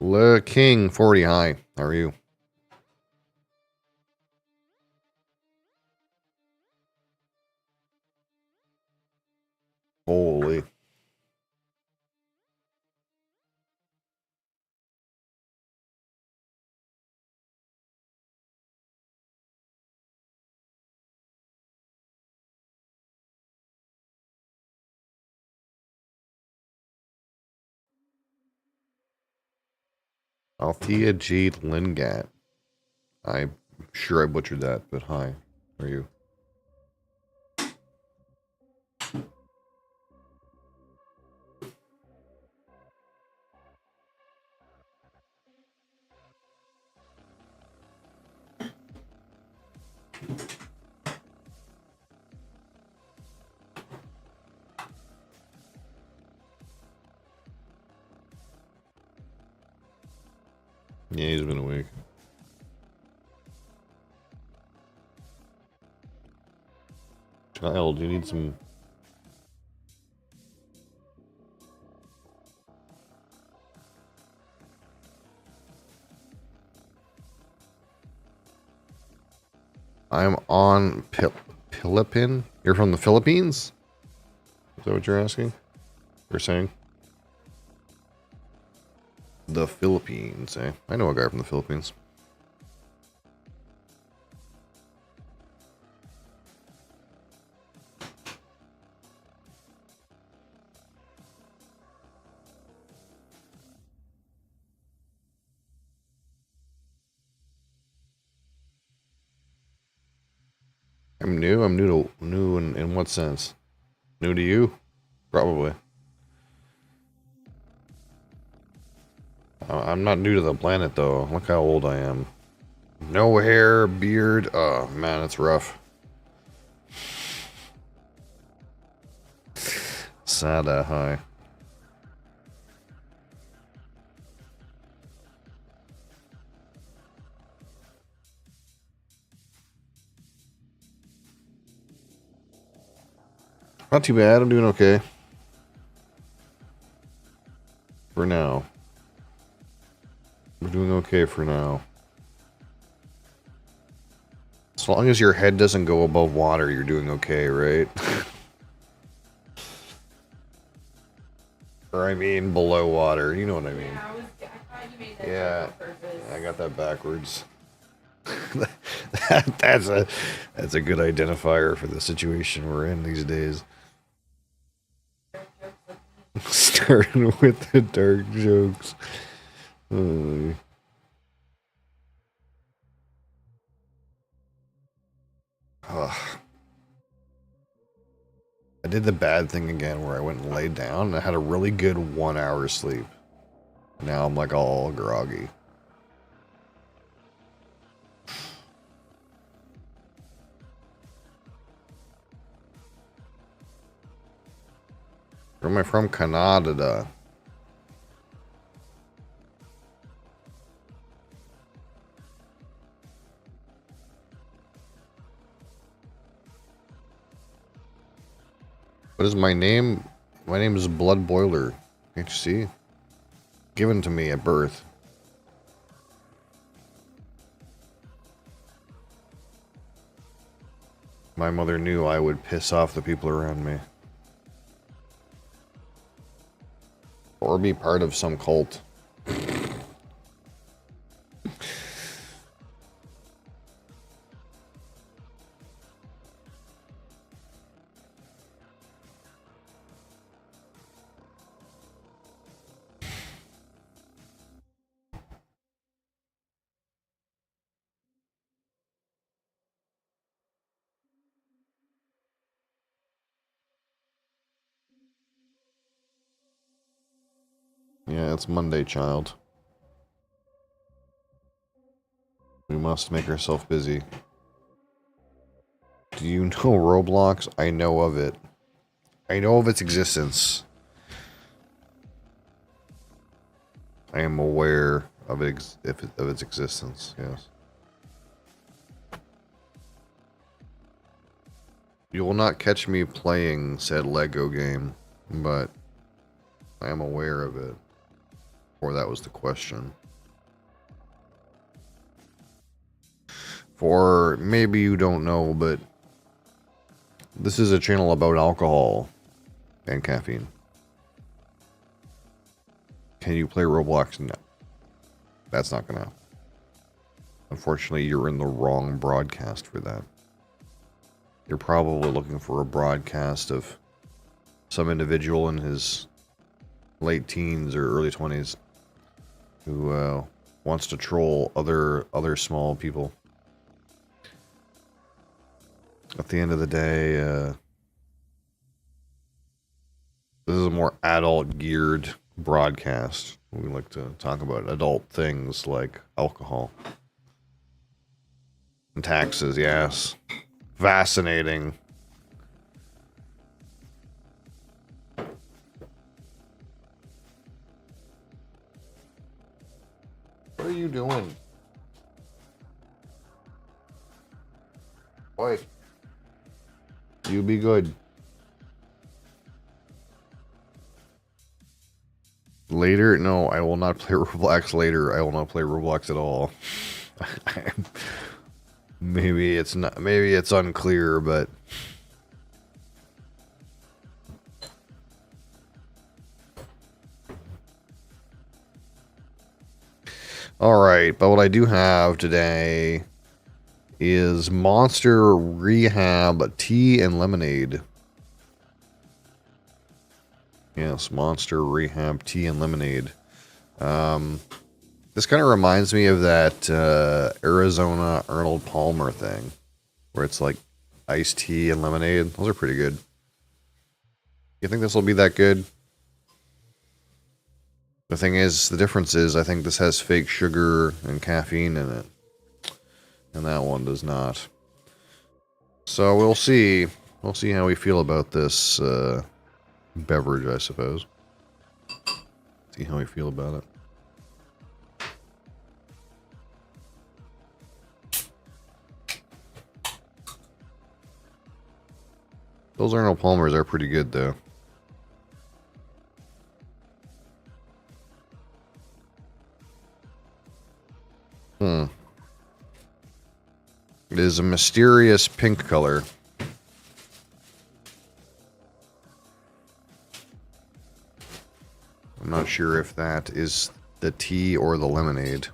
Le King 40, hi. How are you? Holy. Althea Jade Lingat. I'm sure I butchered that, but hi. How are you? Yeah, he's been awake. Child, you need some... I'm on Philippine. You're from the Philippines? Is that what you're asking? You're saying? The Philippines, eh? I know a guy from the Philippines. I'm new. I'm new in what sense? New to you? Probably. I'm not new to the planet though. Look how old I am. No hair, beard. Oh man, it's rough. Sada, hi. Not too bad. I'm doing okay. For now. We're doing okay for now. As long as your head doesn't go above water, you're doing okay, right? Or I mean below water. You know what I mean. I thought you made that Yeah, on purpose. I got that backwards. that's a good identifier for the situation we're in these days. Starting with the dark jokes. Oh. Ugh. I did the bad thing again where I went and laid down and I had a really good 1 hour sleep. Now I'm like all groggy. Where am I from? Canada. What is my name? My name is Blood Boiler. Can't you see? Given to me at birth. My mother knew I would piss off the people around me. Or be part of some cult. Yeah, it's Monday, child. We must make ourselves busy. Do you know Roblox? I know of it. I know of its existence. I am aware of of its existence, yes. You will not catch me playing said Lego game, but I am aware of it. Or that was the question. For maybe you don't know, but this is a channel about alcohol and caffeine. Can you play Roblox? No. That's not gonna. Unfortunately, you're in the wrong broadcast for that. You're probably looking for a broadcast of some individual in his late teens or early 20s who wants to troll other small people. At the end of the day, this is a more adult-geared broadcast. We like to talk about adult things like alcohol and taxes. Yes, fascinating. What are you doing? Boy, you be good. Later? No, I will not play Roblox later. I will not play Roblox at all. Maybe it's not. Maybe it's unclear, but all right. But what I do have today is Monster Rehab Tea and Lemonade. Yes, Monster Rehab Tea and Lemonade. This kind of reminds me of that Arizona Arnold Palmer thing, where it's like iced tea and lemonade. Those are pretty good. You think this will be that good? The thing is, the difference is, I think this has fake sugar and caffeine in it, and that one does not. So we'll see. We'll see how we feel about this beverage, I suppose. See how we feel about it. Those Arnold Palmers are pretty good, though. It is a mysterious pink color. I'm not sure if that is the tea or the lemonade.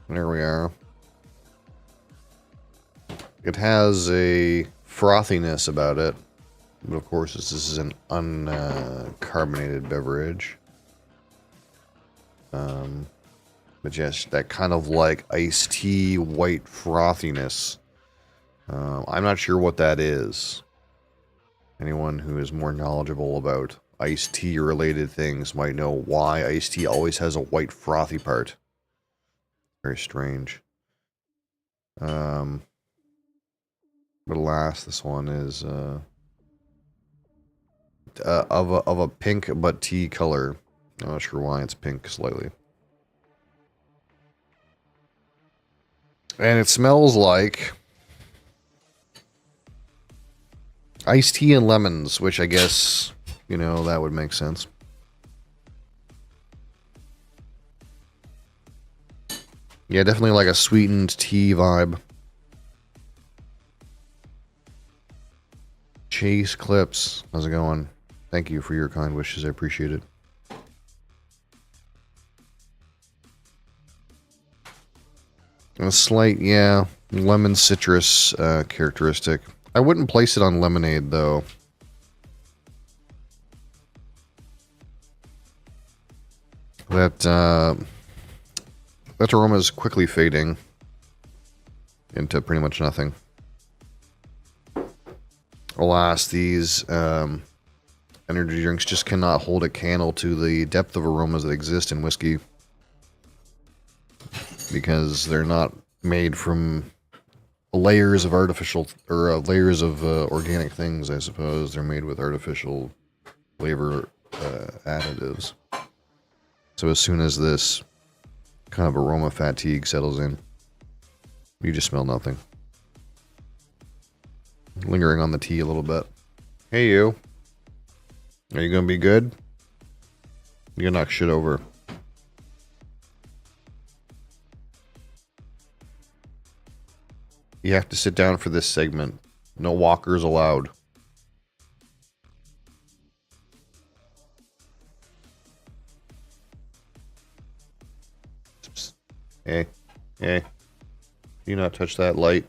There we are. It has a frothiness about it. But of course, this is an uncarbonated beverage. But just that kind of like iced tea white frothiness. I'm not sure what that is. Anyone who is more knowledgeable about iced tea related things might know why iced tea always has a white frothy part. Very strange. But alas, this one is of a pink but tea color. I'm not sure why it's pink slightly. And it smells like iced tea and lemons, which I guess, you know, that would make sense. Yeah, definitely like a sweetened tea vibe. Chase Clips, how's it going? Thank you for your kind wishes, I appreciate it. A slight, yeah, lemon citrus characteristic. I wouldn't place it on lemonade, though. That aroma is quickly fading into pretty much nothing. Alas, these energy drinks just cannot hold a candle to the depth of aromas that exist in whiskey. Because they're not made from layers of artificial, or layers of organic things, I suppose. They're made with artificial flavor additives. So as soon as this kind of aroma fatigue settles in, you just smell nothing. Lingering on the tea a little bit. Hey, you. Are you gonna be good? You're gonna knock shit over. You have to sit down for this segment. No walkers allowed. Hey, hey. Do not touch that light.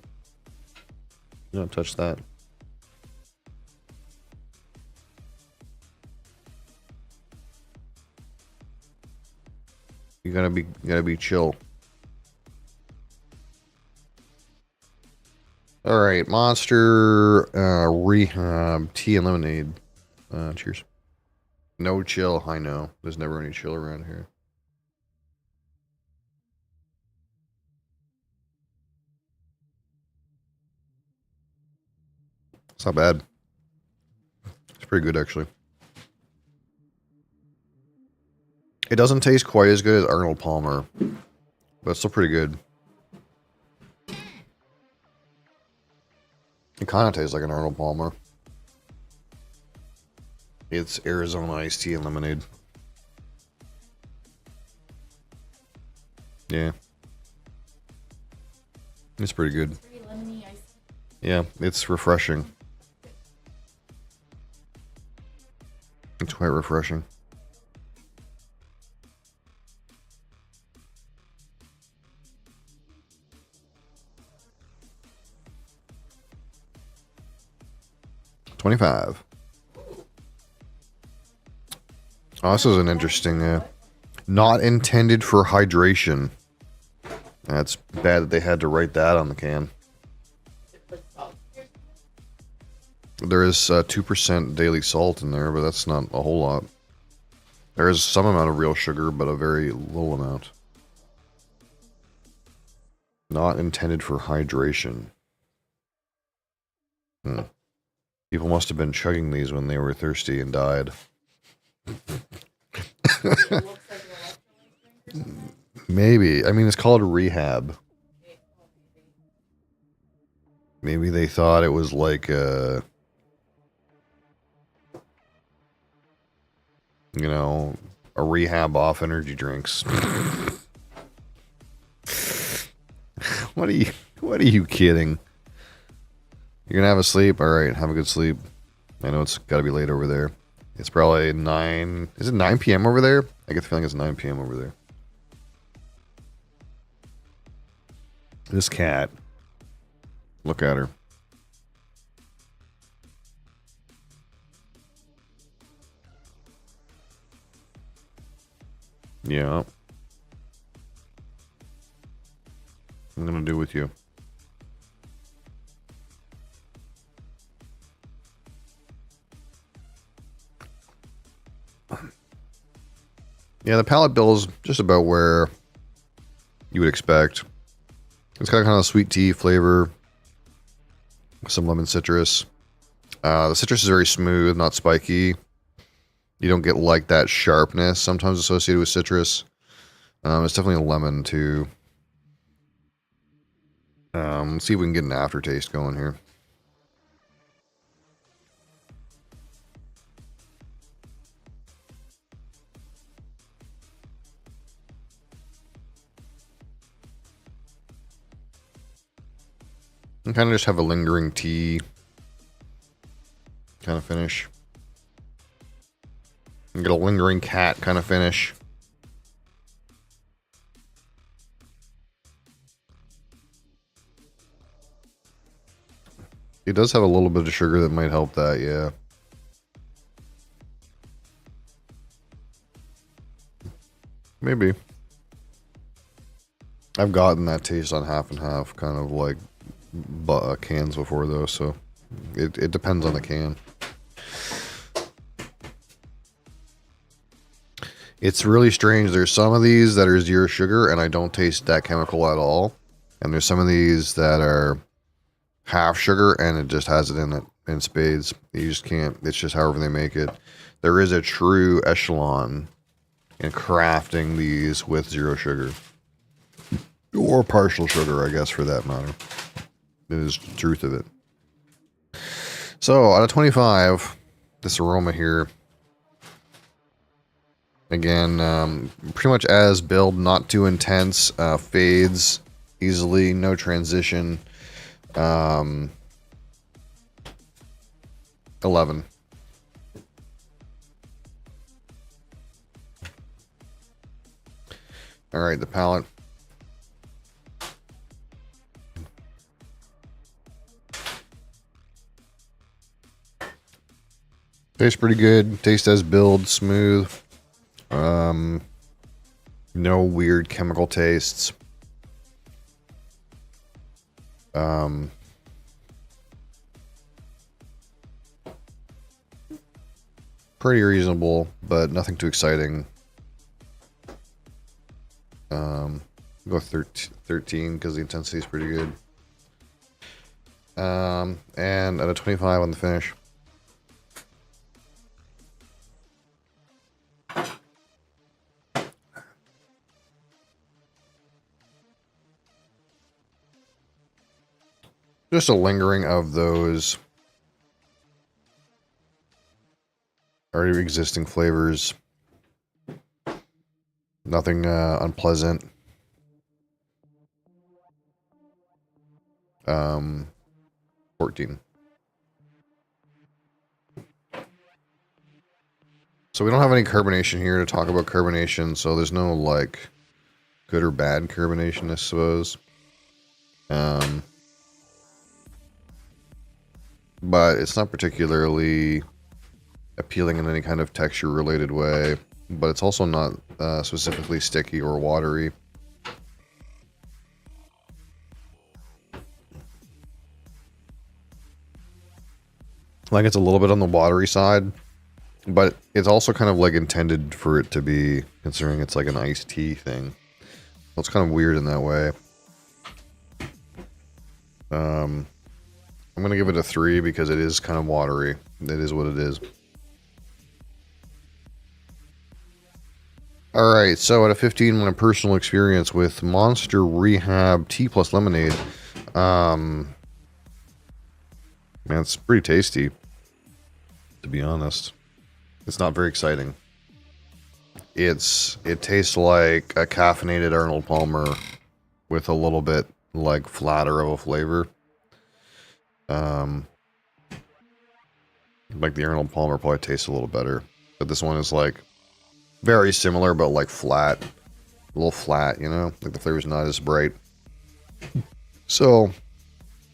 Do not touch that. You gotta be chill. All right, Monster Rehab tea and lemonade. Cheers. No chill. I know. There's never any chill around here. It's not bad. It's pretty good, actually. It doesn't taste quite as good as Arnold Palmer, but it's still pretty good. It kind of tastes like an Arnold Palmer. It's Arizona iced tea and lemonade. Yeah. It's pretty good. Yeah, it's refreshing. It's quite refreshing. $25. Oh, this is an interesting, not intended for hydration. That's bad that they had to write that on the can. There is 2% daily salt in there, but that's not a whole lot. There is some amount of real sugar, but a very little amount. Not intended for hydration. People must have been chugging these when they were thirsty and died. Maybe. I mean, it's called rehab. Maybe they thought it was like a... You know, a rehab off energy drinks. What are you kidding? You're gonna have a sleep? Alright, have a good sleep. I know it's gotta be late over there. It's probably 9... Is it 9 p.m. over there? I get the feeling it's 9 p.m. over there. This cat. Look at her. Yeah. I'm gonna do with you. Yeah, the palate bill is just about where you would expect. It's got kind of a sweet tea flavor, some lemon citrus. The citrus is very smooth, not spiky. You don't get like that sharpness sometimes associated with citrus. It's definitely a lemon too. Let's see if we can get an aftertaste going here. And kind of just have a lingering tea kind of finish. And get a lingering cat kind of finish. It does have a little bit of sugar that might help that, yeah. Maybe. I've gotten that taste on half and half, kind of like cans before though, so it depends on the can. It's really strange. There's some of these that are 0 sugar and I don't taste that chemical at all. And there's some of these that are half sugar and it just has it in it in spades. You just can't, it's just however they make it. There is a true echelon in crafting these with 0 sugar. Or partial sugar, I guess, for that matter. It is the truth of it. So, out of 25, this aroma here, Again, pretty much as build, not too intense, fades easily, no transition. 11. All right, the palette. Tastes pretty good. Taste as build, smooth. No weird chemical tastes. Pretty reasonable, but nothing too exciting. Go 13 because the intensity is pretty good. And at a 25 on the finish. Just a lingering of those already existing flavors. Nothing unpleasant. 14. So we don't have any carbonation here to talk about carbonation, so there's no like good or bad carbonation, I suppose. But it's not particularly appealing in any kind of texture related way, but it's also not specifically sticky or watery. Like it's a little bit on the watery side, but it's also kind of like intended for it to be, considering it's like an iced tea thing. So it's kind of weird in that way. I'm going to give it a 3 because it is kind of watery. It is what it is. Alright, so at a 15, my personal experience with Monster Rehab Tea plus Lemonade. Man, it's pretty tasty, to be honest. It's not very exciting. It tastes like a caffeinated Arnold Palmer with a little bit like flatter of a flavor. Like the Arnold Palmer probably tastes a little better, but this one is like very similar, but like flat, a little flat, you know, like the flavor's not as bright. So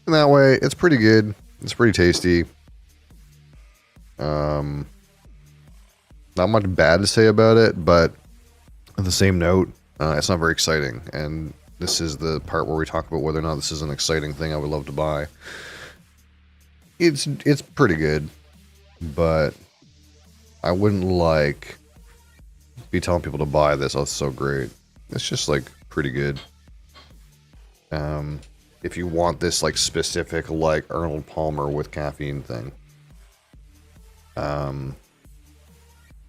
in that way, it's pretty good. It's pretty tasty. Not much bad to say about it, but on the same note, it's not very exciting. And this is the part where we talk about whether or not this is an exciting thing I would love to buy. It's pretty good, but I wouldn't like be telling people to buy this. Oh, it's so great. It's just like pretty good. If you want this like specific like Arnold Palmer with caffeine thing,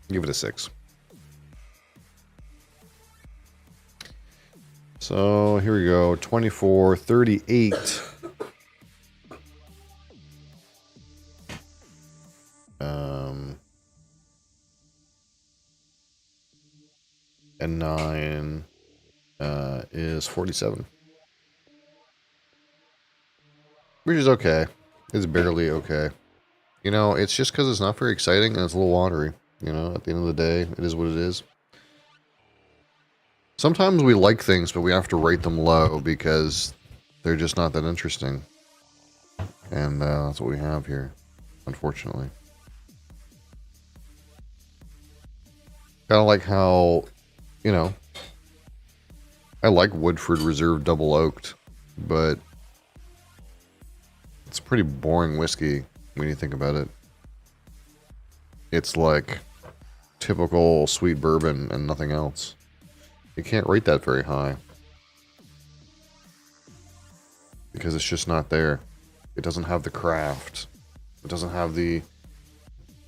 give it a 6. So here we go. 24, 38. And 9 is 47. Which is okay. It's barely okay. You know, it's just because it's not very exciting and it's a little watery. You know, at the end of the day, it is what it is. Sometimes we like things, but we have to rate them low because they're just not that interesting. And that's what we have here, unfortunately. Kind of like how, you know, I like Woodford Reserve Double Oaked, but it's pretty boring whiskey when you think about it. It's like typical sweet bourbon and nothing else. You can't rate that very high because it's just not there. It doesn't have the craft. It doesn't have the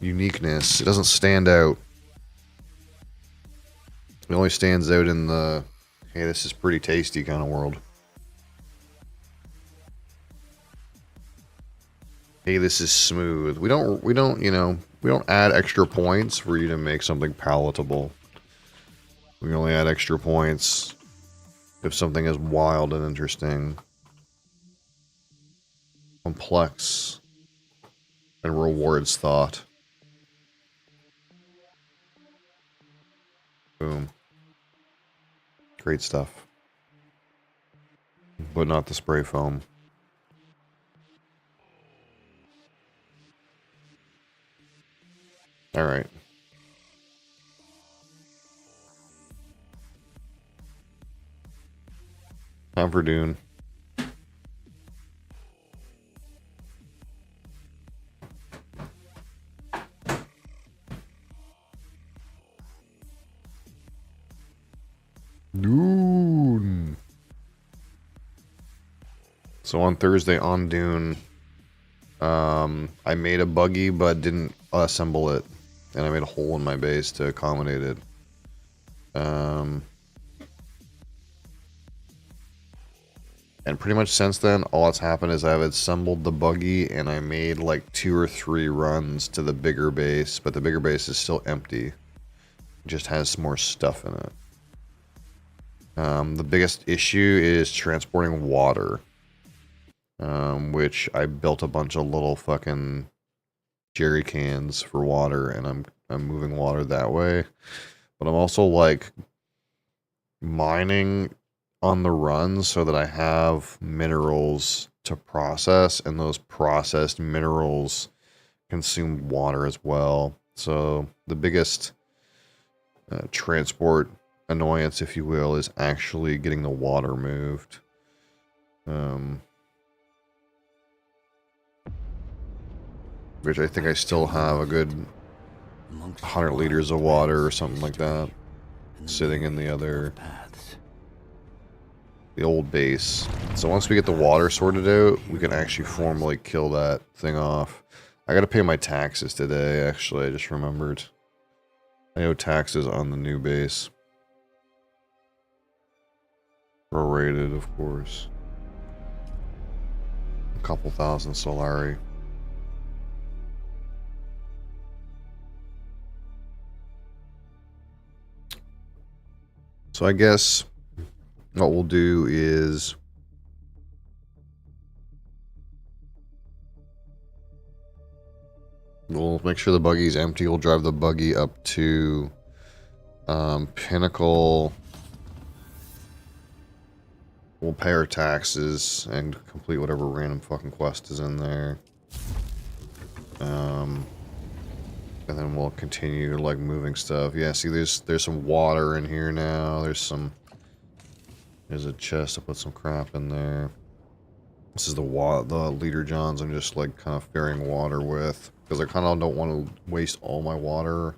uniqueness. It doesn't stand out. It only stands out in the, hey, this is pretty tasty kind of world. Hey, this is smooth. We don't, you know, we don't add extra points for you to make something palatable. We can only add extra points if something is wild and interesting, complex, and rewards thought. Boom. Great stuff. But not the spray foam. Alright. Time for Dune. Dune. So on Thursday on Dune, I made a buggy but didn't assemble it, and I made a hole in my base to accommodate it. And pretty much since then, all that's happened is I've assembled the buggy and I made like 2 or 3 runs to the bigger base, but the bigger base is still empty. It just has some more stuff in it. The biggest issue is transporting water, which I built a bunch of little fucking jerry cans for water, and I'm moving water that way. But I'm also like mining on the run so that I have minerals to process, and those processed minerals consume water as well. So the biggest transport annoyance, if you will, is actually getting the water moved. Which I think I still have a good 100 liters of water or something like that sitting in the old base. So once we get the water sorted out, we can actually formally kill that thing off. I gotta pay my taxes today, actually. I just remembered. I owe taxes on the new base. Prorated, of course. A couple thousand Solari. So I guess what we'll do is we'll make sure the buggy's empty. We'll drive the buggy up to Pinnacle. We'll pay our taxes and complete whatever random fucking quest is in there. And then we'll continue like moving stuff. Yeah, see there's some water in here now. There's a chest to put some crap in there. This is the leader johns I'm just like kind of ferrying water with, because I kind of don't want to waste all my water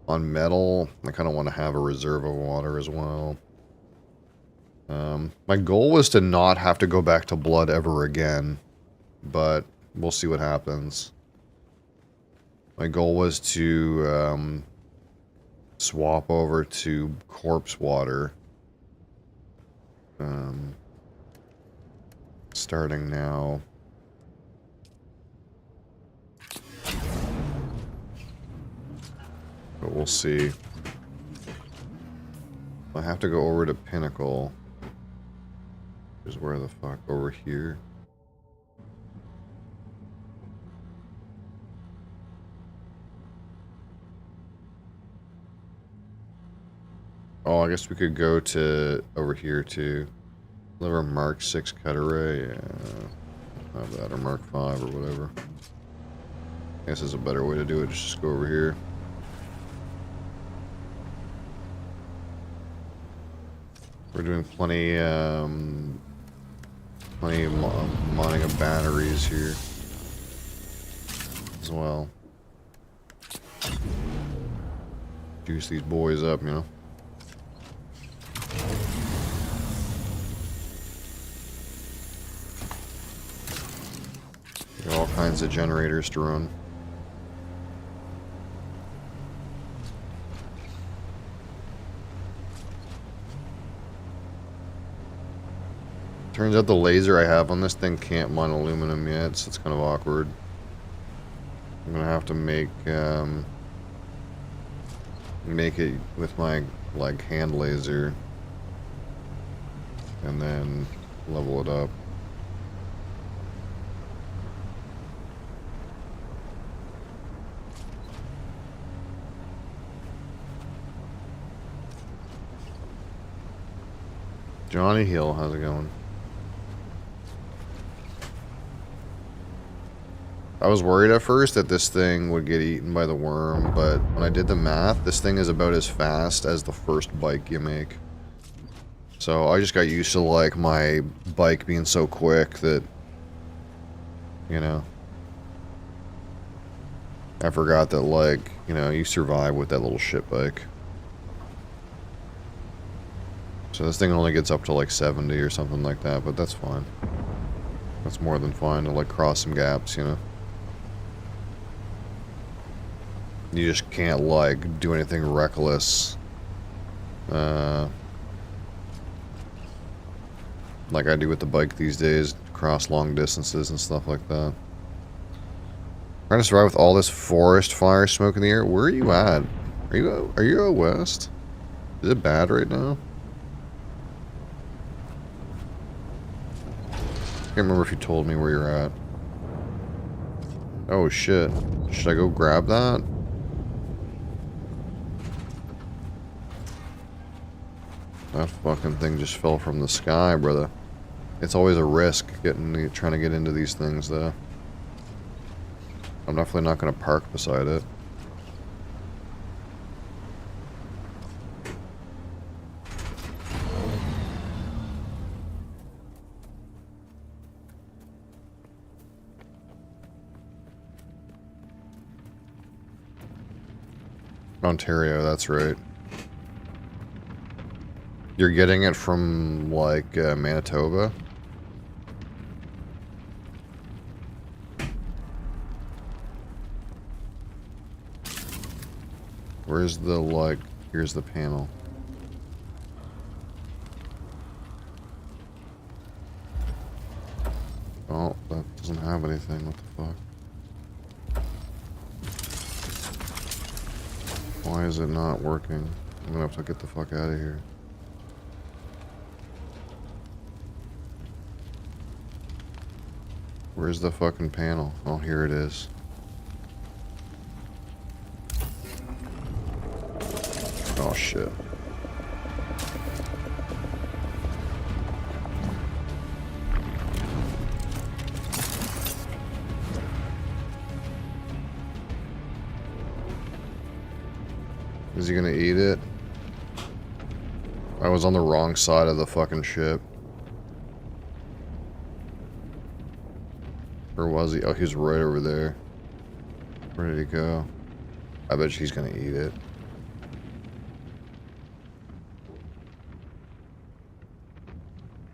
on metal. I kind of want to have a reserve of water as well. My goal was to not have to go back to blood ever again, but we'll see what happens. My goal was to swap over to corpse water. Starting now. But we'll see. I have to go over to Pinnacle. Is where the fuck? Over here? Oh, I guess we could go to over here too. Deliver Mark 6 cut array. Yeah. Have that, or Mark 5 or whatever. I guess there's a better way to do it. Just go over here. We're doing plenty mining of batteries here as well. Juice these boys up, you know. Got all kinds of generators to run. Turns out the laser I have on this thing can't mine aluminum yet, so it's kind of awkward. I'm gonna have to make it with my like hand laser and then level it up. Johnny Hill, how's it going? I was worried at first that this thing would get eaten by the worm, but when I did the math, this thing is about as fast as the first bike you make. So I just got used to, like, my bike being so quick that, you know, I forgot that, like, you know, you survive with that little shit bike. So this thing only gets up to like 70 or something like that, but that's fine. That's more than fine to like cross some gaps, you know. You just can't like do anything reckless. Like I do with the bike these days, cross long distances and stuff like that. Trying to survive with all this forest fire smoke in the air. Where are you at? Are you out west? Is it bad right now? I can't remember if you told me where you're at. Oh shit. Should I go grab that? That fucking thing just fell from the sky, brother. It's always a risk trying to get into these things, though. I'm definitely not going to park beside it. Ontario, that's right. You're getting it from, like, Manitoba? Where's the, like, here's the panel. Oh, that doesn't have anything, what the fuck? Why is it not working? I'm gonna have to get the fuck out of here. Where's the fucking panel? Oh, here it is. Oh, shit. Is he gonna eat it? I was on the wrong side of the fucking ship. Where was he? Oh, he was right over there. Where did he go? I bet he's gonna eat it.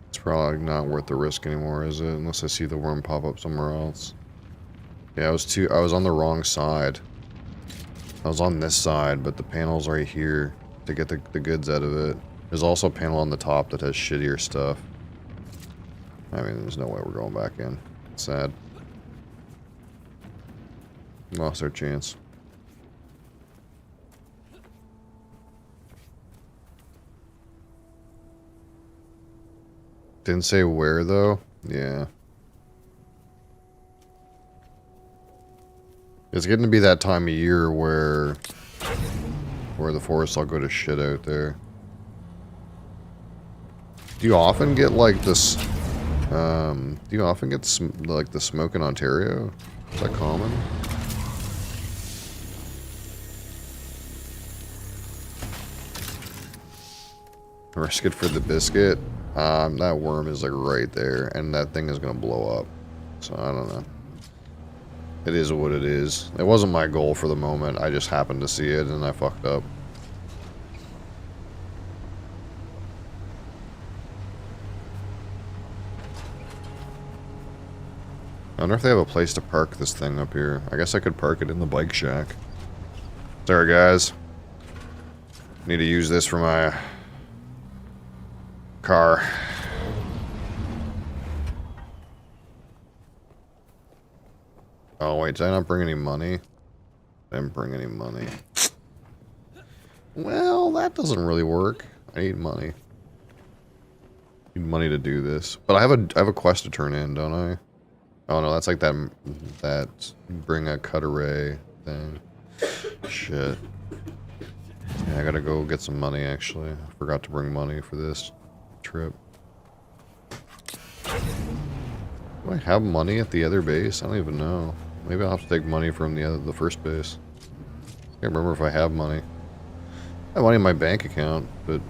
It's probably not worth the risk anymore, is it? Unless I see the worm pop up somewhere else. Yeah, I was on the wrong side. I was on this side, but the panel's right here to get the goods out of it. There's also a panel on the top that has shittier stuff. I mean, there's no way we're going back in. Sad. Lost our chance. Didn't say where, though? Yeah. It's getting to be that time of year where the forests all go to shit out there. Do you often get like this? Do you often get like the smoke in Ontario? Is that common? Risk it for the biscuit. That worm is like right there, and that thing is gonna blow up. So I don't know. It is what it is. It wasn't my goal for the moment. I just happened to see it and I fucked up. I wonder if they have a place to park this thing up here. I guess I could park it in the bike shack. Sorry guys. Need to use this for my car. Oh wait, did I not bring any money? I didn't bring any money. Well, that doesn't really work. I need money. I need money to do this. But I have a quest to turn in, don't I? Oh no, that's like that bring a cut array thing. Shit. Yeah, I gotta go get some money actually. I forgot to bring money for this trip. Do I have money at the other base? I don't even know. Maybe I'll have to take money from the first base. I can't remember if I have money. I have money in my bank account, but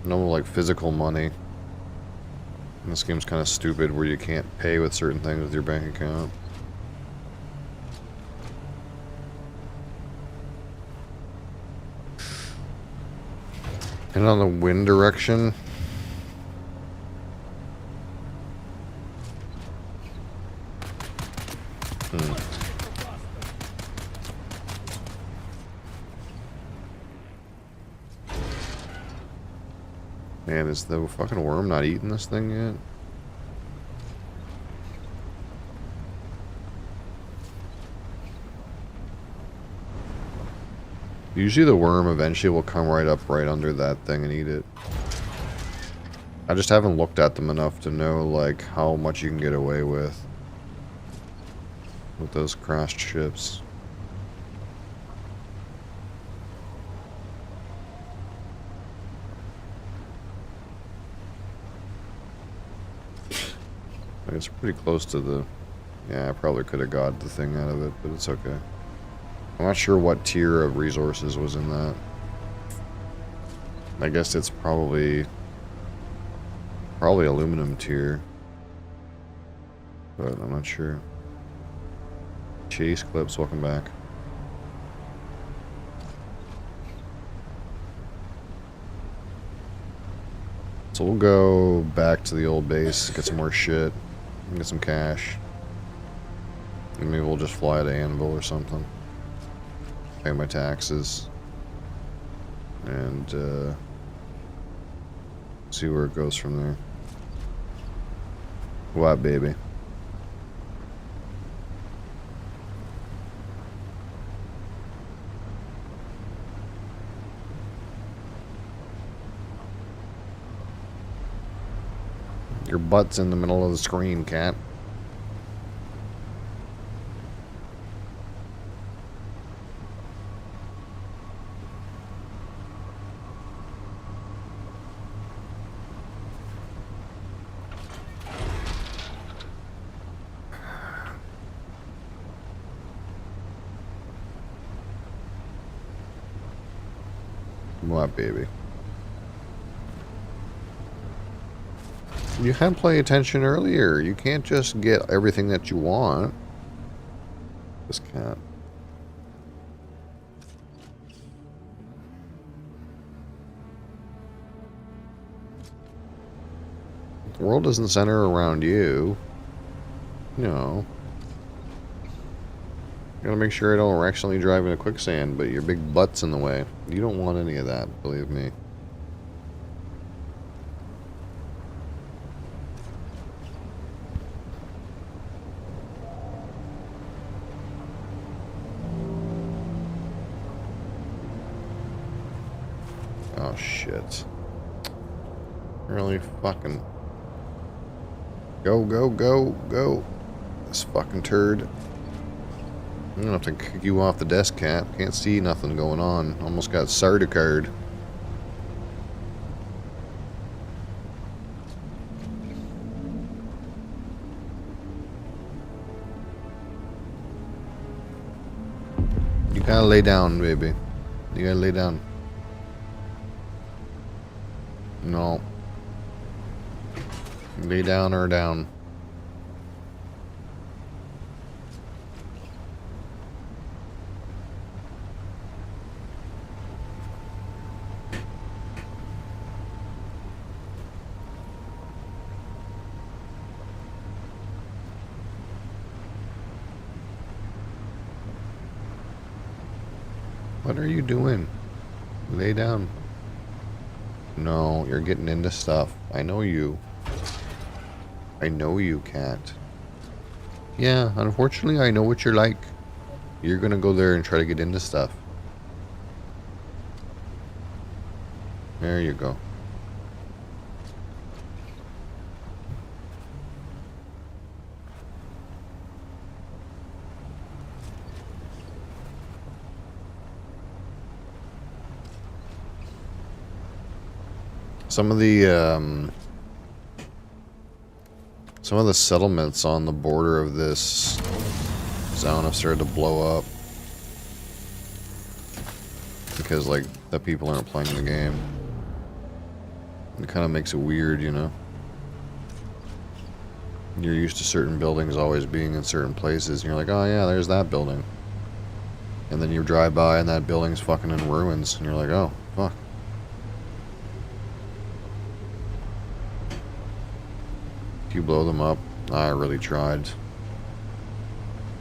no like physical money. And this game's kind of stupid where you can't pay with certain things with your bank account. And on the wind direction. Man, is the fucking worm not eating this thing yet? Usually the worm eventually will come right up right under that thing and eat it. I just haven't looked at them enough to know, like, how much you can get away with those crashed ships. It's pretty close to the... Yeah, I probably could have got the thing out of it, but it's okay. I'm not sure what tier of resources was in that. I guess it's probably aluminum tier. But I'm not sure. Chase Clips, welcome back. So we'll go back to the old base, get some more shit, and get some cash. And maybe we'll just fly to Anvil or something. Pay my taxes. And see where it goes from there. What, baby? Your butt's in the middle of the screen, cat. What, baby? You had to pay attention earlier. You can't just get everything that you want. This cat. The world doesn't center around you. No. Gotta make sure I don't accidentally drive into quicksand, but your big butt's in the way. You don't want any of that, believe me. Oh shit. Really fucking... Go, go, go, go. This fucking turd. I'm gonna have to kick you off the desk, cat. Can't see nothing going on. Almost got sardicarred. You gotta lay down, baby. You gotta lay down. No. Lay down or down. What are you doing? Lay down. No, you're getting into stuff. I know you. I know you, cat. Yeah, unfortunately, I know what you're like. You're gonna go there and try to get into stuff. There you go. Some of the settlements on the border of this zone have started to blow up because, like, the people aren't playing the game. It kind of makes it weird, you know? You're used to certain buildings always being in certain places, and you're like, oh yeah, there's that building. And then you drive by and that building's fucking in ruins, and you're like, oh, fuck. You blow them up. I really tried.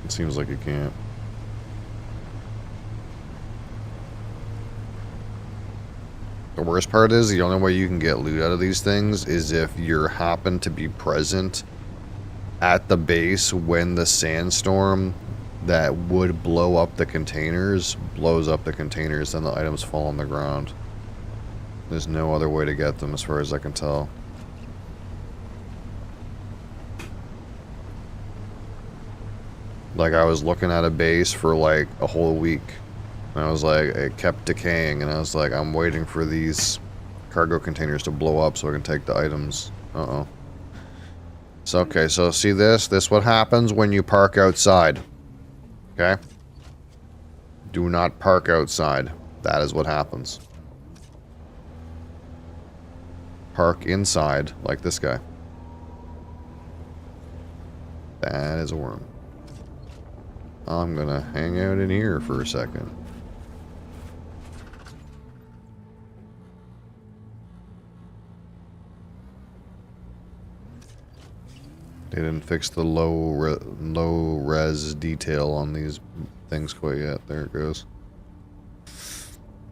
It seems like you can't. The worst part is the only way you can get loot out of these things is if you happen to be present at the base when the sandstorm that would blow up the containers blows up the containers, then the items fall on the ground. There's no other way to get them as far as I can tell. Like, I was looking at a base for like a whole week, and I was like, it kept decaying, and I was like, I'm waiting for these cargo containers to blow up so I can take the items. Uh-oh. So, okay, so see this? This what happens when you park outside. Okay? Do not park outside. That is what happens. Park inside, like this guy. That is a worm. I'm gonna hang out in here for a second. They didn't fix the low res detail on these things quite yet. There it goes.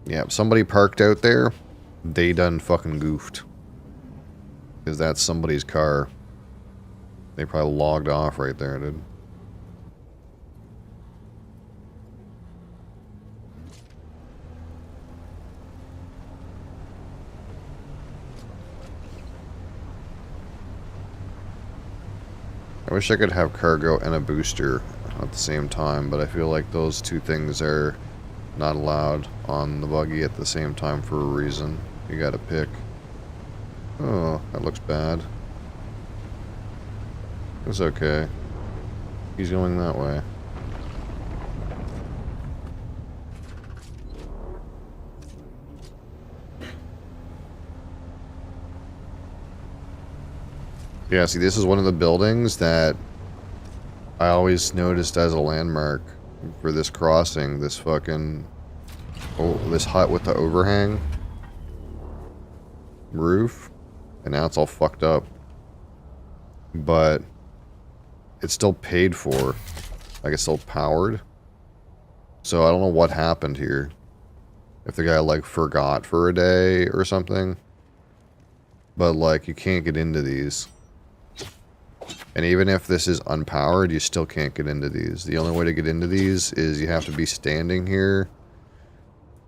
Yeah, somebody parked out there. They done fucking goofed. Because that's somebody's car. They probably logged off right there, dude. I wish I could have cargo and a booster at the same time, but I feel like those two things are not allowed on the buggy at the same time for a reason. You gotta pick. Oh, that looks bad. It's okay. He's going that way. Yeah, see, this is one of the buildings that I always noticed as a landmark for this crossing. This fucking... Oh, this hut with the overhang roof. And now it's all fucked up. But it's still paid for. Like, it's still powered. So I don't know what happened here. If the guy, like, forgot for a day or something. But, like, you can't get into these. And even if this is unpowered, you still can't get into these. The only way to get into these is you have to be standing here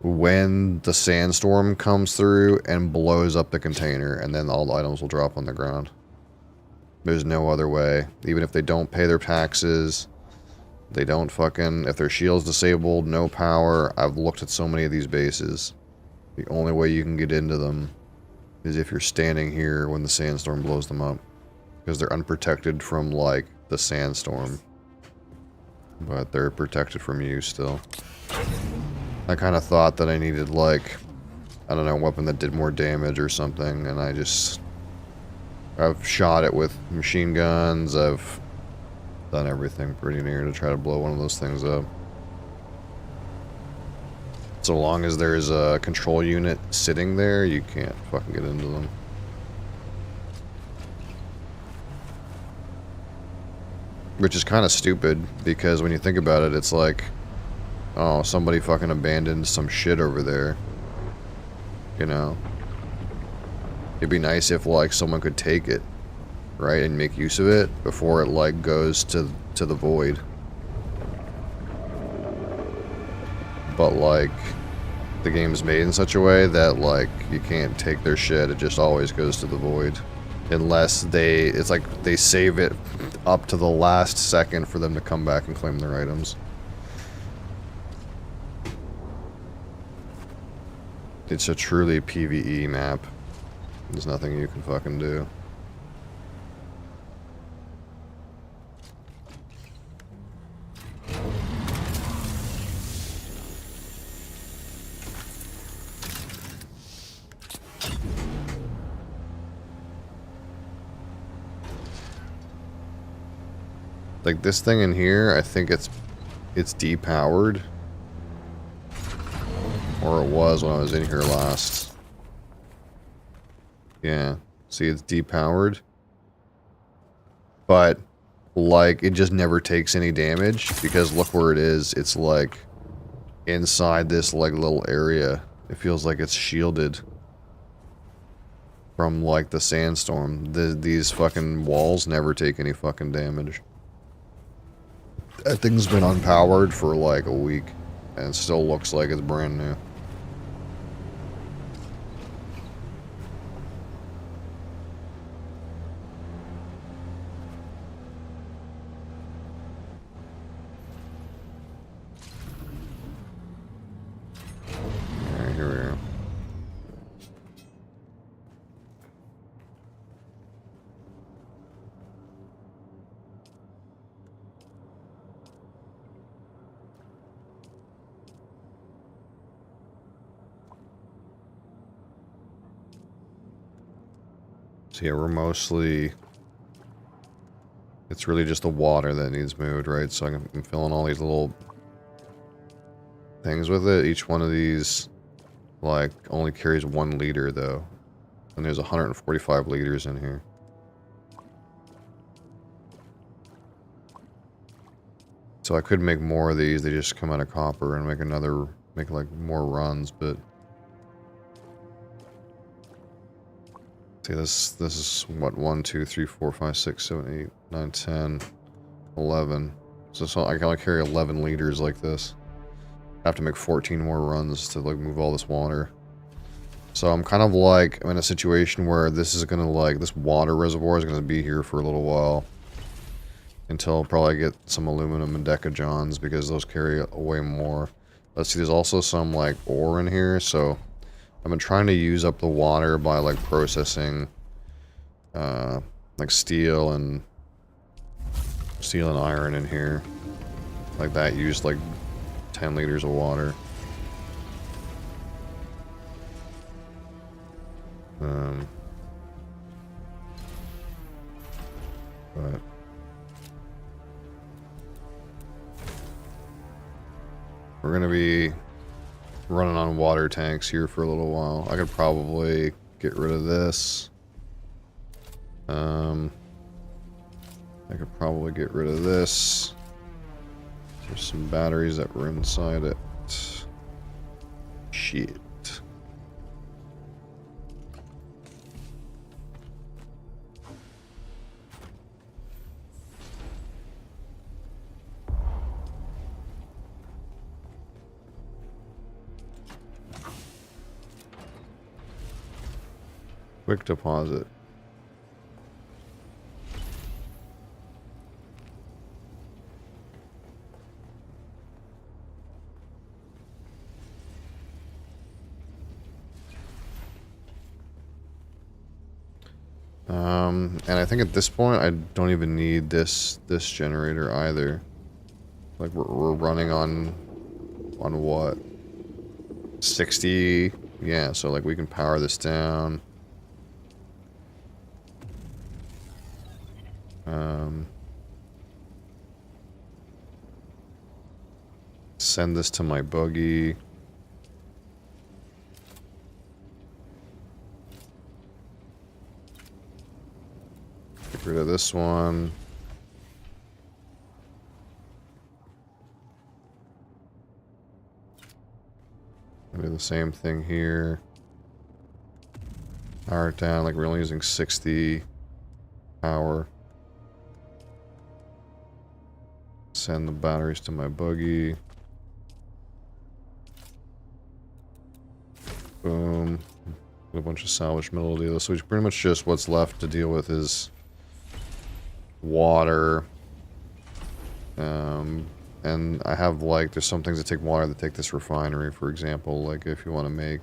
when the sandstorm comes through and blows up the container, and then all the items will drop on the ground. There's no other way. Even if they don't pay their taxes, they don't fucking... If their shield's disabled, no power. I've looked at so many of these bases. The only way you can get into them is if you're standing here when the sandstorm blows them up. Because they're unprotected from, like, the sandstorm. But they're protected from you still. I kind of thought that I needed, like, I don't know, a weapon that did more damage or something. And I've shot it with machine guns. I've done everything pretty near to try to blow one of those things up. So long as there's a control unit sitting there, you can't fucking get into them. Which is kind of stupid, because when you think about it, it's like, oh, somebody fucking abandoned some shit over there. You know? It'd be nice if, like, someone could take it, right, and make use of it before it, like, goes to the void. But, like, the game's made in such a way that, like, you can't take their shit. It just always goes to the void. Unless it's like they save it up to the last second for them to come back and claim their items. It's a truly PvE map. There's nothing you can fucking do. Like this thing in here, I think it's depowered. Or it was when I was in here last. Yeah. See, it's depowered. But, like, it just never takes any damage. Because look where it is. It's, like, inside this, like, little area. It feels like it's shielded from, like, the sandstorm. These fucking walls never take any fucking damage. That thing's been unpowered for, like, a week. And it still looks like it's brand new. Alright, here we are. So yeah, we're mostly... It's really just the water that needs moved, right? So I'm filling all these little things with it. Each one of these, like, only carries 1 liter, though. And there's 145 liters in here. So I could make more of these. They just come out of copper and make like more runs, but... See, this is what, 1, 2, 3, 4, 5, 6, 7, 8, 9, 10, 11. So I can only carry 11 liters like this. I have to make 14 more runs to, like, move all this water. So I'm kind of like, I'm in a situation where this is gonna, like, this water reservoir is gonna be here for a little while. Until probably I get some aluminum and decajohns, because those carry way more. Let's see, there's also some, like, ore in here, so... I've been trying to use up the water by, like, processing, like, steel and iron in here. Like, that used, like, 10 liters of water. But... We're gonna be... running on water tanks here for a little while. I could probably get rid of this. I could probably get rid of this. There's some batteries that were inside it. Shit. Quick deposit. And I think at this point I don't even need this generator either. Like we're running on what? 60? Yeah, so like we can power this down. Send this to my buggy. Get rid of this one. Do the same thing here. Power it down, like we're only using 60 power. Send the batteries to my buggy. Boom. Got a bunch of salvage metal to deal with. So pretty much just what's left to deal with is water. And I have, like, there's some things that take water that take this refinery, for example. Like, if you want to make,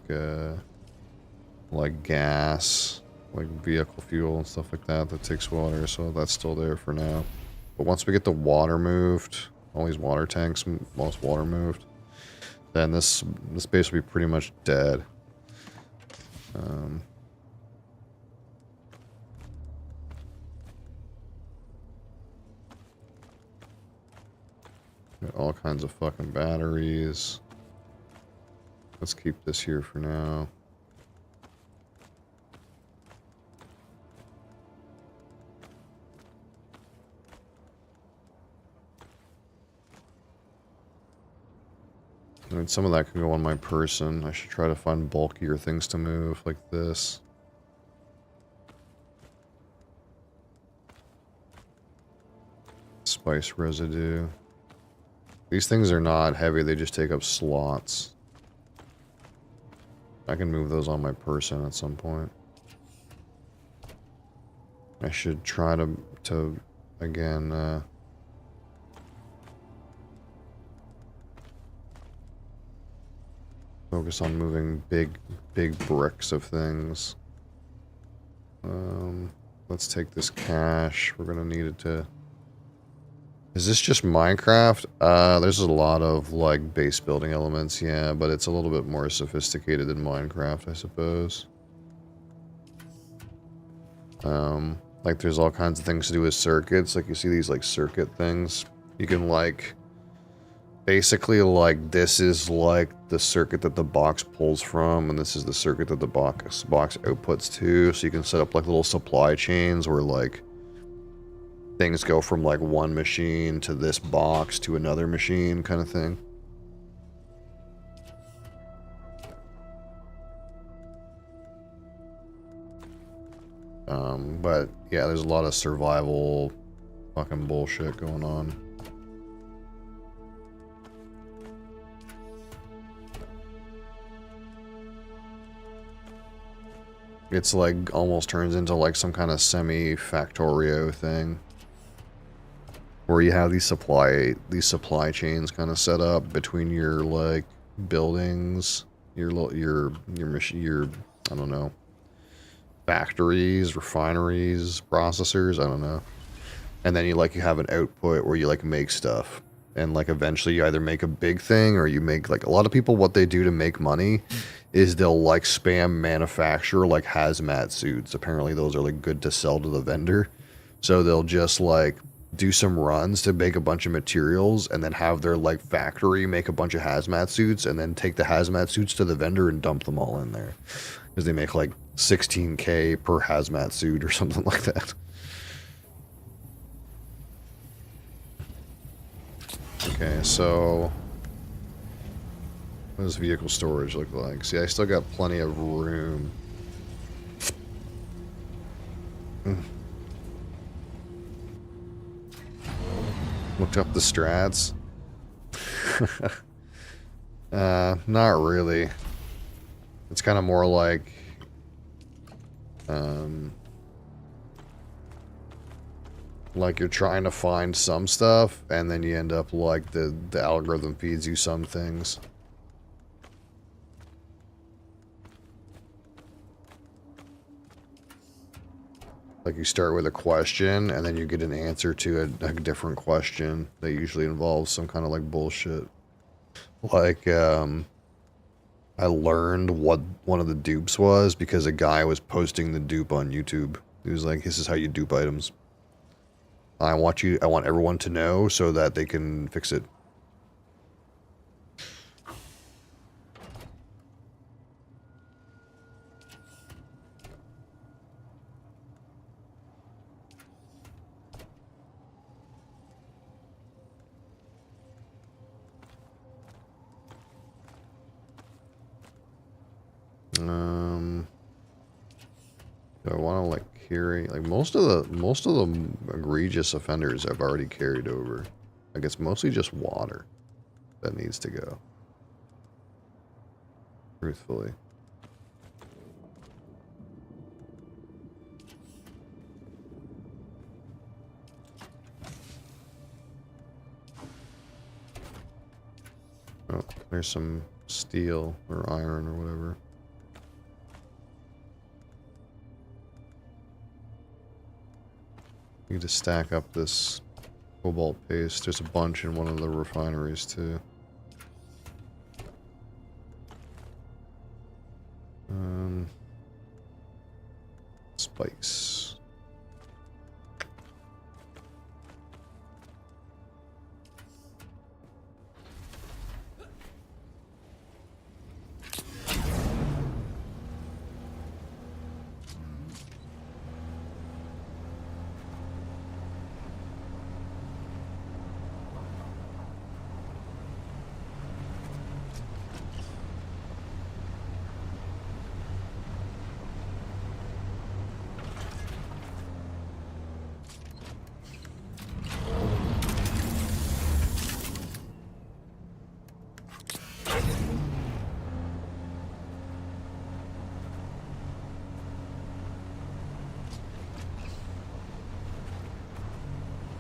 like, gas, like vehicle fuel and stuff like that, that takes water. So that's still there for now. But once we get the water moved, all these water tanks, most water moved, then this base will be pretty much dead. Got all kinds of fucking batteries. Let's keep this here for now. I mean, some of that can go on my person. I should try to find bulkier things to move, like this. Spice residue. These things are not heavy, they just take up slots. I can move those on my person at some point. I should try to again, focus on moving big bricks of things. Let's take this cash. We're gonna need it to... Is this just Minecraft? There's a lot of, like, base building elements, yeah, but it's a little bit more sophisticated than Minecraft, I suppose. Like, there's all kinds of things to do with circuits. Like, you see these, like, circuit things. You can, like... Basically, like, this is, like, the circuit that the box pulls from, and this is the circuit that the box outputs to. So you can set up, like, little supply chains where, like... things go from, like, one machine to this box to another machine kind of thing. But yeah, there's a lot of survival fucking bullshit going on. It's like almost turns into like some kind of semi-factorio thing. Where you have these supply chains kind of set up between your, like, buildings, your machine, I don't know, factories, refineries, processors, I don't know. And then you have an output where you, like, make stuff. And, like, eventually you either make a big thing or you make, like, a lot of people, what they do to make money is they'll, like, spam manufacture, like, hazmat suits. Apparently those are, like, good to sell to the vendor. So they'll just, like, do some runs to make a bunch of materials and then have their, like, factory make a bunch of hazmat suits and then take the hazmat suits to the vendor and dump them all in there. Because they make, like, 16K per hazmat suit or something like that. Okay, so what does vehicle storage look like? See, I still got plenty of room. Looked up the strats. Not really. It's kind of more like you're trying to find some stuff, and then you end up like the algorithm feeds you some things. Like you start with a question, and then you get an answer to a different question that usually involves some kind of like bullshit. Like, I learned what one of the dupes was because a guy was posting the dupe on YouTube. He was like, "This is how you dupe items. I want everyone to know so that they can fix it." Do I want to like carry like most of the egregious offenders I've already carried over. Like it's mostly just water that needs to go. Truthfully. There's some steel or iron or whatever. You need to stack up this cobalt paste. There's a bunch in one of the refineries too. Spice.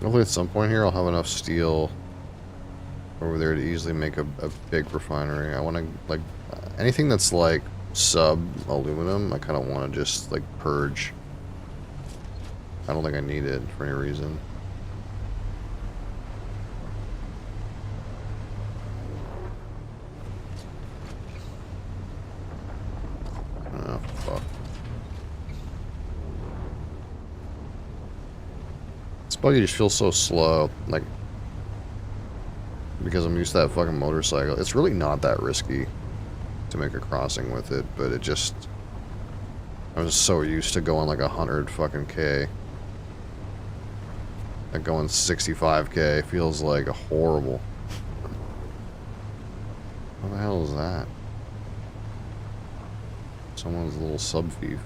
Hopefully at some point here I'll have enough steel over there to easily make a big refinery. I want to, like, anything that's like sub-aluminum, I kind of want to just, like, purge. I don't think I need it for any reason. Oh, fuck. This buggy just feels so slow, like, because I'm used to that fucking motorcycle. It's really not that risky to make a crossing with it, but it just... I was so used to going like 100 fucking K. Like going 65K feels like horrible. What the hell is that? Someone's little sub-thief.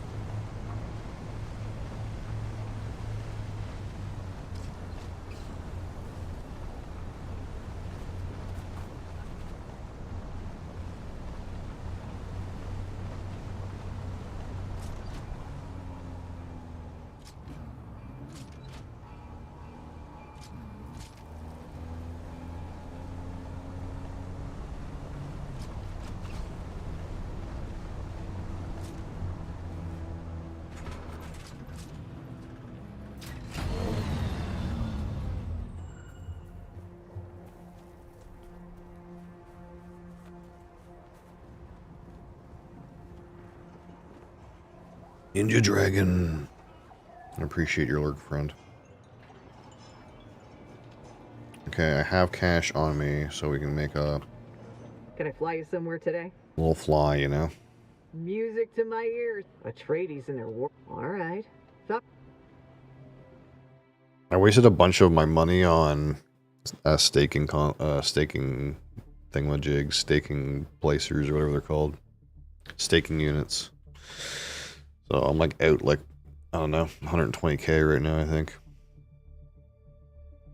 Ninja Dragon. I appreciate your lurk, friend. Okay, I have cash on me, so we can make a... Can I fly you somewhere today? little fly, you know? Music to my ears. Atreides in their war. Alright. I wasted a bunch of my money on staking thingamajigs, staking placers, or whatever they're called. Staking units. So I'm like out like, I don't know, 120K right now, I think.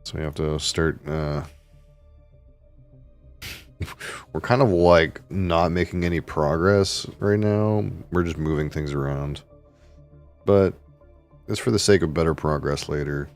So we have to start, we're kind of like not making any progress right now. We're just moving things around. But it's for the sake of better progress later.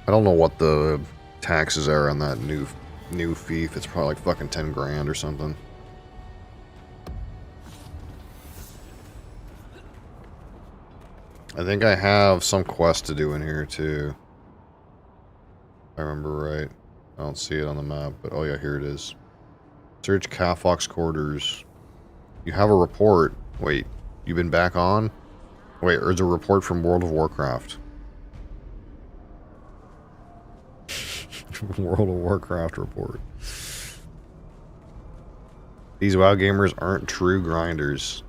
I don't know what the taxes are on that new fief. It's probably like fucking 10 grand or something. I think I have some quest to do in here too. If I remember right. I don't see it on the map, but oh yeah, here it is. Search Cafox quarters. You have a report. Wait, you've been back on? Wait, there's a report from World of Warcraft. World of Warcraft report. These WoW gamers aren't true grinders.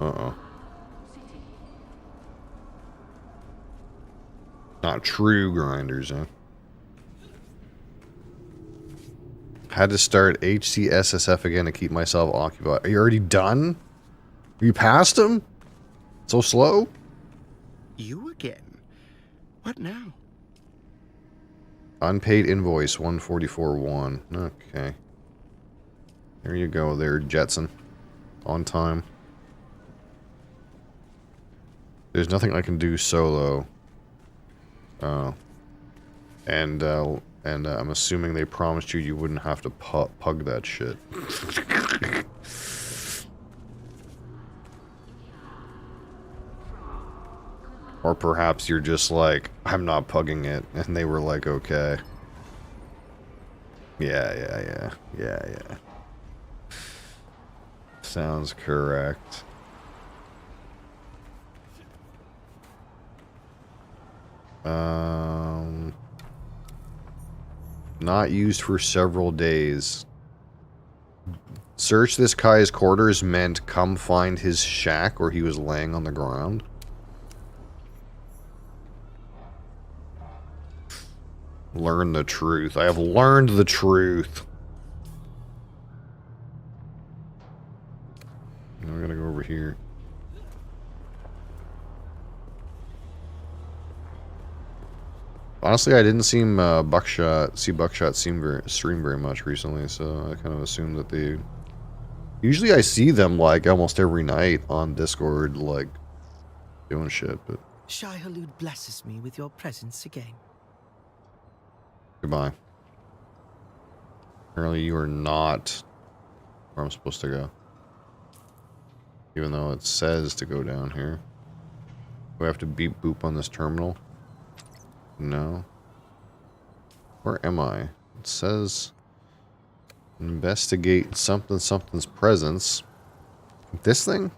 Uh-oh. Not true grinders, huh? Had to start HCSSF again to keep myself occupied. Are you already done? You passed him? So slow? You again? What now? Unpaid invoice 144.1. Okay. There you go there, Jetson. On time. There's nothing I can do solo. Oh. And I'm assuming they promised you wouldn't have to pug that shit. Or perhaps you're just like, I'm not pugging it, and they were like, okay. Yeah. Sounds correct. Not used for several days. Search this guy's quarters meant come find his shack where he was laying on the ground. Learn the truth. I have learned the truth. I'm gonna go over here. Honestly, I didn't see Buckshot stream very much recently, so I kind of assumed that they... Usually I see them, like, almost every night on Discord, like, doing shit, but... Shai-Hulud blesses me with your presence again. Goodbye. Apparently you are not where I'm supposed to go. Even though it says to go down here. Do I have to beep boop on this terminal? No. Where am I? It says investigate something's presence. This thing?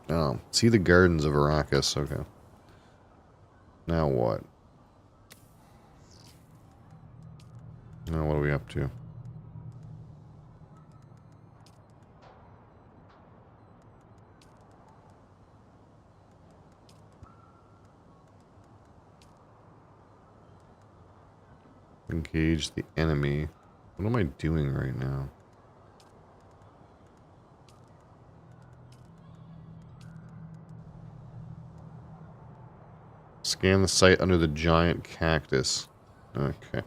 Oh, see the gardens of Arrakis. Okay. Now what? Now what are we up to? Engage the enemy. What am I doing right now? Scan the site under the giant cactus. Okay.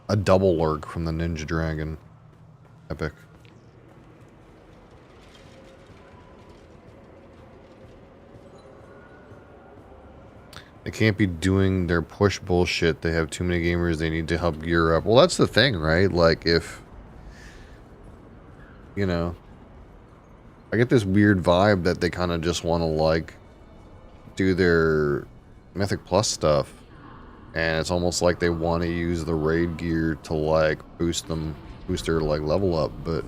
A double lurk from the Ninja Dragon. Epic. They can't be doing their push bullshit. They have too many gamers. They need to help gear up. Well, that's the thing, right? Like, if... You know... I get this weird vibe that they kind of just want to, like... do their Mythic Plus stuff. And it's almost like they want to use the raid gear to, like, boost their, like, level up. But...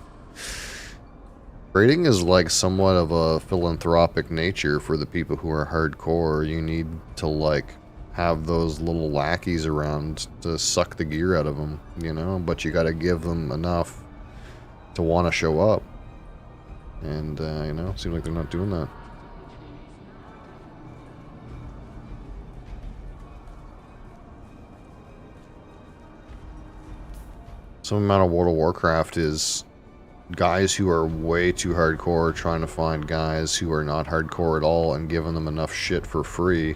raiding is like somewhat of a philanthropic nature for the people who are hardcore. You need to like have those little lackeys around to suck the gear out of them, you know, but you got to give them enough to want to show up. And, you know, seems like they're not doing that. Some amount of World of Warcraft is guys who are way too hardcore trying to find guys who are not hardcore at all and giving them enough shit for free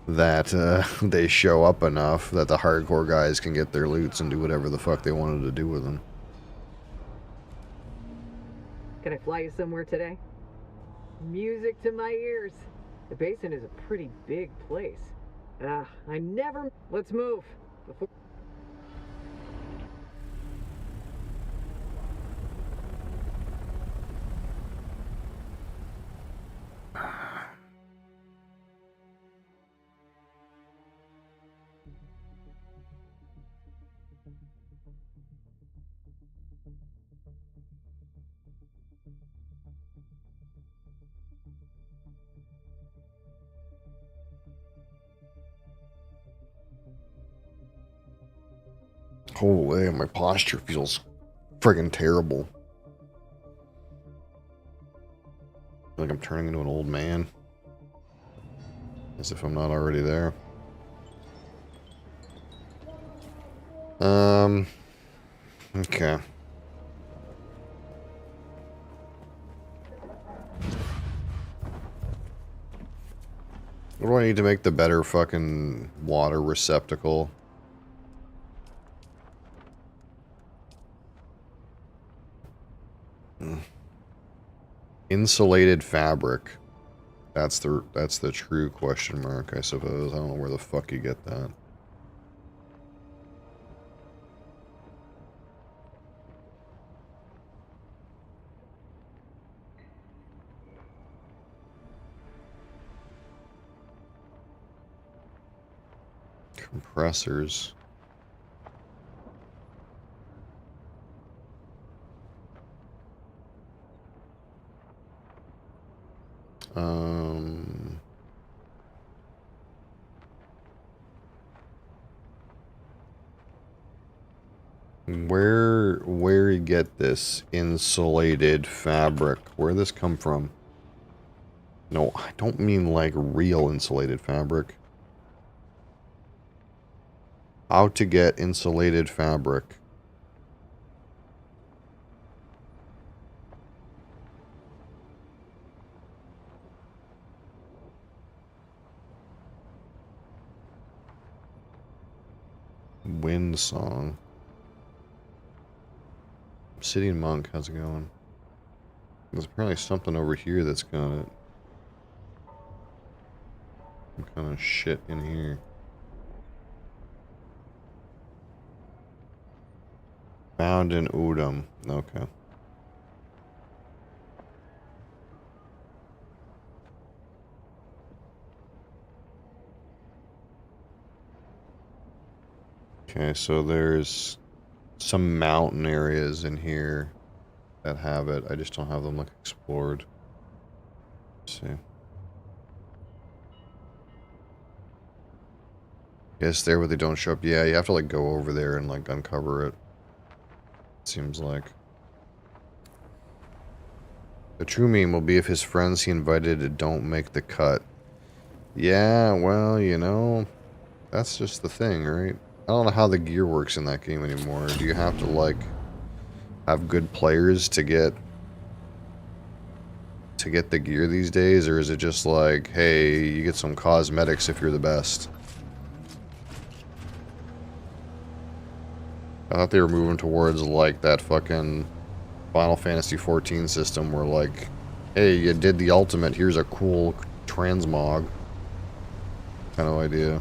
that they show up enough that the hardcore guys can get their loots and do whatever the fuck they wanted to do with them. Can I fly you somewhere today? Music to my ears. The basin is a pretty big place. I never... Let's move. Before... Holy, my posture feels friggin' terrible. I feel like I'm turning into an old man. As if I'm not already there. Okay. What do I need to make the better fucking water receptacle? Insulated fabric. That's the true question mark, I suppose. I don't know where the fuck you get that. Compressors. Where you get this insulated fabric? Where did this come from? No, I don't mean like real insulated fabric. How to get insulated fabric. Wind song. Obsidian Monk, how's it going? There's apparently something over here that's got it. Some kind of shit in here. Found in Udom. Okay. Okay, so there's some mountain areas in here that have it. I just don't have them like explored. Let's see. Yes, there where they don't show up. Yeah, you have to like go over there and like uncover it. Seems like. The true meme will be if his friends he invited don't make the cut. Yeah, well, you know, that's just the thing, right? I don't know how the gear works in that game anymore. Do you have to, like, have good players to get the gear these days? Or is it just like, hey, you get some cosmetics if you're the best? I thought they were moving towards, like, that fucking Final Fantasy XIV system where, like, hey, you did the ultimate, here's a cool transmog kind of idea.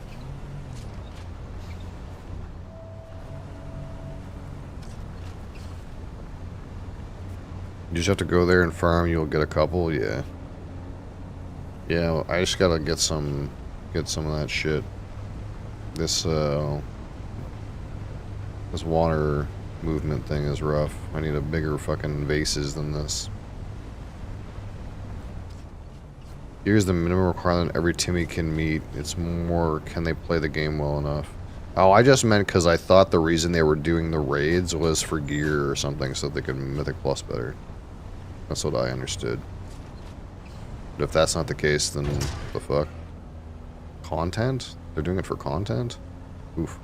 You just have to go there and farm, you'll get a couple, yeah. Yeah, I just gotta get some of that shit. This water movement thing is rough. I need a bigger fucking vases than this. Here's the minimum requirement every Timmy can meet. It's more, can they play the game well enough? Oh, I just meant because I thought the reason they were doing the raids was for gear or something so they could Mythic Plus better. That's what I understood. But if that's not the case, then what the fuck? Content? They're doing it for content? Oof.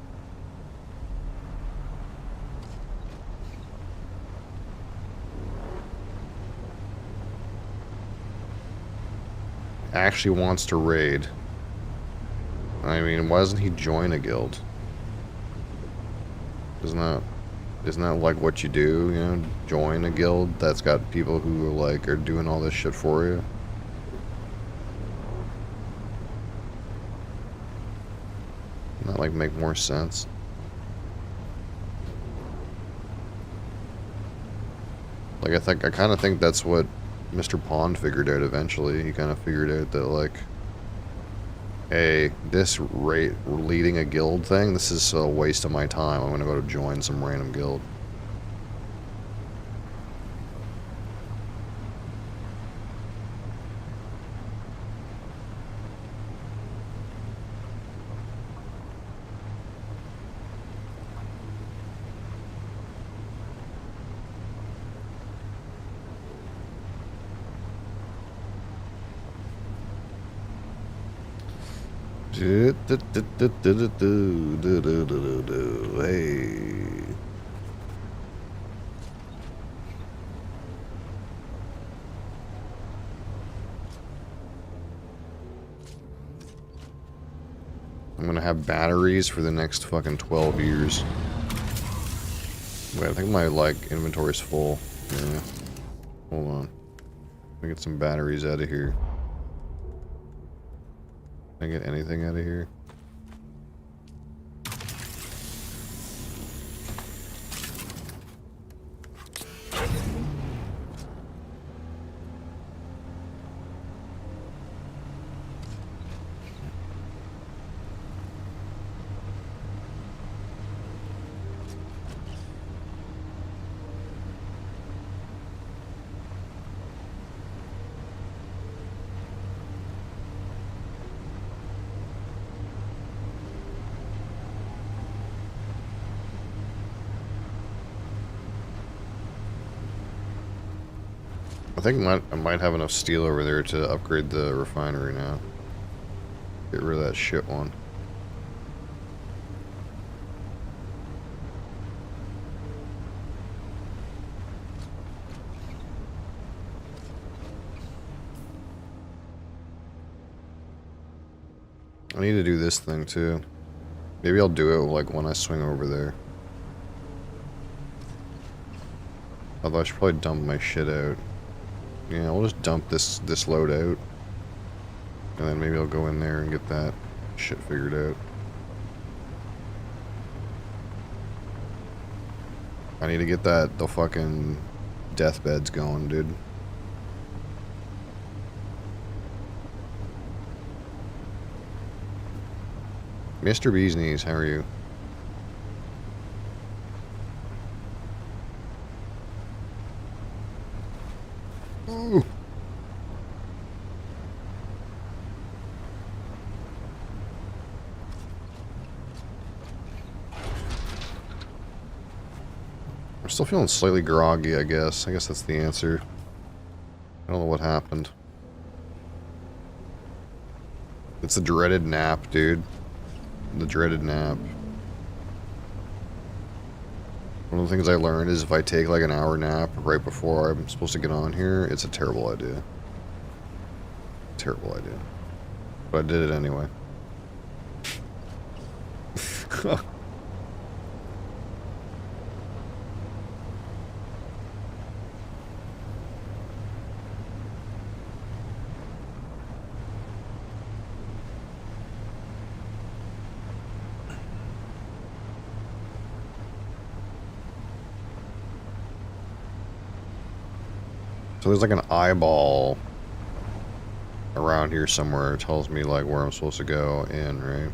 Actually wants to raid. I mean, why doesn't he join a guild? Isn't that like what you do, you know? Join a guild that's got people who like are doing all this shit for you. Doesn't that like make more sense? Like I kind of think that's what Mr. Pond figured out eventually. He kind of figured out that, like, hey, this leading a guild thing, this is a waste of my time. I'm gonna go to join some random guild. Hey. I'm gonna have batteries for the next fucking 12 years. Wait, I think my, like, inventory's full. Yeah. Hold on. Let me get some batteries out of here. Can I get anything out of here? I think I might have enough steel over there to upgrade the refinery now. Get rid of that shit one. I need to do this thing too. Maybe I'll do it like when I swing over there. Although I should probably dump my shit out. Yeah, we'll just dump this load out. And then maybe I'll go in there and get that shit figured out. I need to get the fucking deathbeds going, dude. Mr. Bee's Knees, how are you? Ooh. I'm still feeling slightly groggy, I guess. I guess that's the answer. I don't know what happened. It's the dreaded nap, dude. The dreaded nap. One of the things I learned is if I take like an hour nap right before I'm supposed to get on here, it's a terrible idea. Terrible idea. But I did it anyway. So there's like an eyeball around here somewhere. It tells me like where I'm supposed to go in, right?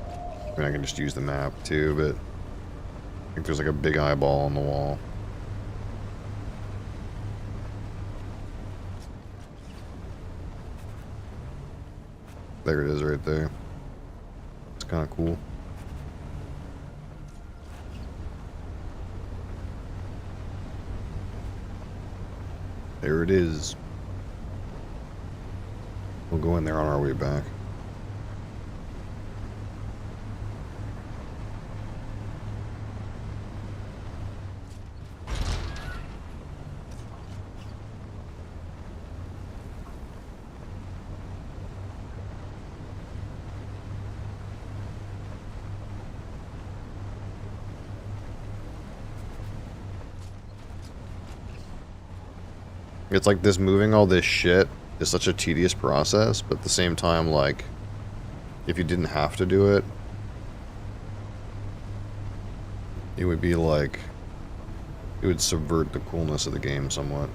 I mean, I can just use the map too, but I think there's like a big eyeball on the wall. There it is right there. It's kind of cool. There it is. We'll go in there on our way back. It's like this moving all this shit is such a tedious process, but at the same time, like, if you didn't have to do it, it would be like, it would subvert the coolness of the game somewhat.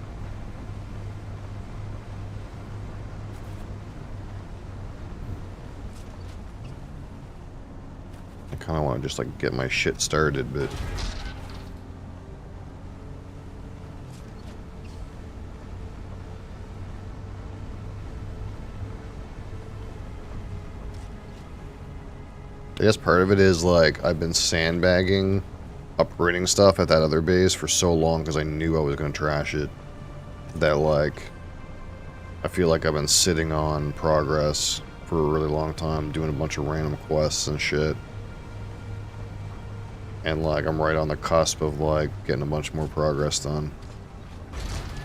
I kind of want to just like get my shit started, but I guess part of it is, like, I've been sandbagging upgrading stuff at that other base for so long because I knew I was going to trash it, that, like, I feel like I've been sitting on progress for a really long time, doing a bunch of random quests and shit. And, like, I'm right on the cusp of, like, getting a bunch more progress done.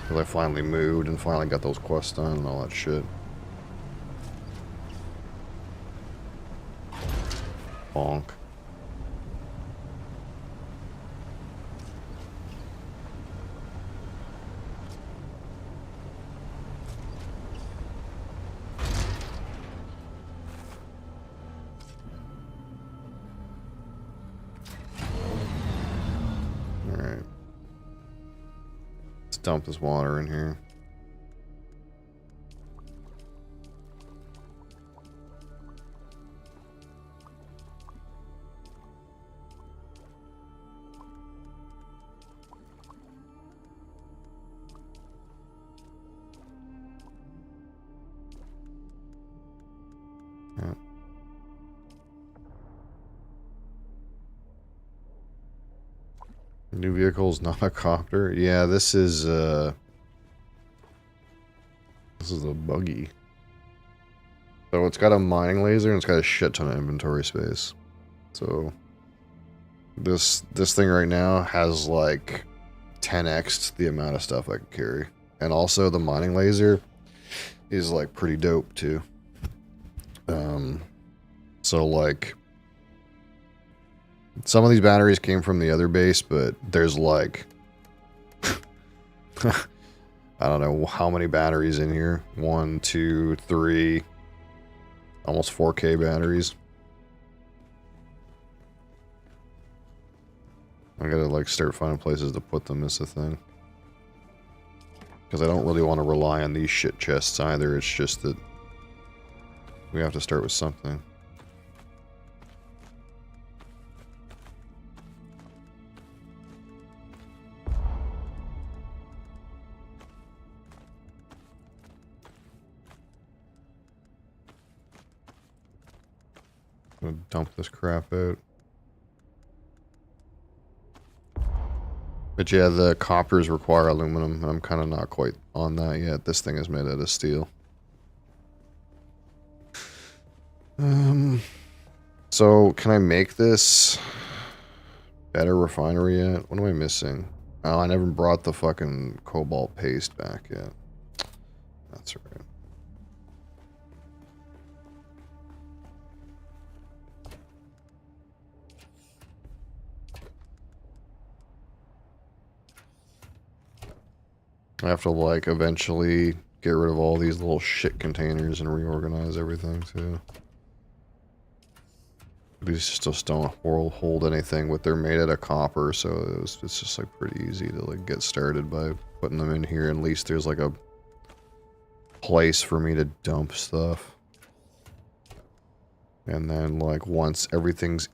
Because I finally moved and finally got those quests done and all that shit. Bonk. Alright. Let's dump this water in here. Yeah. New vehicle is not a copter. Yeah, this is a buggy. So it's got a mining laser and it's got a shit ton of inventory space. So this thing right now has like 10x the amount of stuff I can carry. And also the mining laser is like pretty dope too. So like some of these batteries came from the other base, but there's like I don't know how many batteries in here. 1, 2, 3, almost 4K batteries. I gotta like start finding places to put them is the thing. Because I don't really want to rely on these shit chests either. It's just that we have to start with something. I'm gonna dump this crap out. But yeah, the coppers require aluminum, and I'm kind of not quite on that yet. This thing is made out of steel. So can I make this better refinery yet? What am I missing? Oh, I never brought the fucking cobalt paste back yet. That's right. I have to, like, eventually get rid of all these little shit containers and reorganize everything, too. These just don't hold anything, but they're made out of copper, so it's just, like, pretty easy to, like, get started by putting them in here. At least there's, like, a place for me to dump stuff. And then, like, once everything's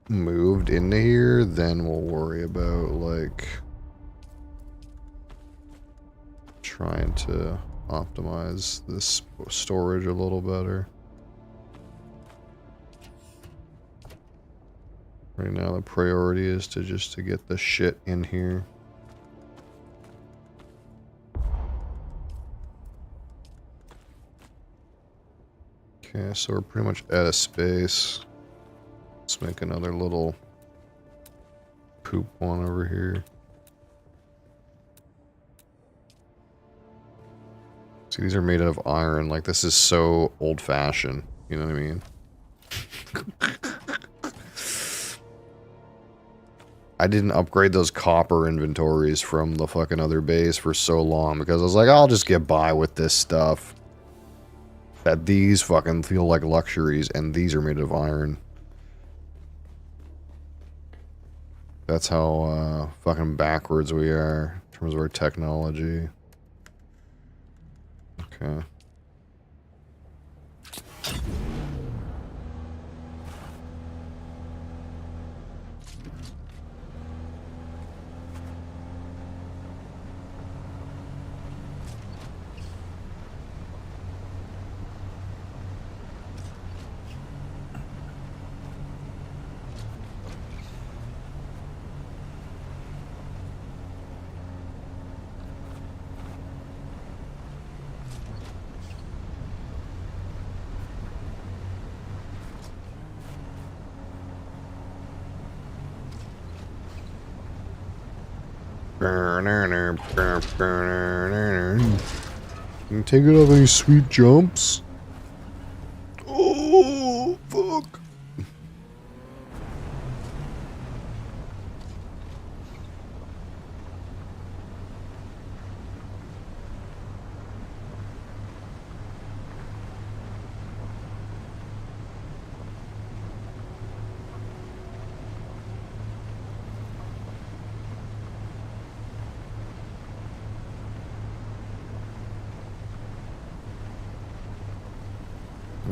moved into here, then we'll worry about, like, trying to optimize this storage a little better. Right now the priority is to just to get the shit in here. Okay, so we're pretty much out of space. Let's make another little poop one over here. See, these are made out of iron. Like, this is so old-fashioned. You know what I mean? I didn't upgrade those copper inventories from the fucking other base for so long because I was like, I'll just get by with this stuff. That these fucking feel like luxuries, and these are made of iron. That's how fucking backwards we are in terms of our technology. Okay. Can you take it off any sweet jumps? Oh, fuck.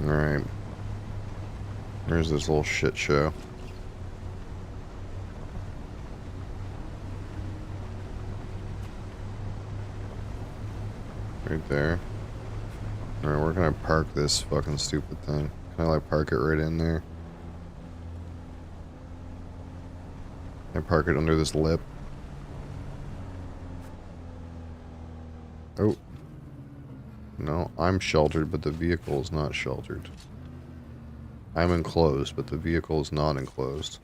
Alright. There's this little shit show. Right there. Alright, where can I park this fucking stupid thing? Can I like park it right in there? Can I park it under this lip? Oh. No, I'm sheltered, but the vehicle is not sheltered. I'm enclosed, but the vehicle is not enclosed.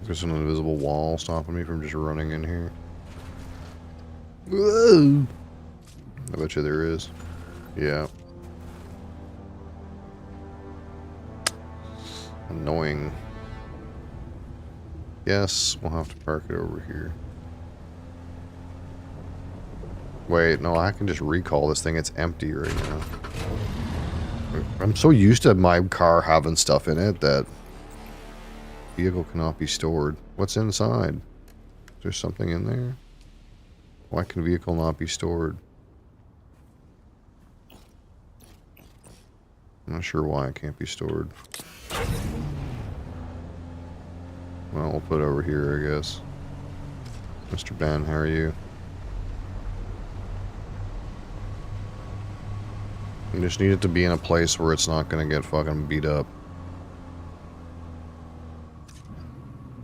There's an invisible wall stopping me from just running in here. Whoa! I bet you there is. Yeah. Annoying. Yes, we'll have to park it over here. Wait, no, I can just recall this thing. It's empty right now. I'm so used to my car having stuff in it that vehicle cannot be stored. What's inside? Is there something in there? Why can vehicle not be stored? I'm not sure why it can't be stored. Well, we'll put it over here, I guess. Mr. Ben, how are you? You just need it to be in a place where it's not going to get fucking beat up.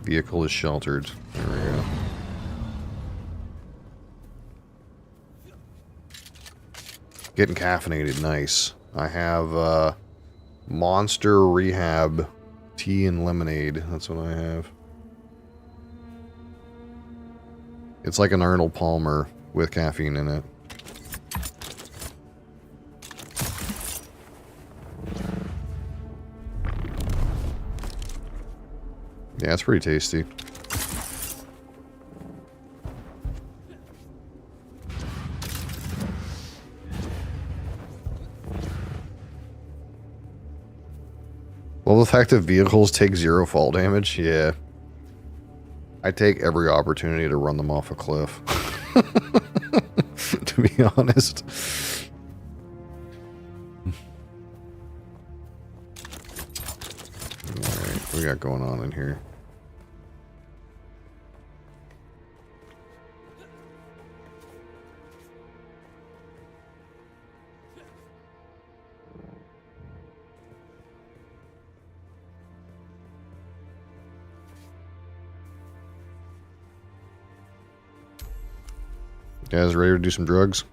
Vehicle is sheltered. There we go. Getting caffeinated, nice. I have Monster Rehab tea and lemonade. That's what I have. It's like an Arnold Palmer with caffeine in it. Yeah, it's pretty tasty. Well, the fact that vehicles take 0 fall damage, yeah. I take every opportunity to run them off a cliff. To be honest. Alright, what we got going on in here? You guys ready to do some drugs?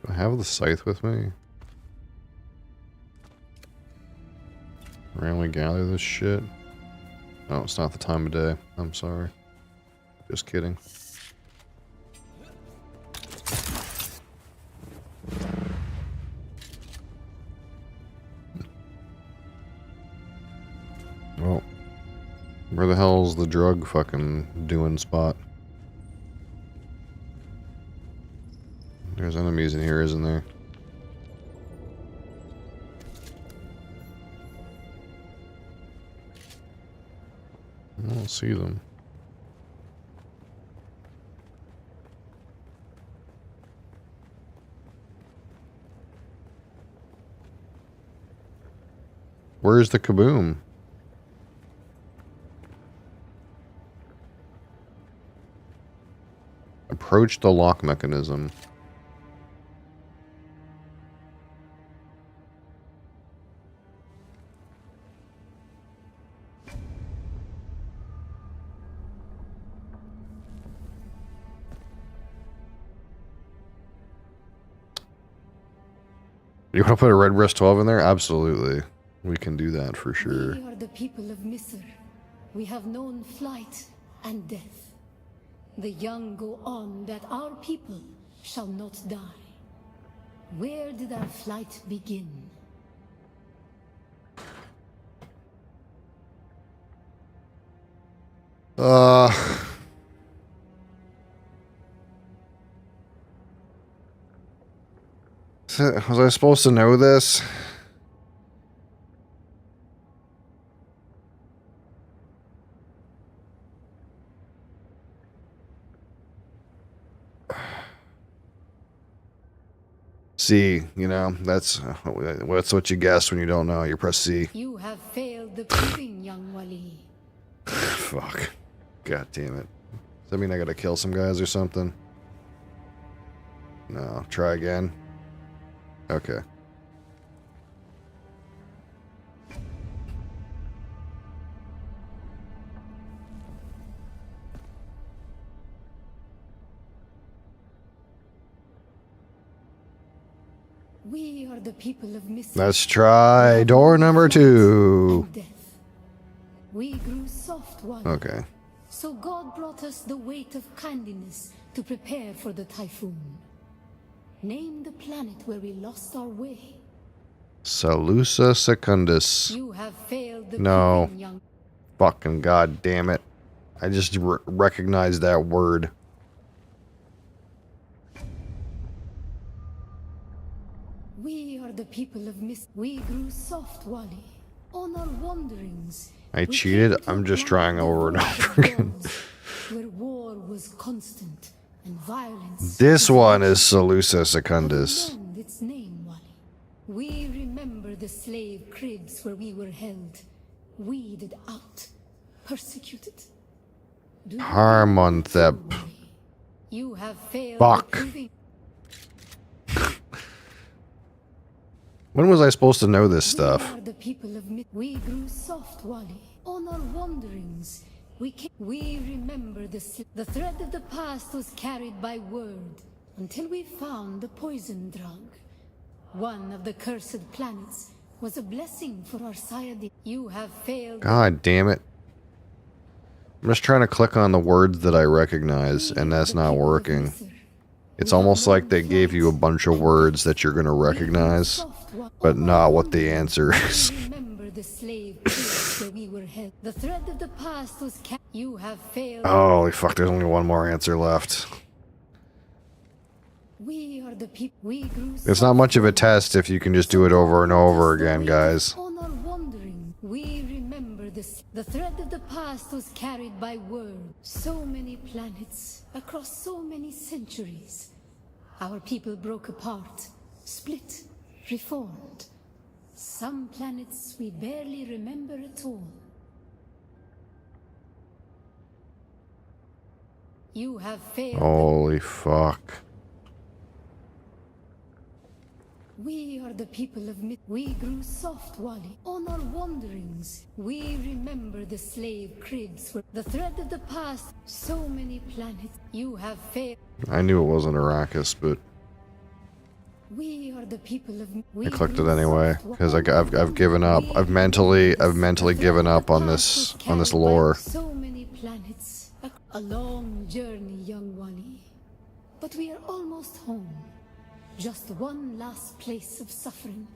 Do I have the scythe with me? Randomly gather this shit? No, it's not the time of day. I'm sorry. Just kidding. Well, where the hell's the drug fucking doing spot? There's enemies in here, isn't there? I don't see them. Where's the kaboom? Approach the lock mechanism. You want to put a red breast 12 in there? Absolutely. We can do that for sure. We are the people of Misr. We have known flight and death. The young go on that our people shall not die. Where did our flight begin? Was I supposed to know this? C, you know, that's what you guess when you don't know. You press C. You have failed the proving, young Wali. Fuck. God damn it. Does that mean I gotta kill some guys or something? No. Try again. Okay. We are the people of Misr. Let's try door number 2. And death. We grew soft, Wali. Okay. So God brought us the weight of kindness to prepare for the typhoon. Name the planet where we lost our way. Salusa Secundus. You have failed the No. proving, young. Fucking god damn it. I just recognized that word. We are the people of Misr. We grew soft, Wali. On our wanderings. I we cheated. came to I'm a just land trying over and devoid over of again. gods, where war was constant and violence. This was one is Salusa Secundus. Have you learned its name, Wali? We remember the slave cribs where we were held, weeded out, persecuted. Do you Harmonthep. remember, Wali? You have failed. Fuck. the proving- When was I supposed to know this We stuff? are the people of We grew soft, Wali. On our wanderings, we remember the thread of the past was carried by word until we found the poison drug. One of the cursed planets was a blessing for our Sayadi. You have failed. God damn it. I'm just trying to click on the words that I recognize, and that's not working. It's almost like they gave you a bunch of words that you're going to recognize, but not what the answer is. Remember the slave cribs where we were held. The thread of the past was You have failed. Holy fuck, there's only one more answer left. We are the people. We grew It's not much of a test if you can just do it over and over again, guys. On our wandering, we remember the thread of the past was carried by word. So many planets across so many centuries. Our people broke apart, split, reformed. Some planets we barely remember at all. You have failed. Holy fuck. We are the people of We grew soft, Wali. On our wanderings, we remember the slave cribs where the thread of the past. So many planets. You have failed. I knew it wasn't Arrakis, but We are the people of I clicked it anyway because I've given up. I've mentally given up on this lore. So many planets. A long journey, young Wali. But we are almost home. Just one last place of suffering.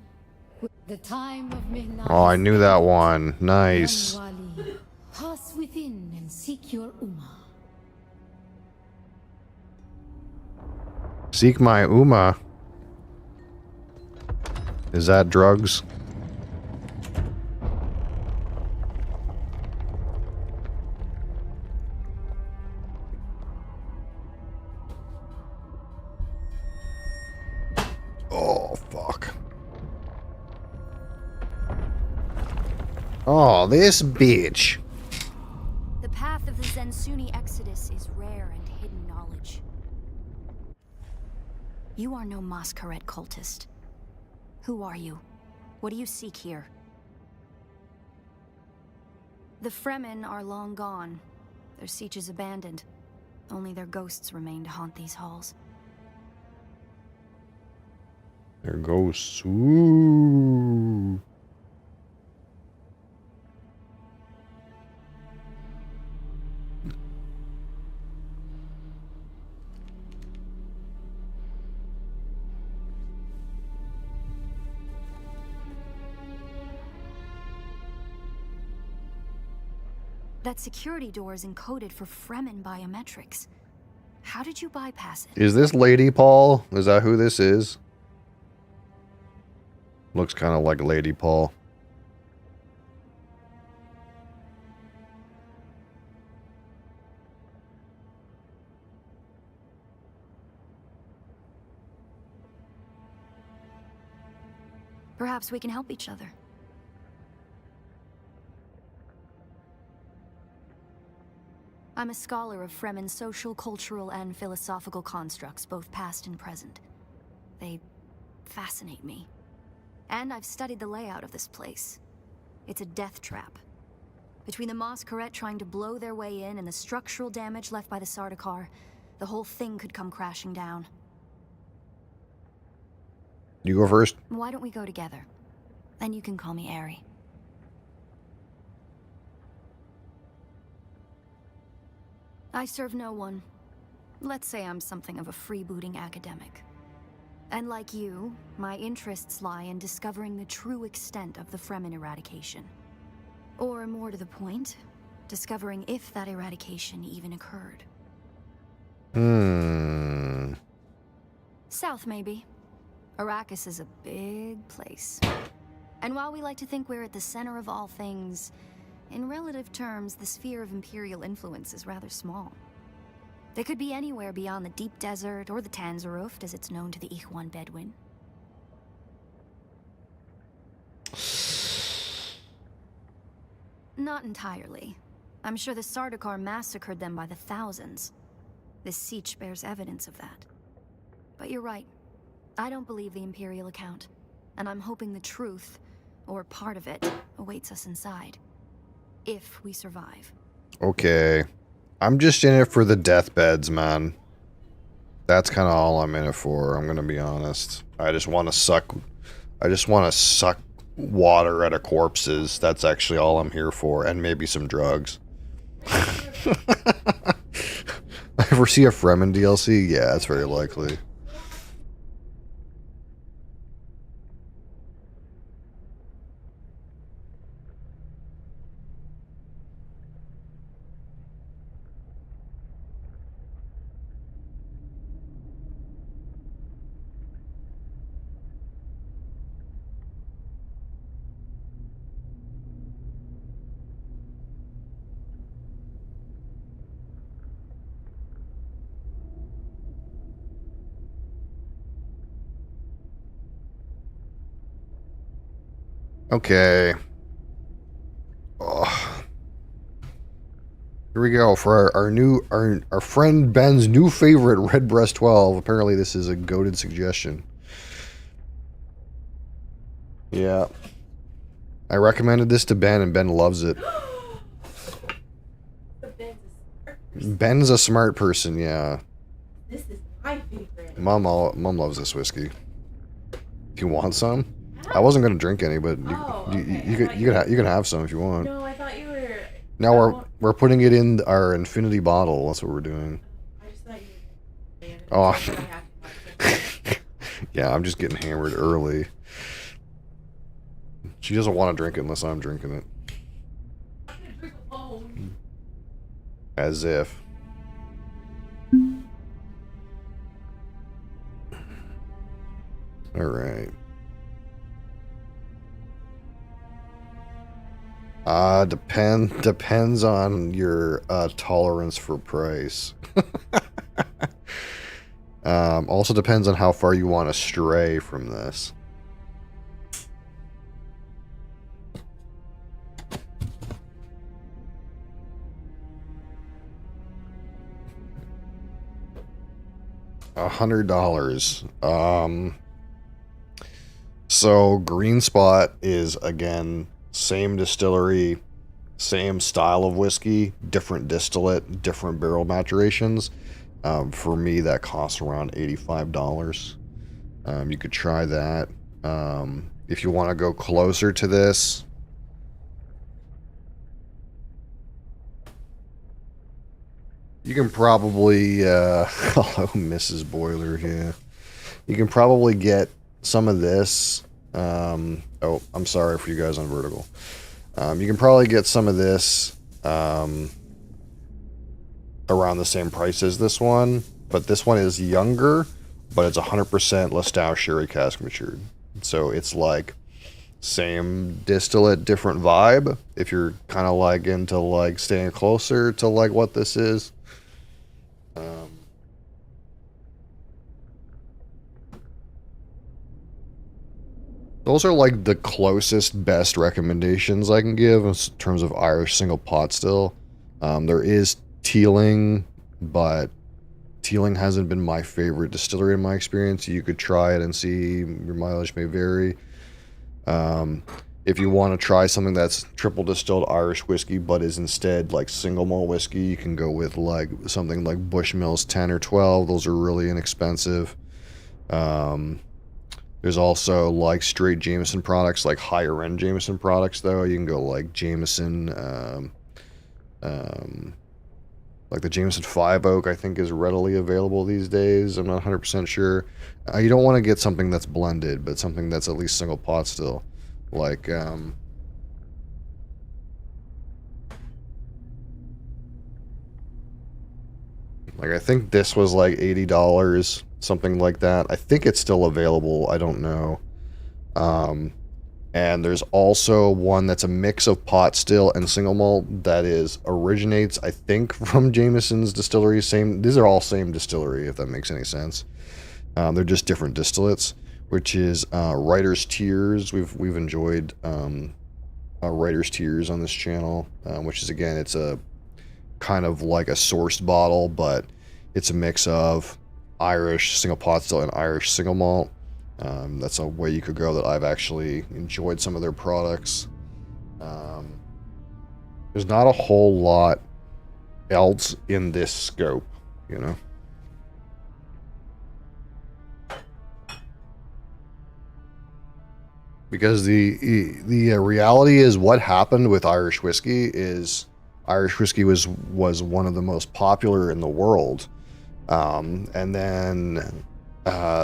The time of Mihnah. Oh, I knew that one. Nice. Young Wali, pass within and seek your Ummah. Seek my Uma. Is that drugs? Oh, fuck. Oh, this bitch. The path of the Zensuni Exodus is rare and hidden knowledge. You are no Masquerade cultist. Who are you? What do you seek here? The Fremen are long gone. Their siege is abandoned. Only their ghosts remain to haunt these halls. There goes Sue. That security door is encoded for Fremen biometrics. How did you bypass it? Is this Lady Paul? Is that who this is? Looks kind of like Lady Paul. Perhaps we can help each other. I'm a scholar of Fremen's social, cultural, and philosophical constructs, both past and present. They fascinate me. And I've studied the layout of this place. It's a death trap. Between the Masquerade trying to blow their way in and the structural damage left by the Sardaukar, the whole thing could come crashing down. You go first. Why don't we go together? And you can call me Ari. I serve no one. Let's say I'm something of a freebooting academic. And like you, my interests lie in discovering the true extent of the Fremen eradication. Or more to the point, discovering if that eradication even occurred. South, maybe. Arrakis is a big place. And while we like to think we're at the center of all things, in relative terms, the sphere of Imperial influence is rather small. They could be anywhere beyond the deep desert or the Tanzaruft, as it's known to the Ikhwan Bedouin. Not entirely. I'm sure the Sardaukar massacred them by the thousands. This siege bears evidence of that. But you're right. I don't believe the Imperial account. And I'm hoping the truth, or part of it, awaits us inside. If we survive. Okay. I'm just in it for the deathbeds, man. That's kind of all I'm in it for, I'm gonna be honest. I just want to suck water out of corpses. That's actually all I'm here for, and maybe some drugs. Ever see a Fremen DLC? Yeah, that's very likely. Okay. Oh. Here we go for our friend Ben's new favorite, Redbreast 12. Apparently this is a goated suggestion. Yeah. I recommended this to Ben and Ben loves it. Ben's a smart person, yeah. This is my favorite. Mom loves this whiskey. Do you want some? I wasn't gonna drink any, but you can have some if you want. No, I thought you were. Now we're putting it in our infinity bottle. That's what we're doing. I just thought you were. Oh. Yeah, I'm just getting hammered early. She doesn't want to drink it unless I'm drinking it. As if. All right. Depends on your tolerance for price. Also depends on how far you want to stray from this. $100. So Green Spot is again same distillery, same style of whiskey, different distillate, different barrel maturations. For me, that costs around $85. You could try that. If you want to go closer to this, you can probably, hello, Mrs. Boiler, yeah. You can probably get some of this. Oh, I'm sorry for you guys on Vertical. You can probably get some of this around the same price as this one, but this one is younger, but it's 100% Lestau Sherry cask matured. So it's like same distillate, different vibe. If you're kind of like into like staying closer to like what this is. Those are like the closest, best recommendations I can give in terms of Irish single pot still. There is Teeling, but Teeling hasn't been my favorite distillery in my experience. You could try it and see. Your mileage may vary. If you want to try something that's triple distilled Irish whiskey, but is instead like single malt whiskey, you can go with like something like Bushmills 10 or 12. Those are really inexpensive. There's also like straight Jameson products, like higher end Jameson products though. You can go like Jameson, like the Jameson 5 Oak, I think is readily available these days. I'm not 100% sure. You don't want to get something that's blended, but something that's at least single pot still. Like, I think this was like $80, something like that. I think it's still available. I don't know. And there's also one that's a mix of pot still and single malt that originates, I think, from Jameson's distillery. These are all same distillery, if that makes any sense. They're just different distillates, which is Writer's Tears. We've enjoyed Writer's Tears on this channel, which is, again, it's a kind of like a sourced bottle, but it's a mix of Irish single pot still and Irish single malt. That's a way you could go that I've actually enjoyed some of their products. There's not a whole lot else in this scope, you know? Because the reality is what happened with Irish whiskey is Irish whiskey was one of the most popular in the world. And then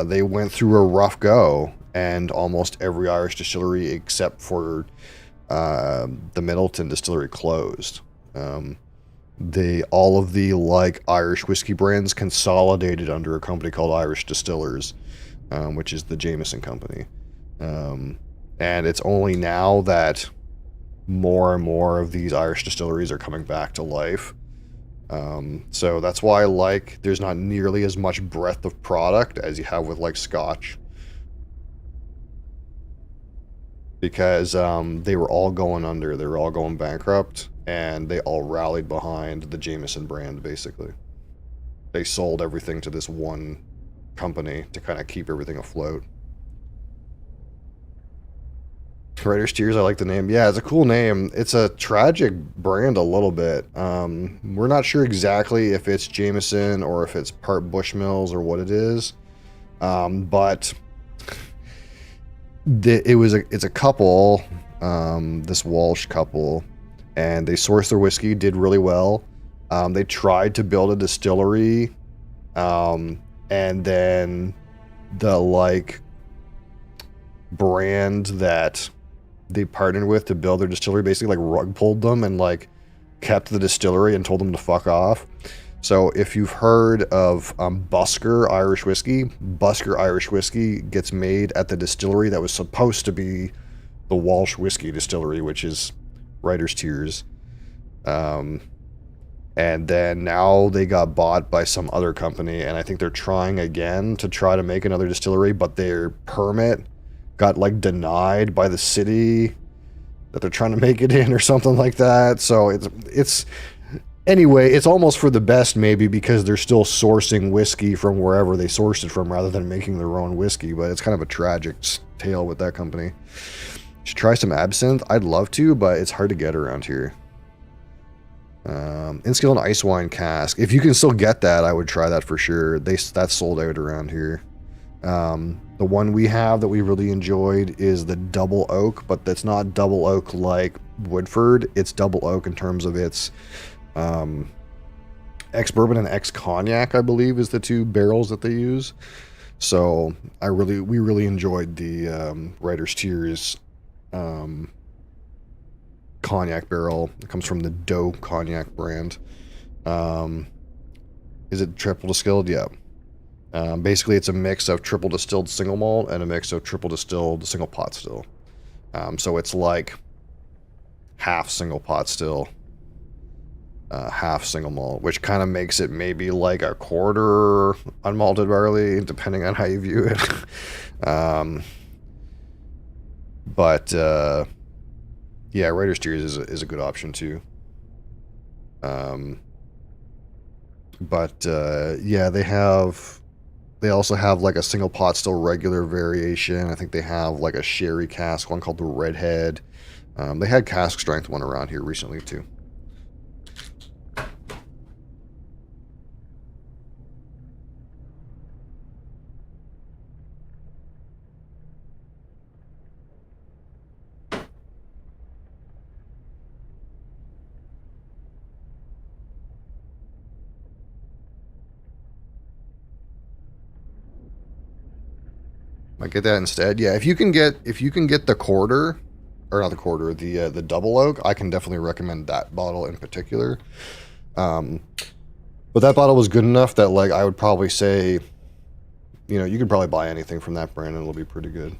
they went through a rough go, and almost every Irish distillery except for the Middleton distillery closed. All of the like Irish whiskey brands consolidated under a company called Irish Distillers, which is the Jameson company. And it's only now that more and more of these Irish distilleries are coming back to life. So that's why there's not nearly as much breadth of product as you have with like Scotch. Because they were all going under, they were all going bankrupt, and they all rallied behind the Jameson brand, basically. They sold everything to this one company to kind of keep everything afloat. Writer's Tears, I like the name. Yeah, it's a cool name. It's a tragic brand a little bit. We're not sure exactly if it's Jameson or if it's part Bushmills or what it is. But it's a couple, this Walsh couple, and they sourced their whiskey, did really well. They tried to build a distillery, and then the brand that they partnered with to build their distillery basically rug pulled them and kept the distillery and told them to fuck off. So if you've heard of Busker Irish whiskey, Busker Irish whiskey gets made at the distillery that was supposed to be the Walsh whiskey distillery, which is Writer's Tears. And then now they got bought by some other company, and I think they're trying again to try to make another distillery, but their permit got denied by the city that they're trying to make it in or something like that. So it's anyway, it's almost for the best maybe, because they're still sourcing whiskey from wherever they sourced it from rather than making their own whiskey. But it's kind of a tragic tale with that company. You should try some absinthe. I'd love to, but it's hard to get around here. Inskill and ice wine cask. If you can still get that, I would try that for sure. That's sold out around here. The one we have that we really enjoyed is the double oak, but that's not double oak like Woodford. It's double oak in terms of its ex-bourbon and ex-cognac, I believe, is the two barrels that they use. So we really enjoyed the Writer's Tears cognac barrel. It comes from the Doe cognac brand. Is it triple distilled? Yeah. Basically, it's a mix of triple distilled single malt and a mix of triple distilled single pot still. So it's like half single pot still, half single malt, which kind of makes it maybe like a quarter unmalted barley, depending on how you view it. But yeah, Writer's Tears is a good option too. But yeah, they also have like a single pot still regular variation. I think they have like a sherry cask one called the Redhead. They had cask strength one around here recently too. Might get that instead. Yeah, if you can get the quarter, or not the quarter, the double oak, I can definitely recommend that bottle in particular. But that bottle was good enough that like I would probably say, you know, you could probably buy anything from that brand and it'll be pretty good.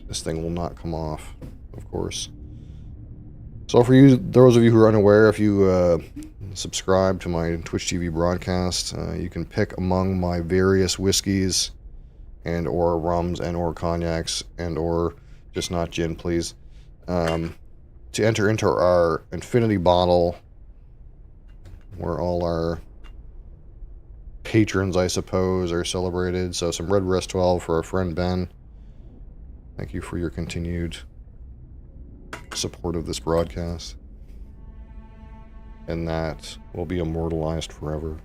This thing will not come off, of course. So for you, those of you who are unaware, if you subscribe to my Twitch TV broadcast, you can pick among my various whiskeys and or rums and or cognacs and or just not gin, please, to enter into our infinity bottle where all our patrons, I suppose, are celebrated. So some Red Rest 12 for our friend Ben. Thank you for your continued support of this broadcast, and that will be immortalized forever.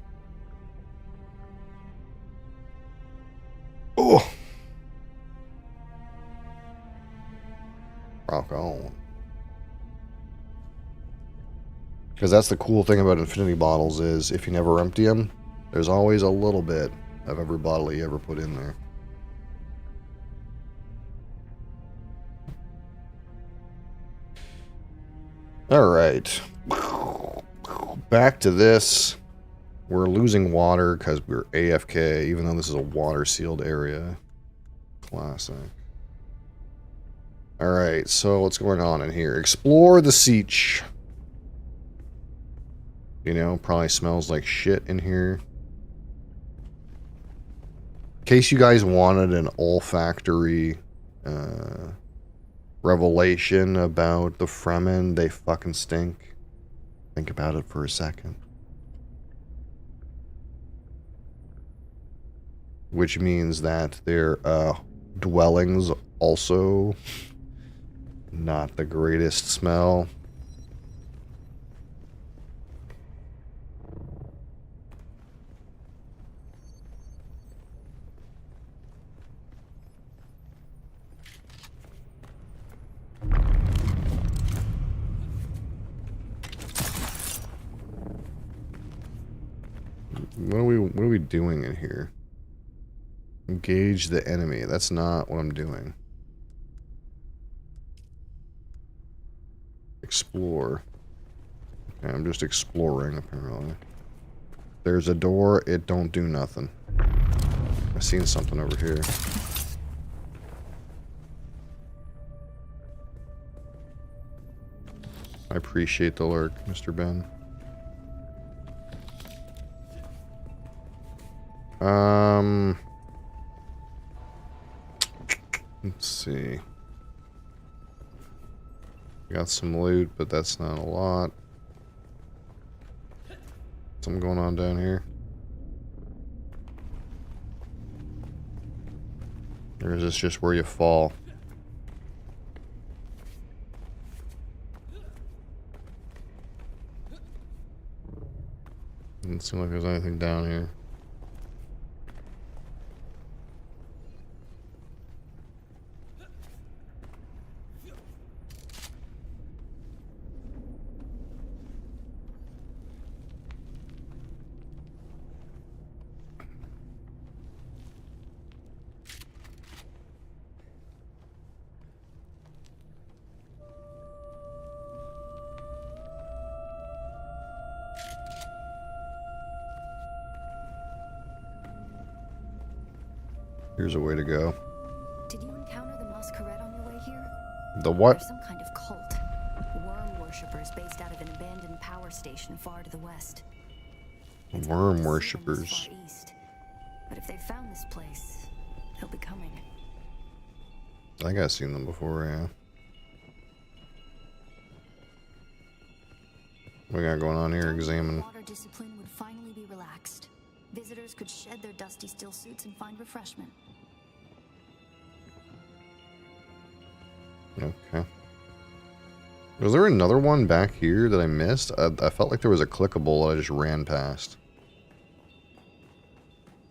Oh, rock on. Because that's the cool thing about infinity bottles is if you never empty them, there's always a little bit of every bottle you ever put in there. All right, back to this. We're losing water because we're AFK, even though this is a water-sealed area. Classic. Alright, so what's going on in here? Explore the Siege. You know, probably smells like shit in here. In case you guys wanted an olfactory revelation about the Fremen, they fucking stink. Think about it for a second. Which means that their dwellings also not the greatest smell. What are we doing in here? Engage the enemy. That's not what I'm doing. Explore. Okay, I'm just exploring, apparently. There's a door. It don't do nothing. I seen something over here. I appreciate the lurk, Mr. Ben. Let's see. Got some loot, but that's not a lot. Something going on down here. Or is this just where you fall? Doesn't seem like there's anything down here. Here's a way to go. Did you encounter the masquerade on your way here? The what? They're some kind of cult. Worm worshippers based out of an abandoned power station far to the west. It's hard to Worm see them this worshippers. far east. But if they found this place, they'll be coming. I think I've seen them before, yeah. What we got going on here? Examine. Water discipline would finally be relaxed. Visitors could shed their dusty steel suits and find refreshment. Okay. Was there another one back here that I missed? I felt like there was a clickable that I just ran past.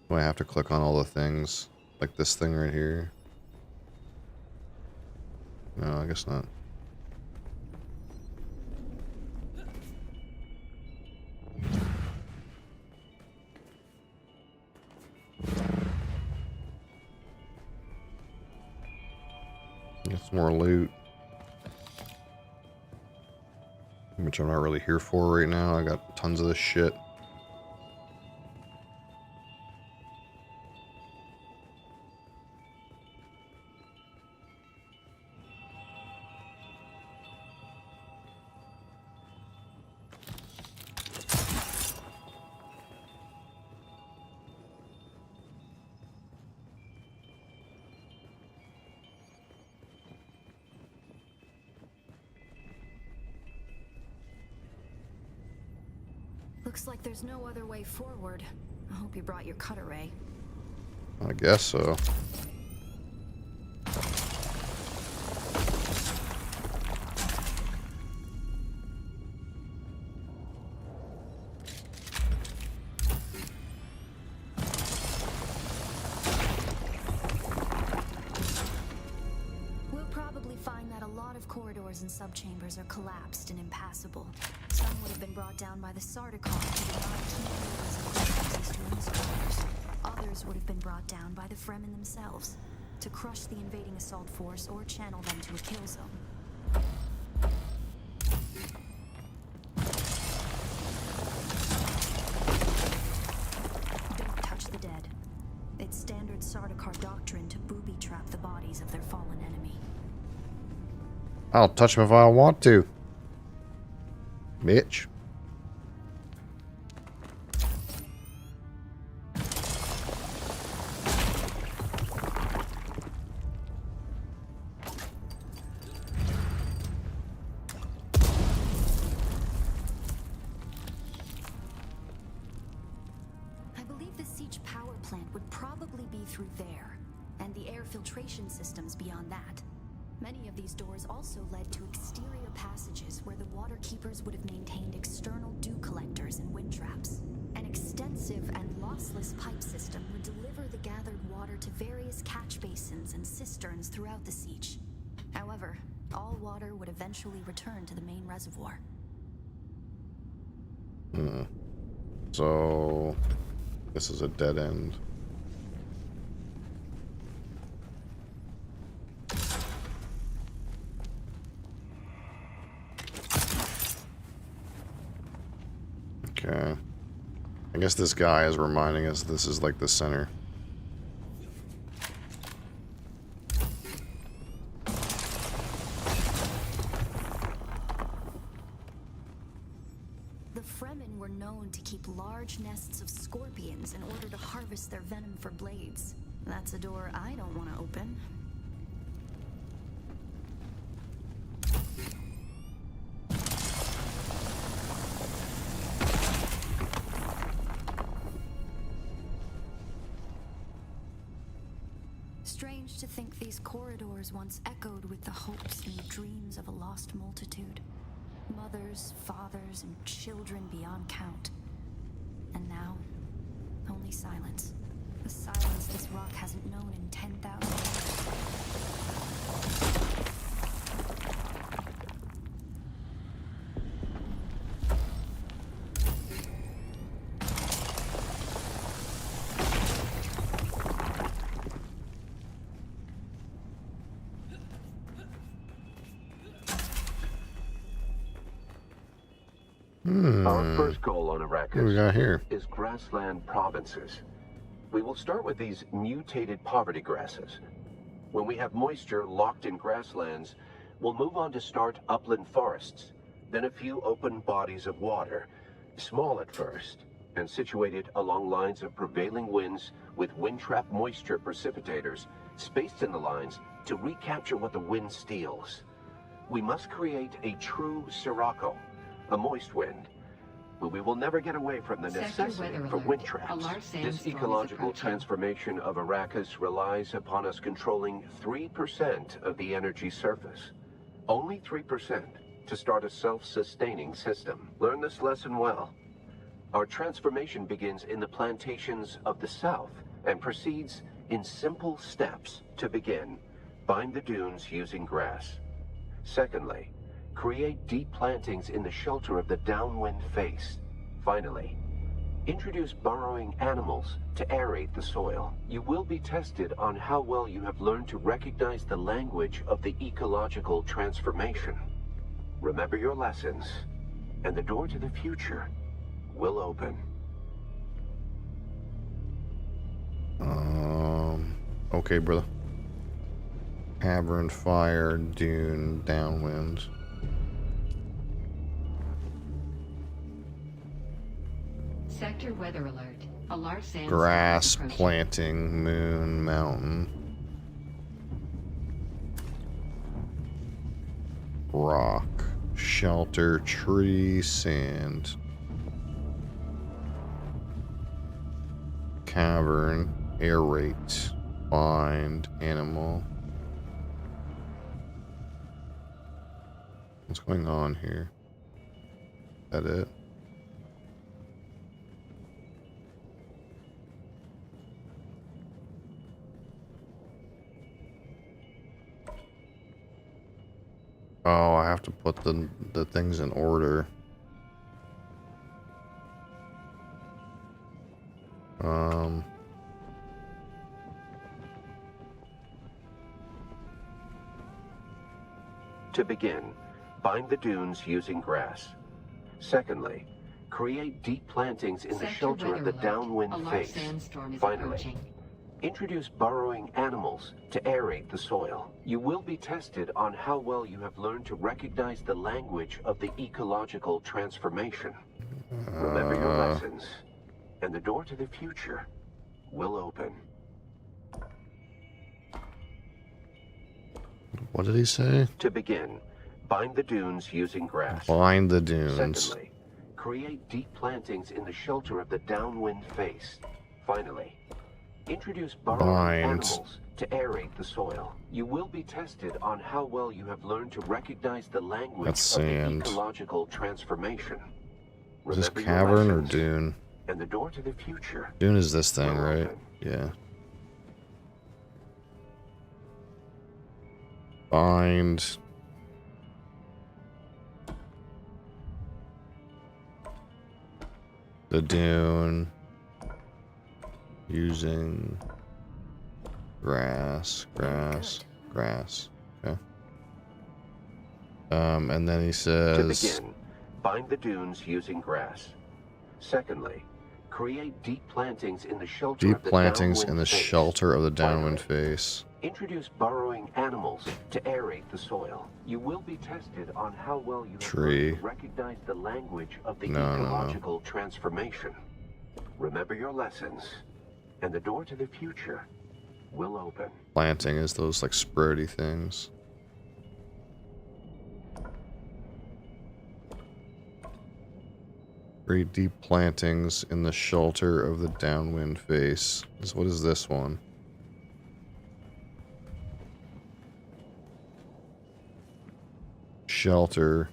Do I have to click on all the things? Like this thing right here? No, I guess not. Get some more loot. Which I'm not really here for right now. I got tons of this shit. Looks like there's no other way forward. I hope you brought your cutter ray. I guess so. We'll probably find that a lot of corridors and subchambers are collapsed and impassable. Some would have been brought down by the Sardaukar to deny key areas of access to the scholars. Others would have been brought down by the Fremen themselves to crush the invading assault force or channel them to a kill zone. Don't touch the dead. It's standard Sardaukar doctrine to booby-trap the bodies of their fallen enemy. I'll touch them if I want to. Bitch. I believe the siege power plant would probably be through there, and the air filtration systems beyond that. Many of these doors also led to exterior passages where the water keepers would have maintained external dew collectors and wind traps. An extensive and lossless pipe system would deliver the gathered water to various catch basins and cisterns throughout the siege. However, all water would eventually return to the main reservoir. So, this is a dead end. Okay. I guess this guy is reminding us this is like the center. The Fremen were known to keep large nests of scorpions in order to harvest their venom for blades. That's a door I don't want to open. Strange to think these corridors once echoed with the hopes and dreams of a lost multitude. Mothers, fathers, and children beyond count. And now, only silence. The silence this rock hasn't known in 10,000 years. Our first goal on What do we got Arrakis here? is grassland provinces. We will start with these mutated poverty grasses. When we have moisture locked in grasslands, we'll move on to start upland forests, then a few open bodies of water, small at first, and situated along lines of prevailing winds with wind-trap moisture precipitators spaced in the lines to recapture what the wind steals. We must create a true sirocco, a moist wind, but we will never get away from the necessity for wind traps. This ecological transformation of Arrakis relies upon us controlling 3% of the energy surface. Only 3% to start a self-sustaining system. Learn this lesson well. Our transformation begins in the plantations of the south and proceeds in simple steps. To begin, bind the dunes using grass. Secondly, create deep plantings in the shelter of the downwind face. Finally, introduce burrowing animals to aerate the soil. You will be tested on how well you have learned to recognize the language of the ecological transformation. Remember your lessons, and the door to the future will open. Okay, brother. Cavern, fire, dune, downwind. Sector weather alert. A large sandstorm Grass, approaching. planting, moon, mountain. Rock, shelter, tree, sand. Cavern, aerate, bind, animal. What's going on here? Is that it? Oh, I have to put the things in order. To begin, bind the dunes using grass. Secondly, create deep plantings in the Sector shelter of weather the alert. downwind A large face. sandstorm is Finally, approaching. introduce burrowing animals to aerate the soil. You will be tested on how well you have learned to recognize the language of the ecological transformation. Remember your lessons, and the door to the future will open. What did he say? To begin, bind the dunes using grass. Bind the dunes. Secondly, create deep plantings in the shelter of the downwind face. Finally, introduce burrowing Bind. animals to aerate the soil. You will be tested on how well you have learned to recognize the language That's of sand. the ecological transformation. Is this Remember your cavern or lessons, dune? and the door to the future. Dune is this thing, will right? open. Yeah. Bind. The dune. Using grass. Okay. And then he To says, begin, bind the dunes using grass. Secondly, create deep plantings in the shelter deep of the plantings downwind in the face. shelter of the downwind Finally, face. introduce burrowing animals to aerate the soil. You will be tested on how well you have Tree. learned to recognize the language of the No. ecological transformation. Remember your lessons, and the door to the future will open. Planting is those like spready things. Create deep plantings in the shelter of the downwind face. What is this one? Shelter.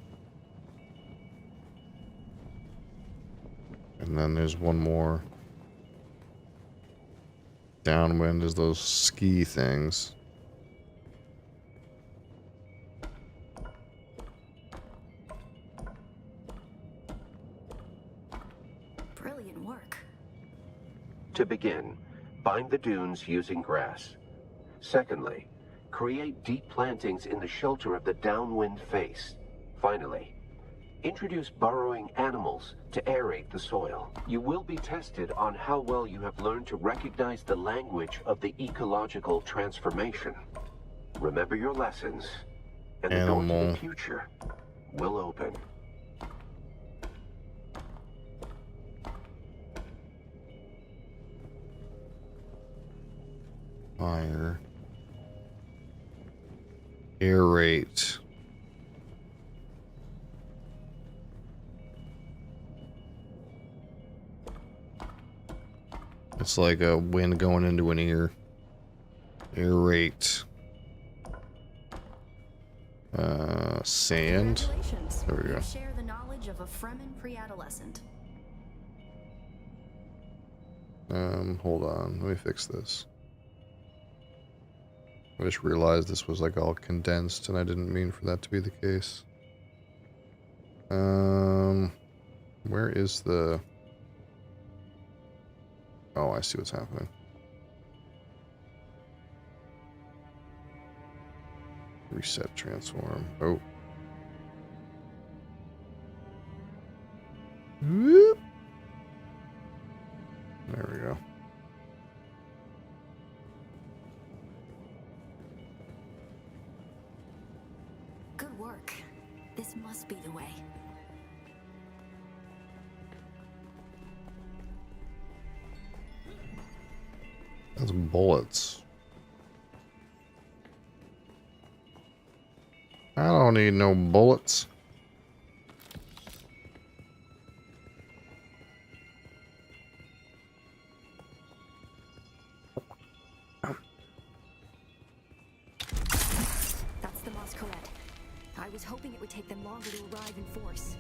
And then there's one more. Downwind is those ski things. Brilliant work. To begin, bind the dunes using grass. Secondly, create deep plantings in the shelter of the downwind face. Finally, Introduce burrowing animals to aerate the soil. You will be tested on how well you have learned to recognize the language of the ecological transformation. Remember your lessons, and the door to the future will open. Fire. Aerate. It's like a wind going into an ear. Aerate. Sand. There we go. You share the knowledge of a Fremen pre-adolescent. Hold on. Let me fix this. I just realized this was like all condensed and I didn't mean for that to be the case. Where is the... Oh, I see what's happening. Reset, transform. Oh. Whoop. There we go. Good work. This must be the way. That's bullets. I don't need no bullets. That's the masquerade. I was hoping it would take them longer to arrive in force.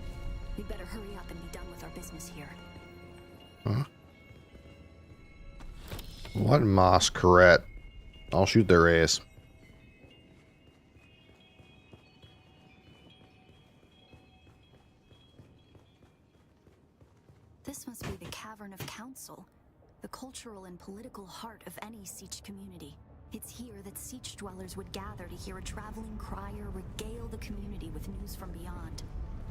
We'd better hurry up and be done with our business here. Huh? What masquerade? I'll shoot their ass. This must be the Cavern of Council, the cultural and political heart of any Siege community. It's here that Siege dwellers would gather to hear a traveling crier regale the community with news from beyond.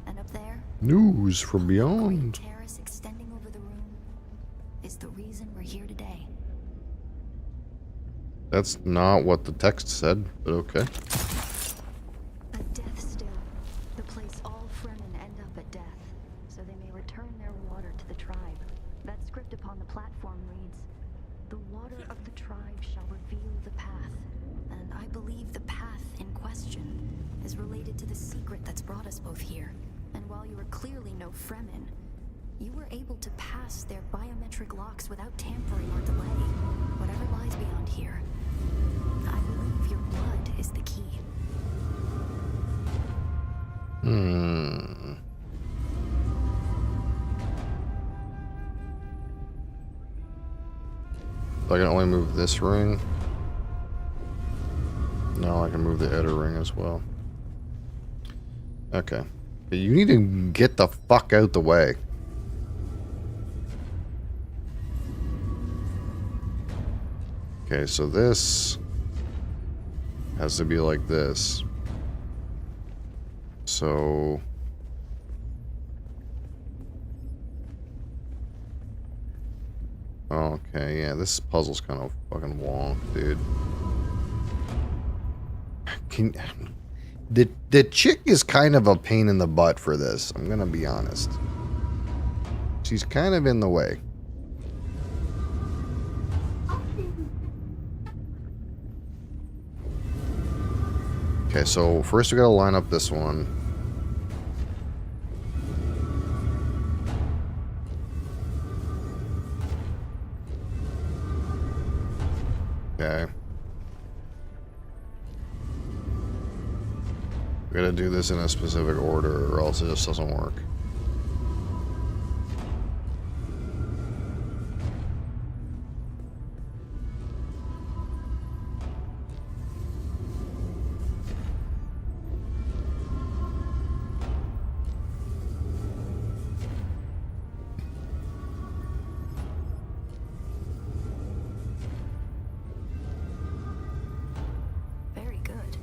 And up there, News from the beyond. great terrace extending over the room is the reason we're here today. That's not what the text said, but okay. A death still. The place all Fremen end up at death, so they may return their water to the tribe. That script upon the platform reads, "The water of the tribe shall reveal the path." And I believe the path in question is related to the secret that's brought us both here. And while you are clearly no Fremen, you were able to pass their biometric locks without tampering or delay. Whatever lies beyond here, I believe your blood is the key. I can only move this ring. No, I can move the outer ring as well. Okay. But you need to get the fuck out the way. Okay, so this has to be like this. So... Okay, yeah, this puzzle's kind of fucking wonk, dude. The chick is kind of a pain in the butt for this, I'm gonna be honest. She's kind of in the way. Okay, so first we gotta line up this one. Okay. We gotta do this in a specific order or else it just doesn't work. Very good.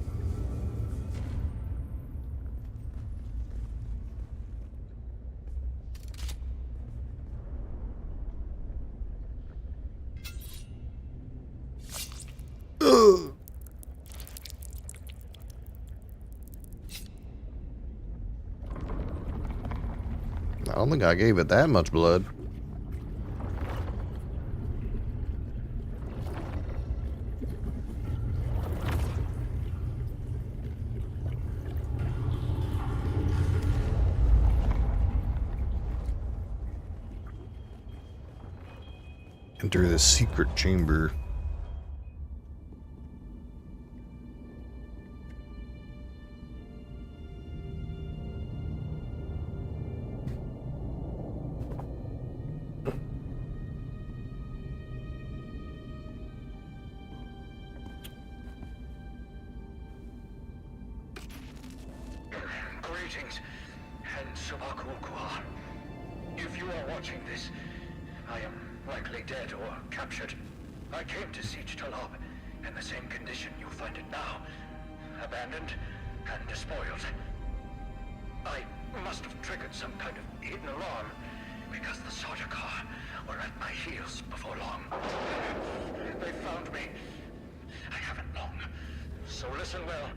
don't think I gave it that much blood. Enter the secret chamber. Greetings, and Sabakukwa. If you are watching this, I am likely dead or captured. I came to Siege Talab in the same condition you find it now. Abandoned and despoiled. I must have triggered some kind of hidden alarm, because the Sardaukar were at my heels before long. They found me. I haven't long. So listen well.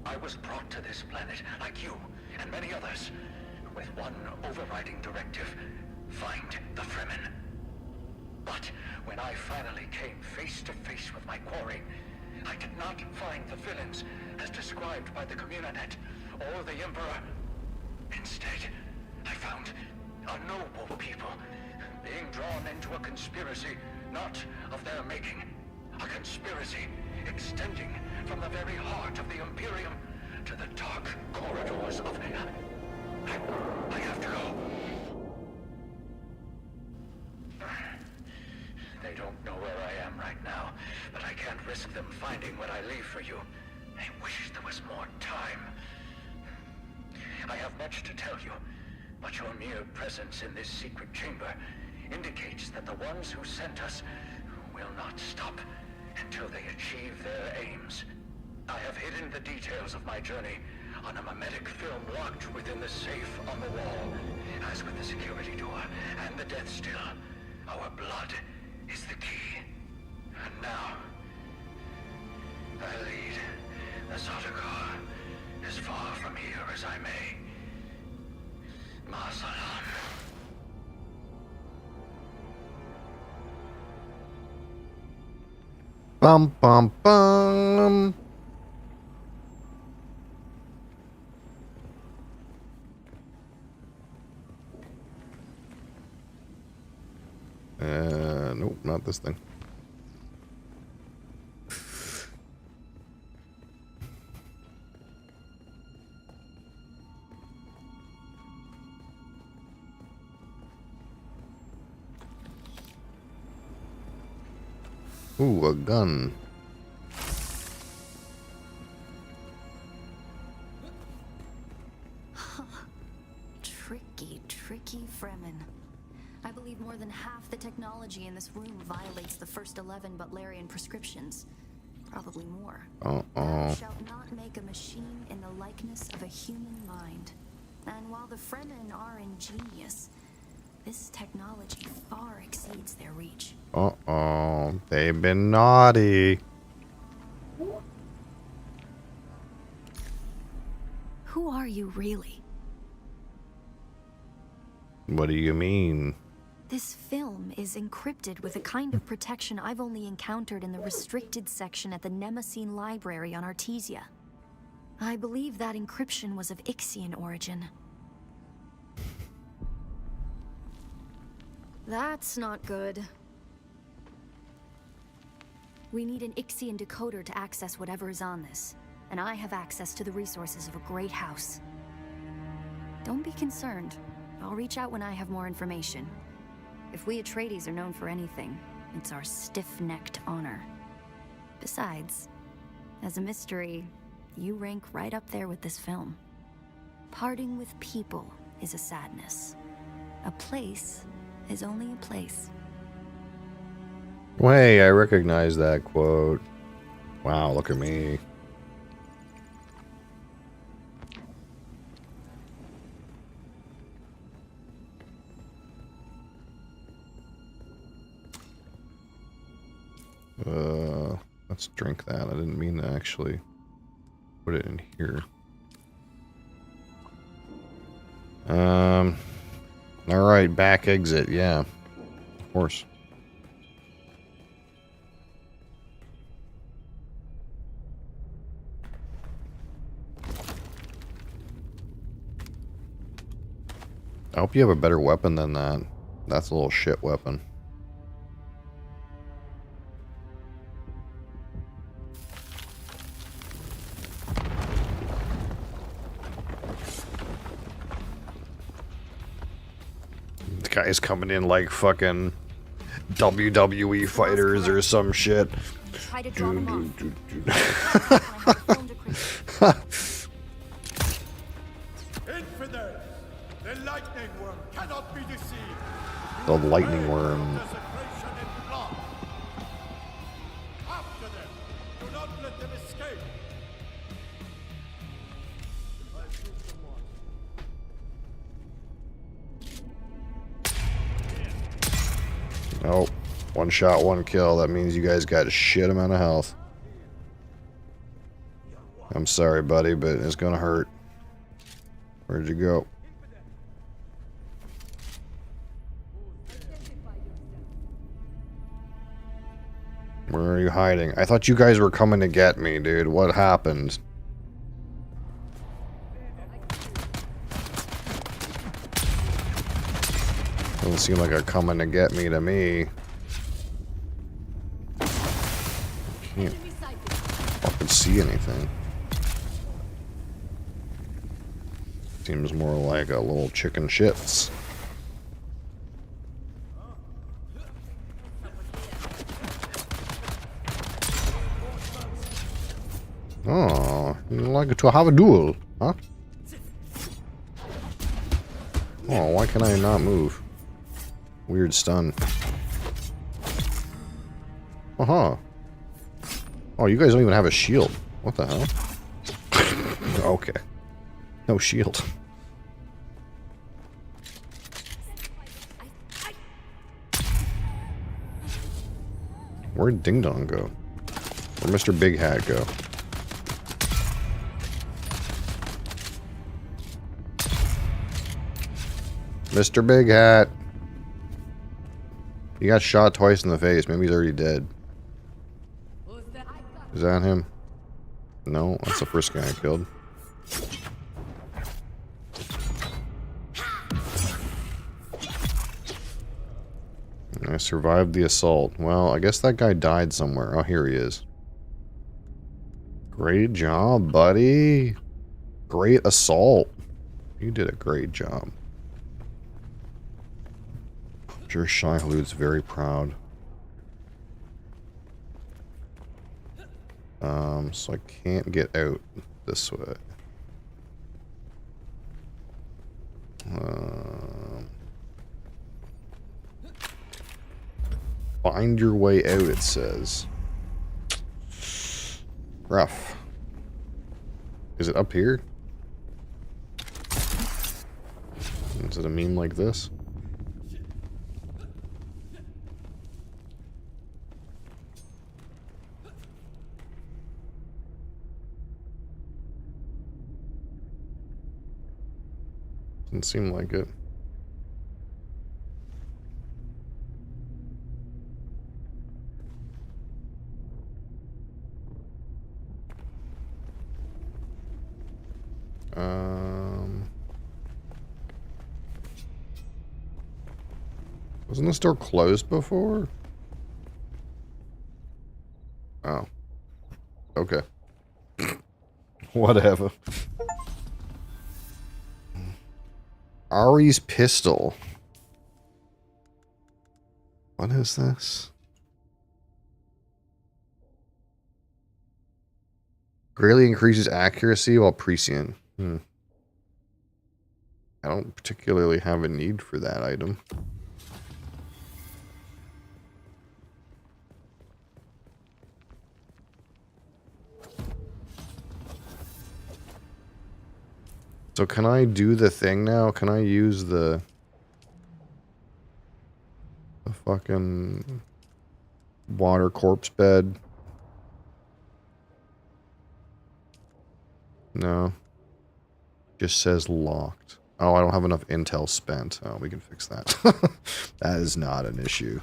I was brought to this planet, like you and many others, with one overriding directive: find the Fremen. But when I finally came face to face with my quarry, I did not find the villains as described by the Communanet or the Emperor. Instead, I found a noble people being drawn into a conspiracy not of their making. A conspiracy extending from the very heart of the Imperium to the dark corridors of... I have to go. They don't know where I am right now, but I can't risk them finding what I leave for you. I wish there was more time. I have much to tell you, but your mere presence in this secret chamber indicates that the ones who sent us will not stop until they achieve their aims. I have hidden the details of my journey on a mimetic film locked within the safe on the wall. As with the security door and the death still, our blood is the key. And now, I lead the Sardaukar as far from here as I may. Ma salam. Bum bum bum. Nope, not this thing. Ooh, a gun. Tricky Fremen. I believe more than half the technology in this room violates the first 11 Butlerian prescriptions. Probably more. Thou shalt not make a machine in the likeness of a human mind. And while the Fremen are ingenious, this technology far exceeds their reach. They've been naughty. Who are you really? What do you mean? This film is encrypted with a kind of protection I've only encountered in the restricted section at the Nemesine Library on Artesia. I believe that encryption was of Ixian origin. That's not good. We need an Ixian decoder to access whatever is on this, and I have access to the resources of a great house. Don't be concerned. I'll reach out when I have more information. If we Atreides are known for anything, it's our stiff-necked honor. Besides, as a mystery, you rank right up there with this film. Parting with people is a sadness. A place is only a place. Wait, I recognize that quote. Wow, look at me. Let's drink that. I didn't mean to actually put it in here. All right, back exit, yeah. Of course. I hope you have a better weapon than that. That's a little shit weapon. The guy's coming in like fucking WWE fighters or some shit. Try to draw them off. Infidels! The lightning worm cannot be deceived! The lightning worm. Desecration and blood! After them! Do not let them escape! Oh, one shot, one kill. That means you guys got a shit amount of health. I'm sorry, buddy, but it's gonna hurt. Where'd you go? Where are you hiding? I thought you guys were coming to get me, dude. What happened? Doesn't seem like they're coming to get me to me. Can't fucking see anything. Seems more like a little chicken shits. Oh, you like to have a duel, huh? Oh, why can I not move? Weird stun. Uh-huh. Oh, you guys don't even have a shield. What the hell? Okay. No shield. Where'd Ding Dong go? Where'd Mr. Big Hat go? Mr. Big Hat. He got shot twice in the face. Maybe he's already dead. Is that him? No, that's the first guy I killed. I survived the assault. Well, I guess that guy died somewhere. Oh, here he is. Great job, buddy. Great assault. You did a great job. I'm sure Shai Halud's very proud. So I can't get out this way. Find your way out, it says. Rough. Is it up here? Is it a meme like this? Doesn't seem like it. Wasn't this door closed before? Oh. Okay. Whatever. Ari's pistol. What is this? Greatly increases accuracy while prescient. I don't particularly have a need for that item. So can I do the thing now? Can I use the fucking water corpse bed? No. Just says locked. Oh, I don't have enough intel spent. Oh, we can fix that. That is not an issue.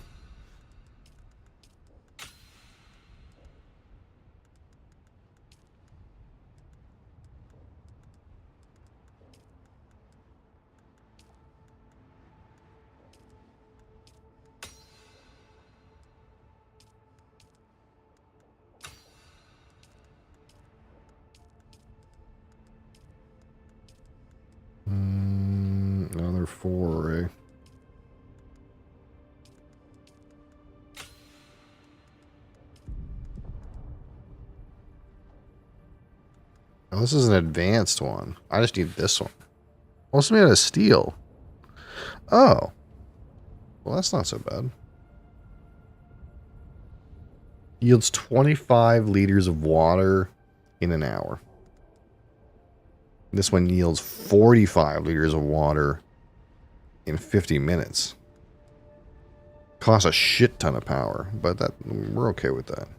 Another 4, eh? Oh, this is an advanced one. I just need this one. Oh, it's made out of steel. Oh. Well, that's not so bad. Yields 25 liters of water in an hour. This one yields 45 liters of water in 50 minutes. Costs a shit ton of power, but that we're okay with that.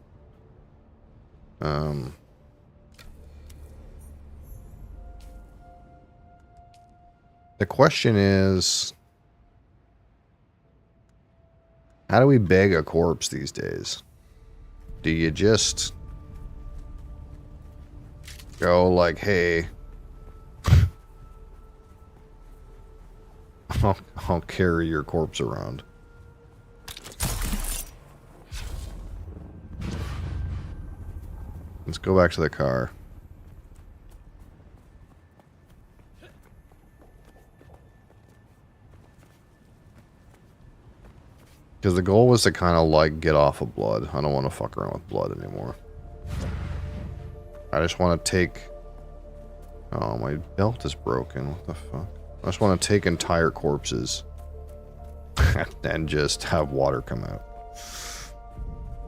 The question is, how do we beg a corpse these days? Do you just go like, hey, I'll carry your corpse around? Let's go back to the car. Because the goal was to kind of like get off of blood. I don't want to fuck around with blood anymore. I just want to take... Oh, my belt is broken. What the fuck? I just want to take entire corpses and just have water come out.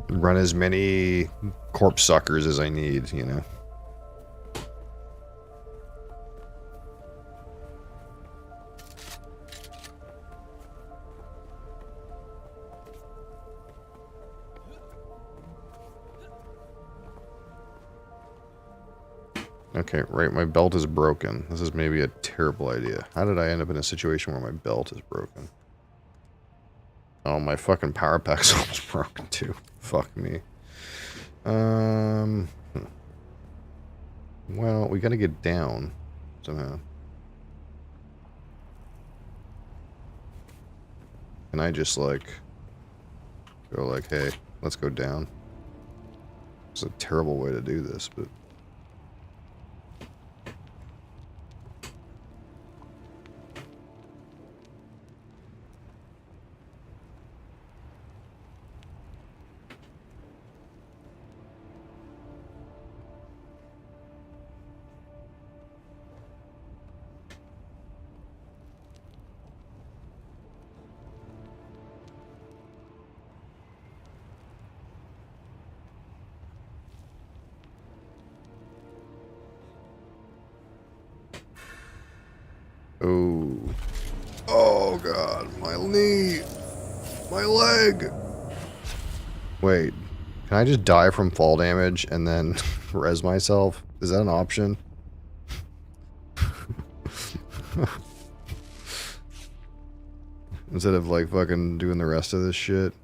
Run as many corpse suckers as I need, you know. Okay, right, my belt is broken. This is maybe a terrible idea. How did I end up in a situation where my belt is broken? Oh, my fucking power pack's almost broken too. Fuck me. Well, we gotta get down somehow. Can I just like go like, hey, let's go down? It's a terrible way to do this, but... Oh. Oh god, my knee. My leg. Wait. Can I just die from fall damage and then res myself? Is that an option? Instead of like fucking doing the rest of this shit.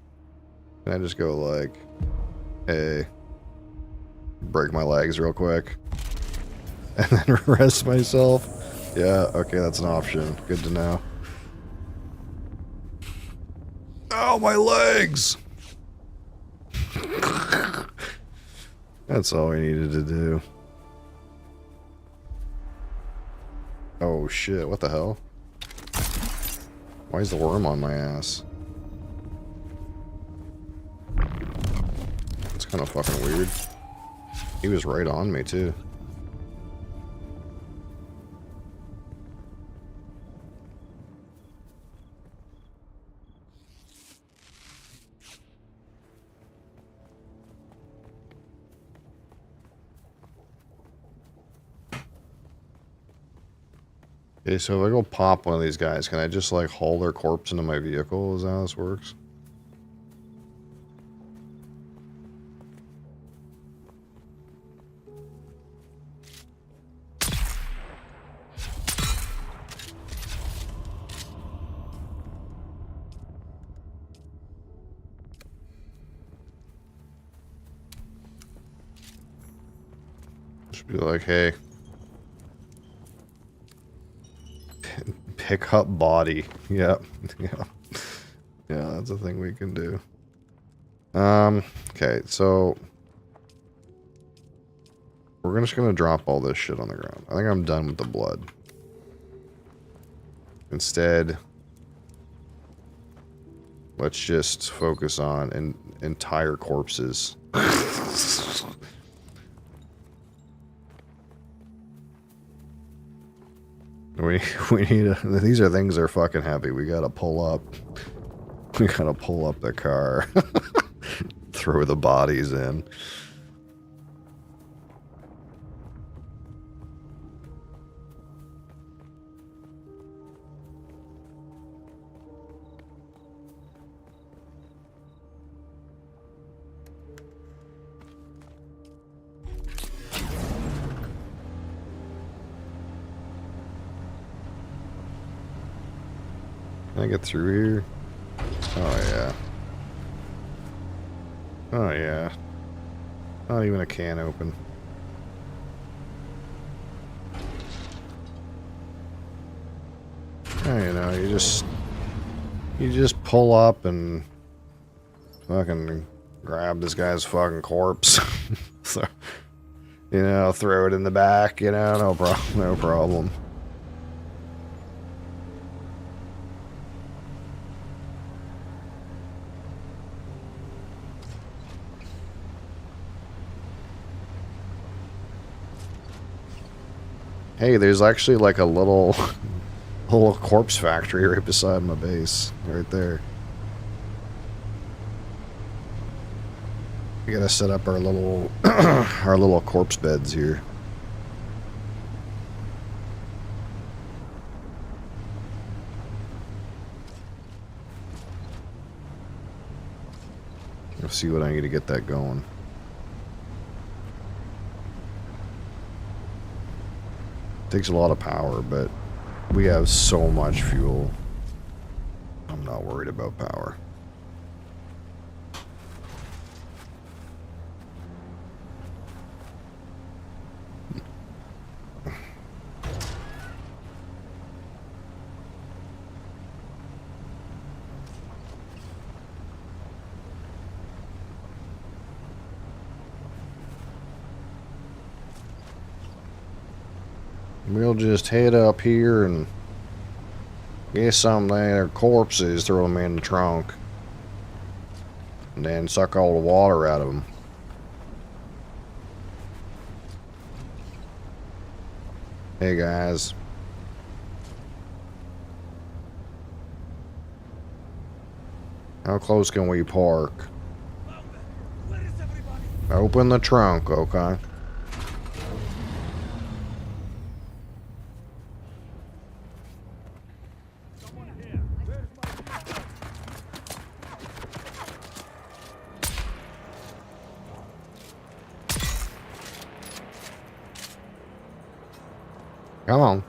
Can I just go like, hey, break my legs real quick and then res myself? Yeah, okay, that's an option. Good to know. Oh, my legs! That's all we needed to do. Oh shit, what the hell? Why is the worm on my ass? It's kind of fucking weird. He was right on me too. Okay, so if I go pop one of these guys, can I just like haul their corpse into my vehicle? Is that how this works? Just be like, hey. Pick up body. Yep. Yeah. Yeah, that's a thing we can do. Okay, so we're just gonna drop all this shit on the ground. I think I'm done with the blood. Instead, let's just focus on entire corpses. we need these are things that are fucking heavy. We gotta pull up. We gotta pull up the car. Throw the bodies in. Can I get through here? Oh yeah. Oh yeah. Not even a can open. Oh, you know, you just pull up and fucking grab this guy's fucking corpse. So, you know, throw it in the back, you know, no problem. Hey, there's actually like a little corpse factory right beside my base, right there. We gotta set up our little our little corpse beds here. Let's see what I need to get that going. Takes a lot of power, but we have so much fuel. I'm not worried about power. We'll just head up here and get some of their corpses, throw them in the trunk, and then suck all the water out of them. Hey guys. How close can we park? Open the trunk, okay? Come on.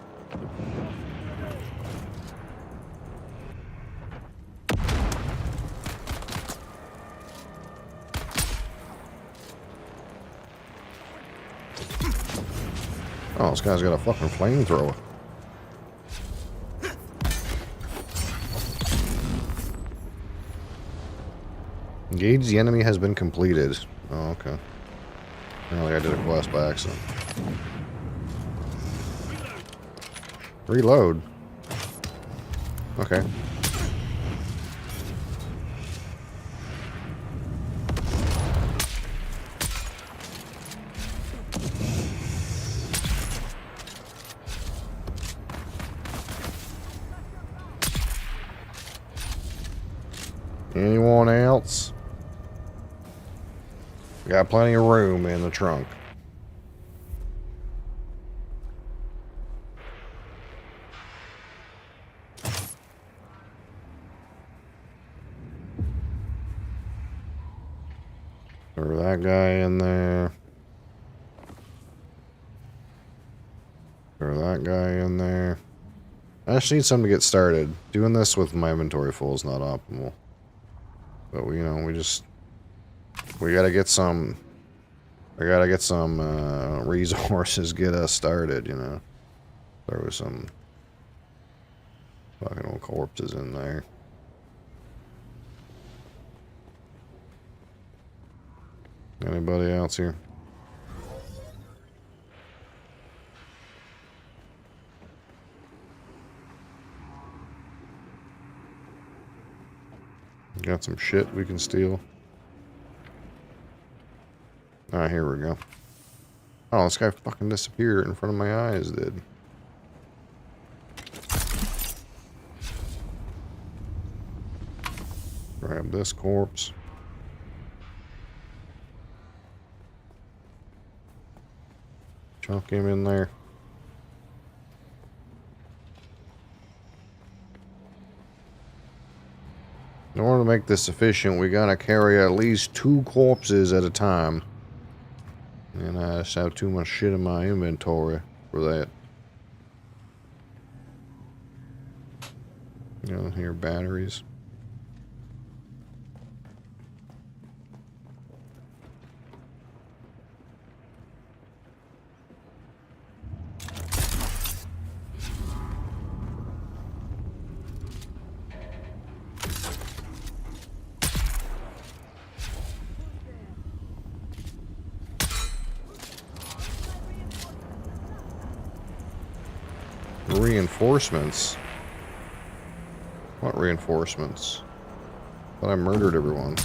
Oh, this guy's got a fucking flamethrower. Engage the enemy has been completed. Oh, okay. Apparently I did a quest by accident. Reload. Okay. Anyone else? We got plenty of room in the trunk. Throw that guy in there. Throw that guy in there. I just need something to get started. Doing this with my inventory full is not optimal. But we, you know, we gotta get some I gotta get some resources, get us started, you know. There was some fucking old corpses in there. Anybody else here? Got some shit we can steal. Ah, here we go. Oh, this guy fucking disappeared in front of my eyes, did. Grab this corpse. Chunk him in there. In order to make this efficient, we gotta carry at least 2 corpses at a time. And I just have too much shit in my inventory for that. You know, here, batteries. Reinforcements? What reinforcements? Thought I murdered everyone.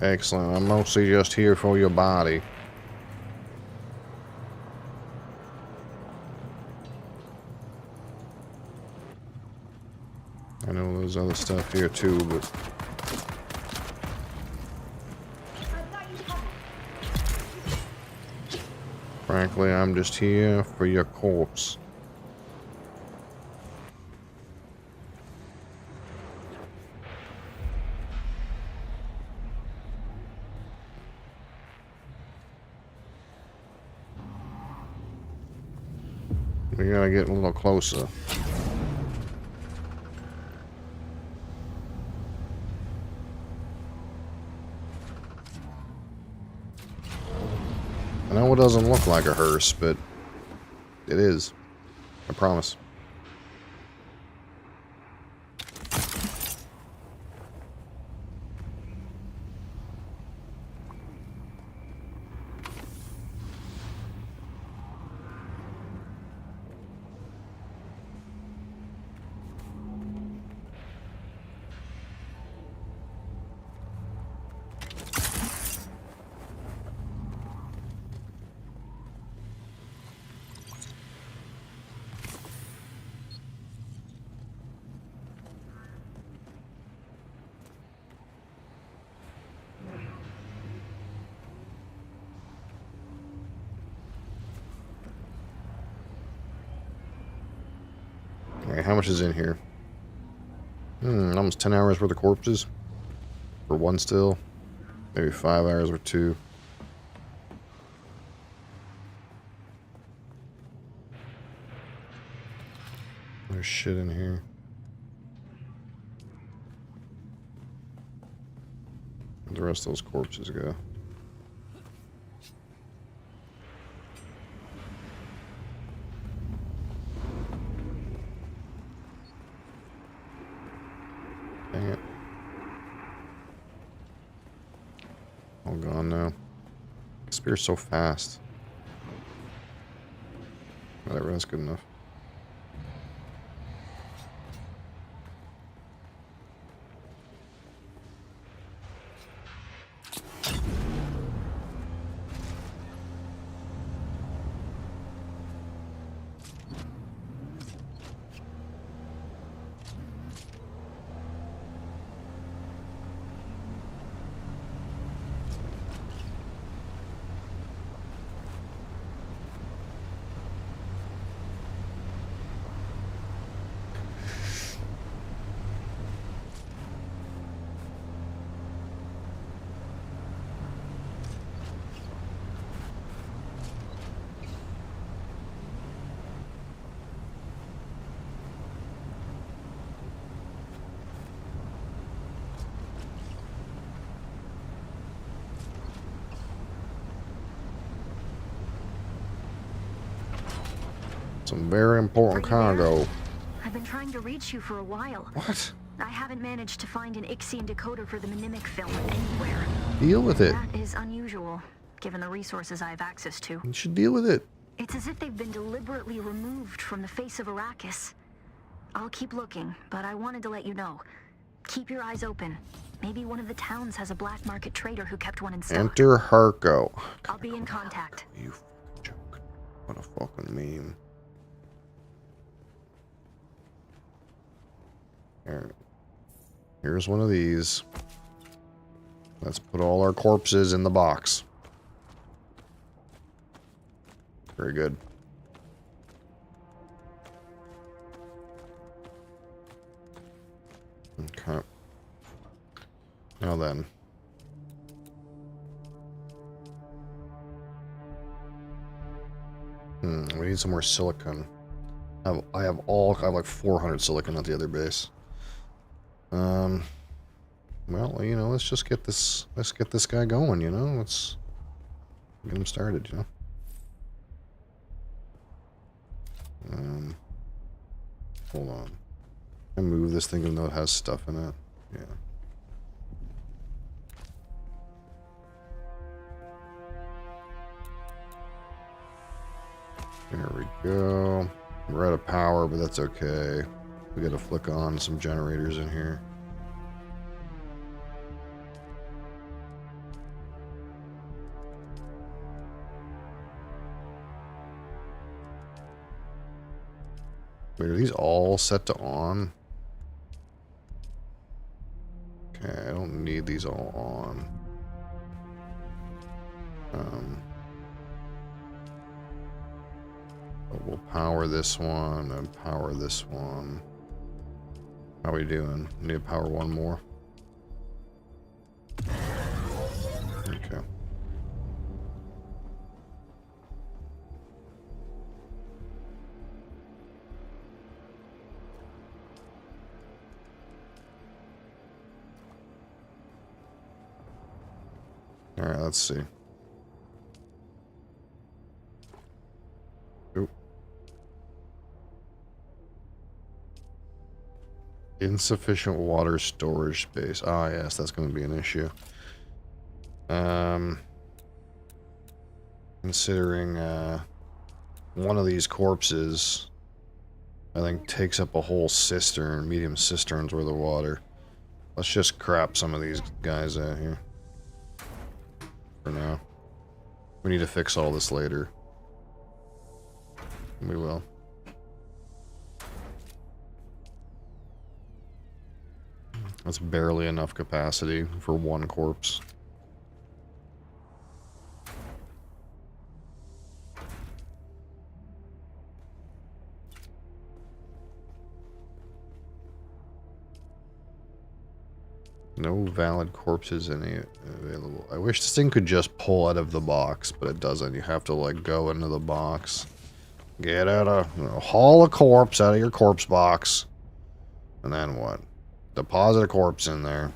Excellent. I'm mostly just here for your body. I know there's other stuff here too, but... frankly, I'm just here for your corpse. We gotta get a little closer. I know it doesn't look like a hearse, but it is. I promise. Alright, how much is in here? Almost 10 hours worth of corpses. For one still. Maybe 5 hours or 2. There's shit in here. Where'd the rest of those corpses go? Dang it. All gone now. Spear's so fast. Whatever, that's good enough. Some very important cargo. I've been trying to reach you for a while. What? I haven't managed to find an Ixian decoder for the Mnemic film anywhere. Deal with it. That is unusual, given the resources I have access to. You should deal with it. It's as if they've been deliberately removed from the face of Arrakis. I'll keep looking, but I wanted to let you know. Keep your eyes open. Maybe one of the towns has a black market trader who kept one in stock. Enter Harko. I'll be in contact. You joke. What a fucking meme. Alright. Here's one of these. Let's put all our corpses in the box. Very good. Okay. Now then. We need some more silicon. I have like 400 silicon at the other base. Well, you know, let's get this guy going, you know? Let's get him started, you know? Hold on. I move this thing even though it has stuff in it. Yeah. There we go. We're out of power, but that's okay. We gotta flick on some generators in here. Wait, are these all set to on? Okay, I don't need these all on. But we'll power this one and power this one. How are we doing? Need to power one more. Okay. All right, let's see. Oop. Insufficient water storage space. Ah, yes, that's going to be an issue. Considering one of these corpses, I think, takes up a whole cistern, medium cisterns worth of water. Let's just crap some of these guys out here. For now. We need to fix all this later. We will. That's barely enough capacity for one corpse. No valid corpses any available. I wish this thing could just pull out of the box, but it doesn't. You have to like go into the box. Get out of, haul a corpse out of your corpse box. And then what? Deposit a corpse in there.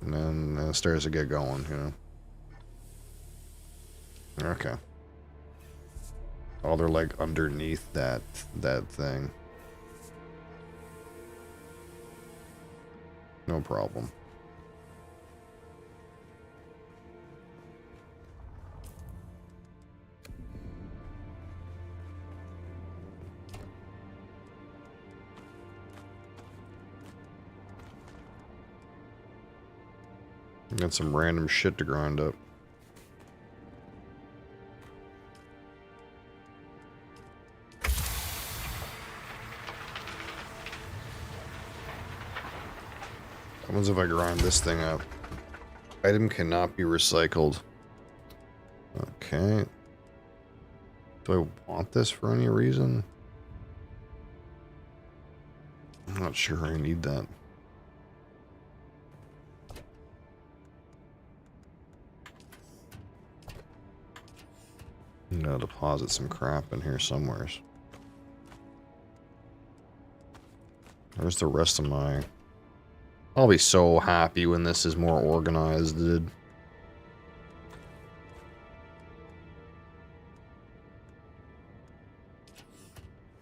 And then it starts to get going, you know. Okay. Oh, they're like underneath that thing. No problem. Got some random shit to grind up. What happens if I grind this thing up? Item cannot be recycled. Okay. Do I want this for any reason? I'm not sure I need that. I'm gonna deposit some crap in here somewhere. Where's the rest of my... I'll be so happy when this is more organized, dude.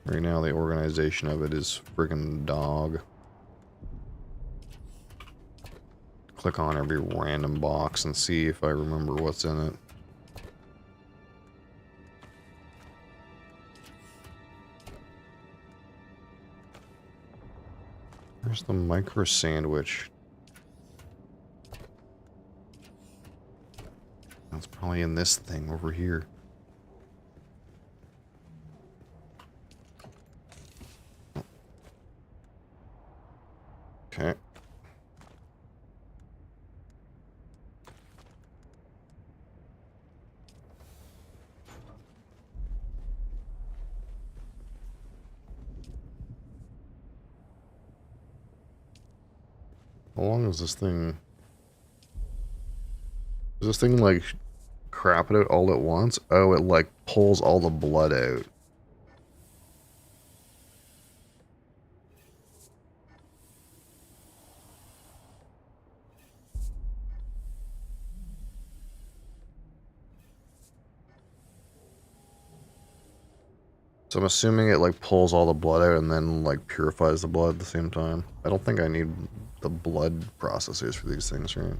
Right now, the organization of it is friggin' dog. Click on every random box and see if I remember what's in it. Where's the micro sandwich? That's probably in this thing over here. Okay. How long is this thing? Is this thing like crap it out all at once? Oh, it like pulls all the blood out. So I'm assuming it like pulls all the blood out and then like purifies the blood at the same time. I don't think I need the blood processors for these things, right?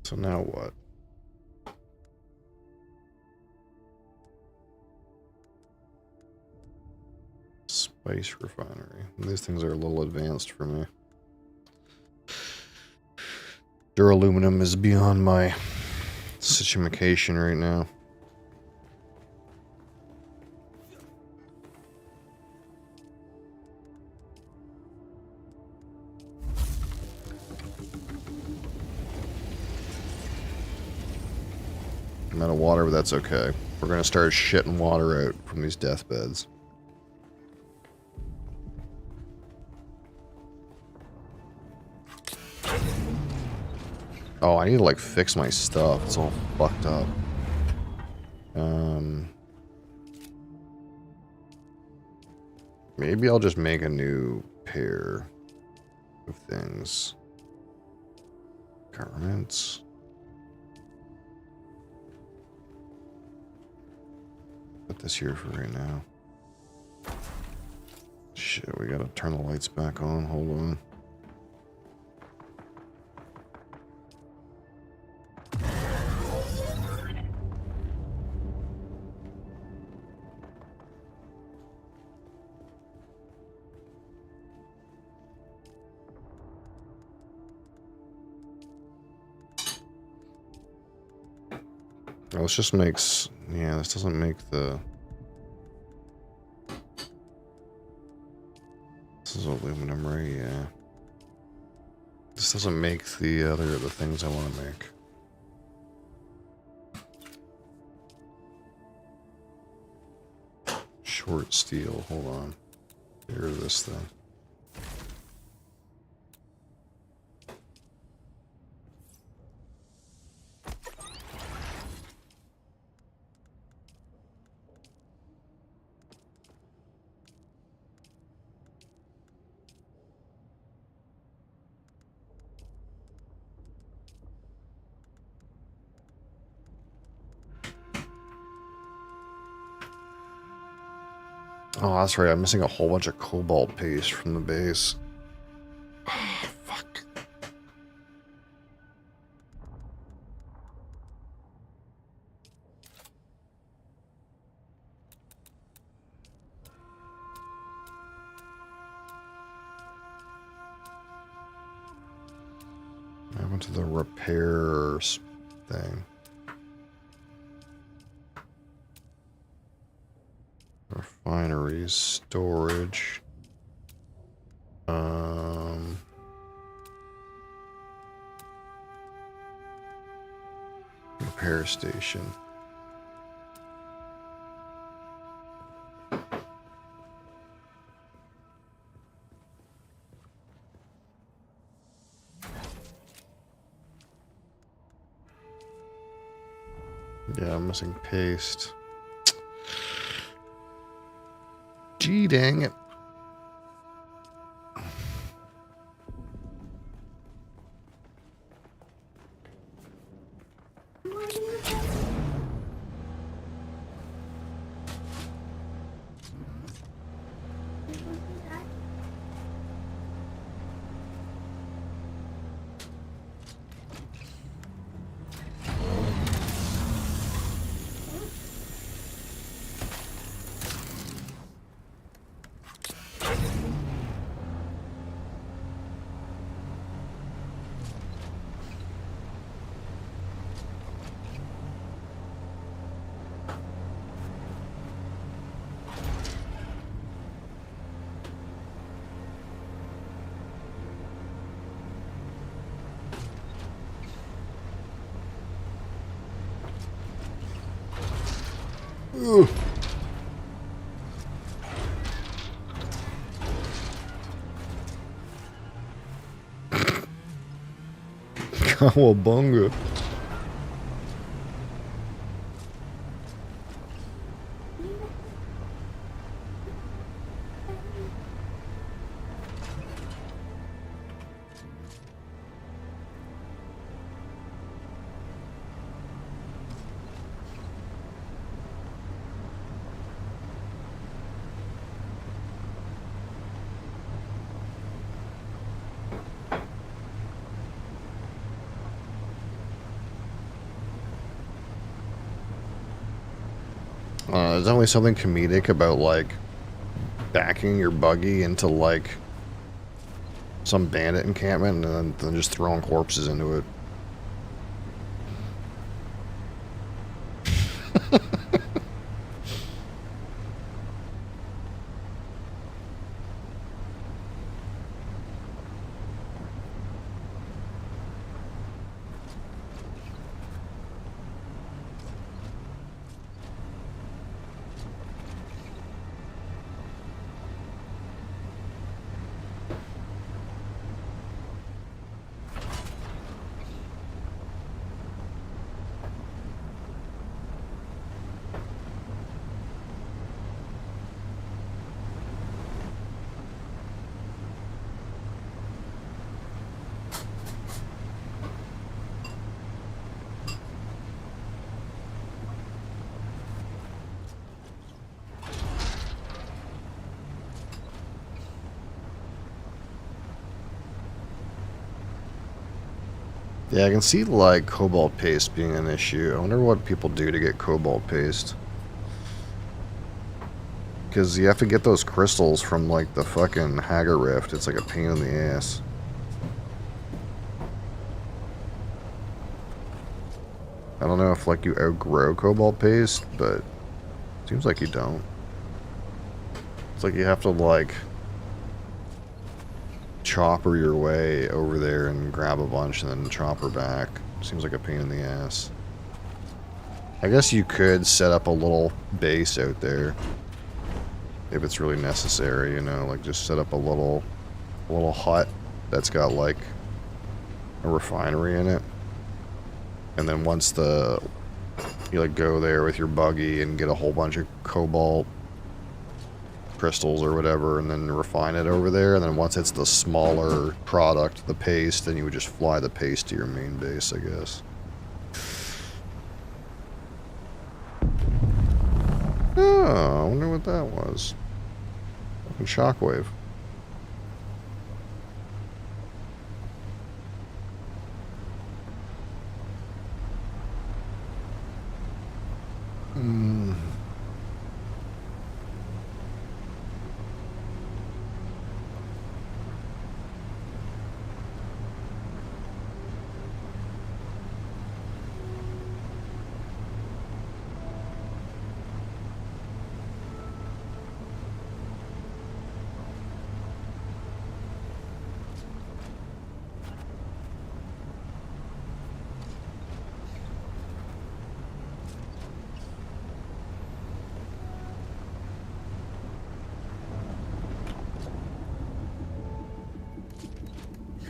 So now what? Spice refinery. These things are a little advanced for me. Duraluminum is beyond my situation right now. I'm out of water, but that's okay. We're gonna start shitting water out from these deathbeds. Oh, I need to like fix my stuff. It's all fucked up. Maybe I'll just make a new pair of things. Garments. Put this here for right now. Shit, we gotta turn the lights back on. Hold on. Well, this just makes... Yeah, this doesn't make the... This is aluminum, right? Yeah. This doesn't make the the things I want to make. Short steel, hold on. Here's this thing. Oh, that's right. I'm missing a whole bunch of cobalt paste from the base. Oh, fuck. I went to the repairs thing. Refineries, storage. Repair station. Yeah, I'm missing paste. Gee, dang it. Ugh. Cowabunga. There's definitely something comedic about, like, backing your buggy into, like, some bandit encampment and then just throwing corpses into it. Yeah, I can see, like, cobalt paste being an issue. I wonder what people do to get cobalt paste. Because you have to get those crystals from, like, the fucking Hagar Rift. It's like a pain in the ass. I don't know if, like, you outgrow cobalt paste, but it seems like you don't. It's like you have to, like, chopper your way over there and grab a bunch and then chopper back. Seems like a pain in the ass. I guess you could set up a little base out there if it's really necessary, you know, like just set up a little hut that's got like a refinery in it. And then once you like go there with your buggy and get a whole bunch of cobalt crystals or whatever and then refine it over there, and then once it's the smaller product, the paste, then you would just fly the paste to your main base, I guess. Oh, I wonder what that was. Fucking shockwave.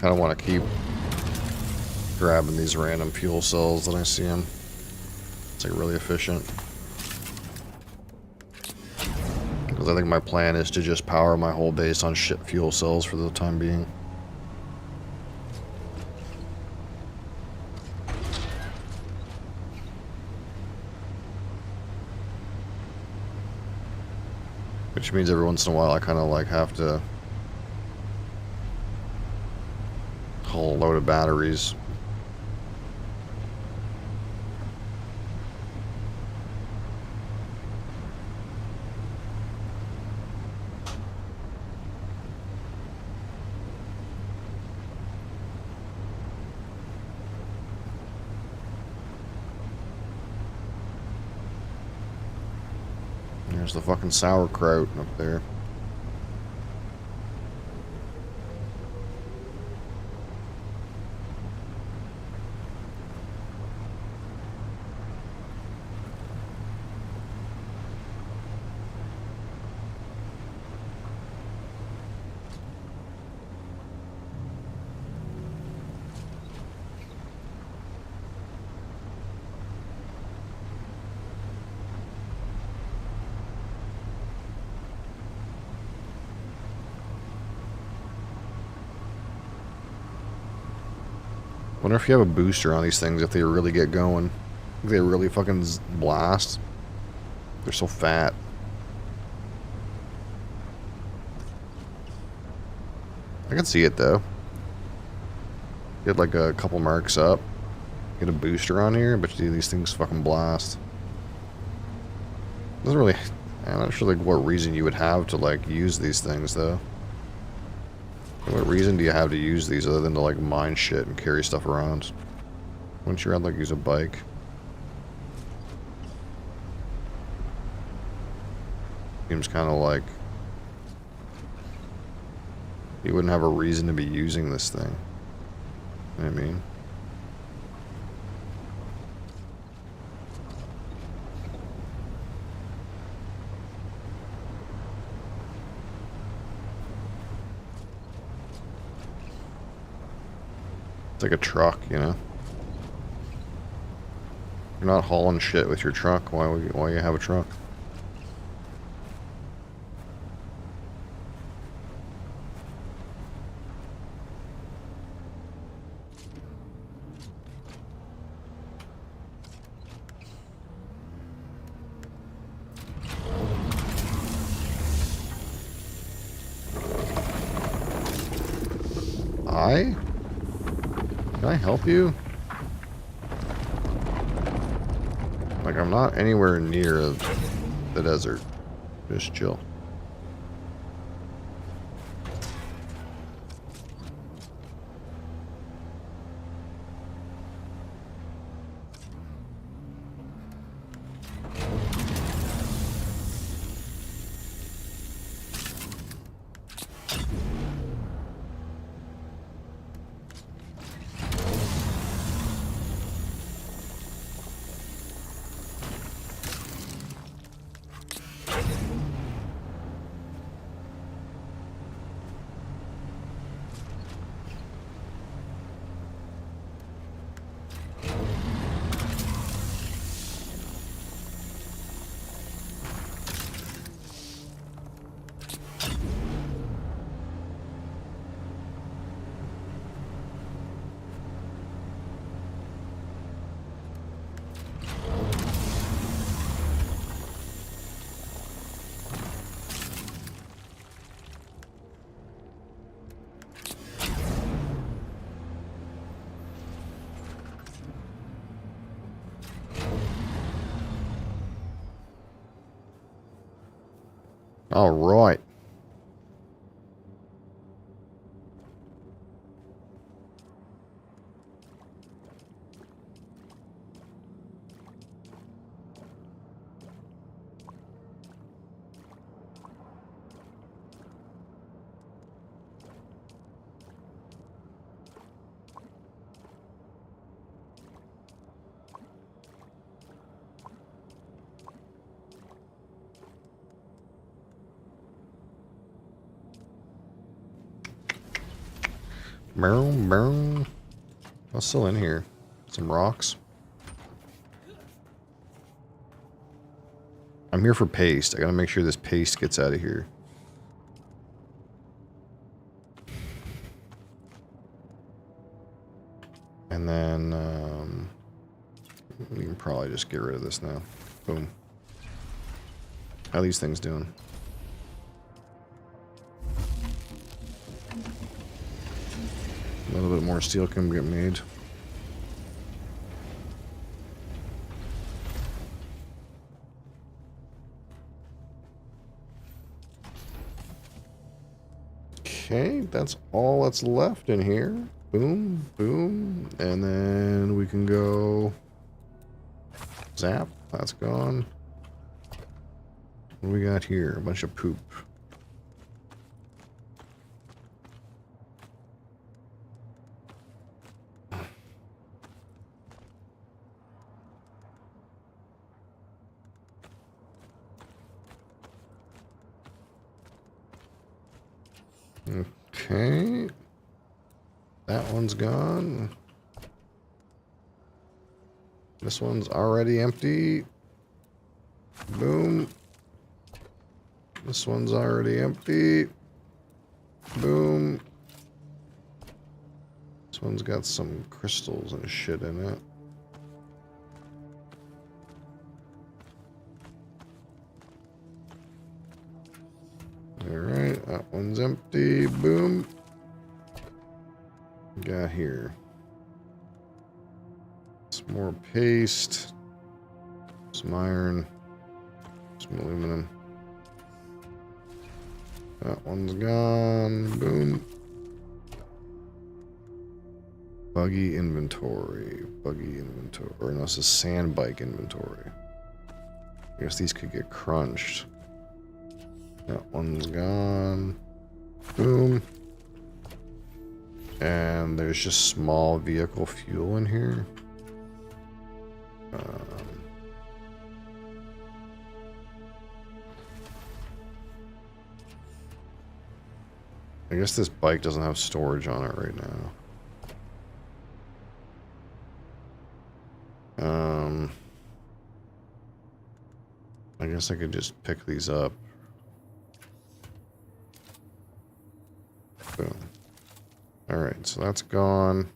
I don't want to keep grabbing these random fuel cells that I see them. It's like really efficient. Because I think my plan is to just power my whole base on shit fuel cells for the time being. Which means every once in a while I kind of like have to haul a load of batteries. There's the fucking sauerkraut up there. Wonder if you have a booster on these things if they really get going. If they really fucking blast. They're so fat. I can see it though. Get like a couple marks up. Get a booster on here, but these things fucking blast. Doesn't really. I'm not sure like what reason you would have to like use these things though. What reason do you have to use these other than to like mine shit and carry stuff around? Wouldn't you rather like use a bike? Seems kind of like you wouldn't have a reason to be using this thing. You know what I mean? It's like a truck, you know? You're not hauling shit with your truck. Why you have a truck? Can I help you? Like, I'm not anywhere near the desert. Just chill. All right. What's still in here? Some rocks. I'm here for paste. I gotta make sure this paste gets out of here. And then, we can probably just get rid of this now. Boom. How are these things doing? A little bit more steel can get made. Okay, that's all that's left in here. Boom, boom, and then we can go zap. That's gone. What do we got here? A bunch of poop. Okay. That one's gone. This one's already empty. Boom. This one's already empty. Boom. This one's got some crystals and shit in it. Alright, that one's empty. Boom. Got here. Some more paste. Some iron. Some aluminum. That one's gone. Boom. Buggy inventory. Buggy inventory. Or no, this is sand bike inventory. I guess these could get crunched. That one's gone. Boom. And there's just small vehicle fuel in here. I guess this bike doesn't have storage on it right now. I guess I could just pick these up. Boom. Alright, so that's gone.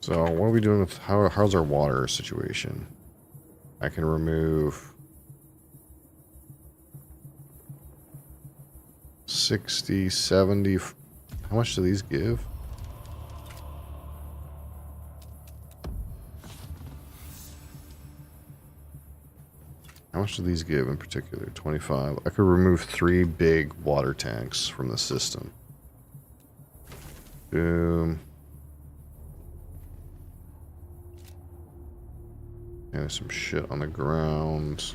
So what are we doing with how's our water situation? I can remove 60, 70. How much do these give? How much do these give in particular? 25. I could remove 3 big water tanks from the system. Boom. Yeah, there's some shit on the ground.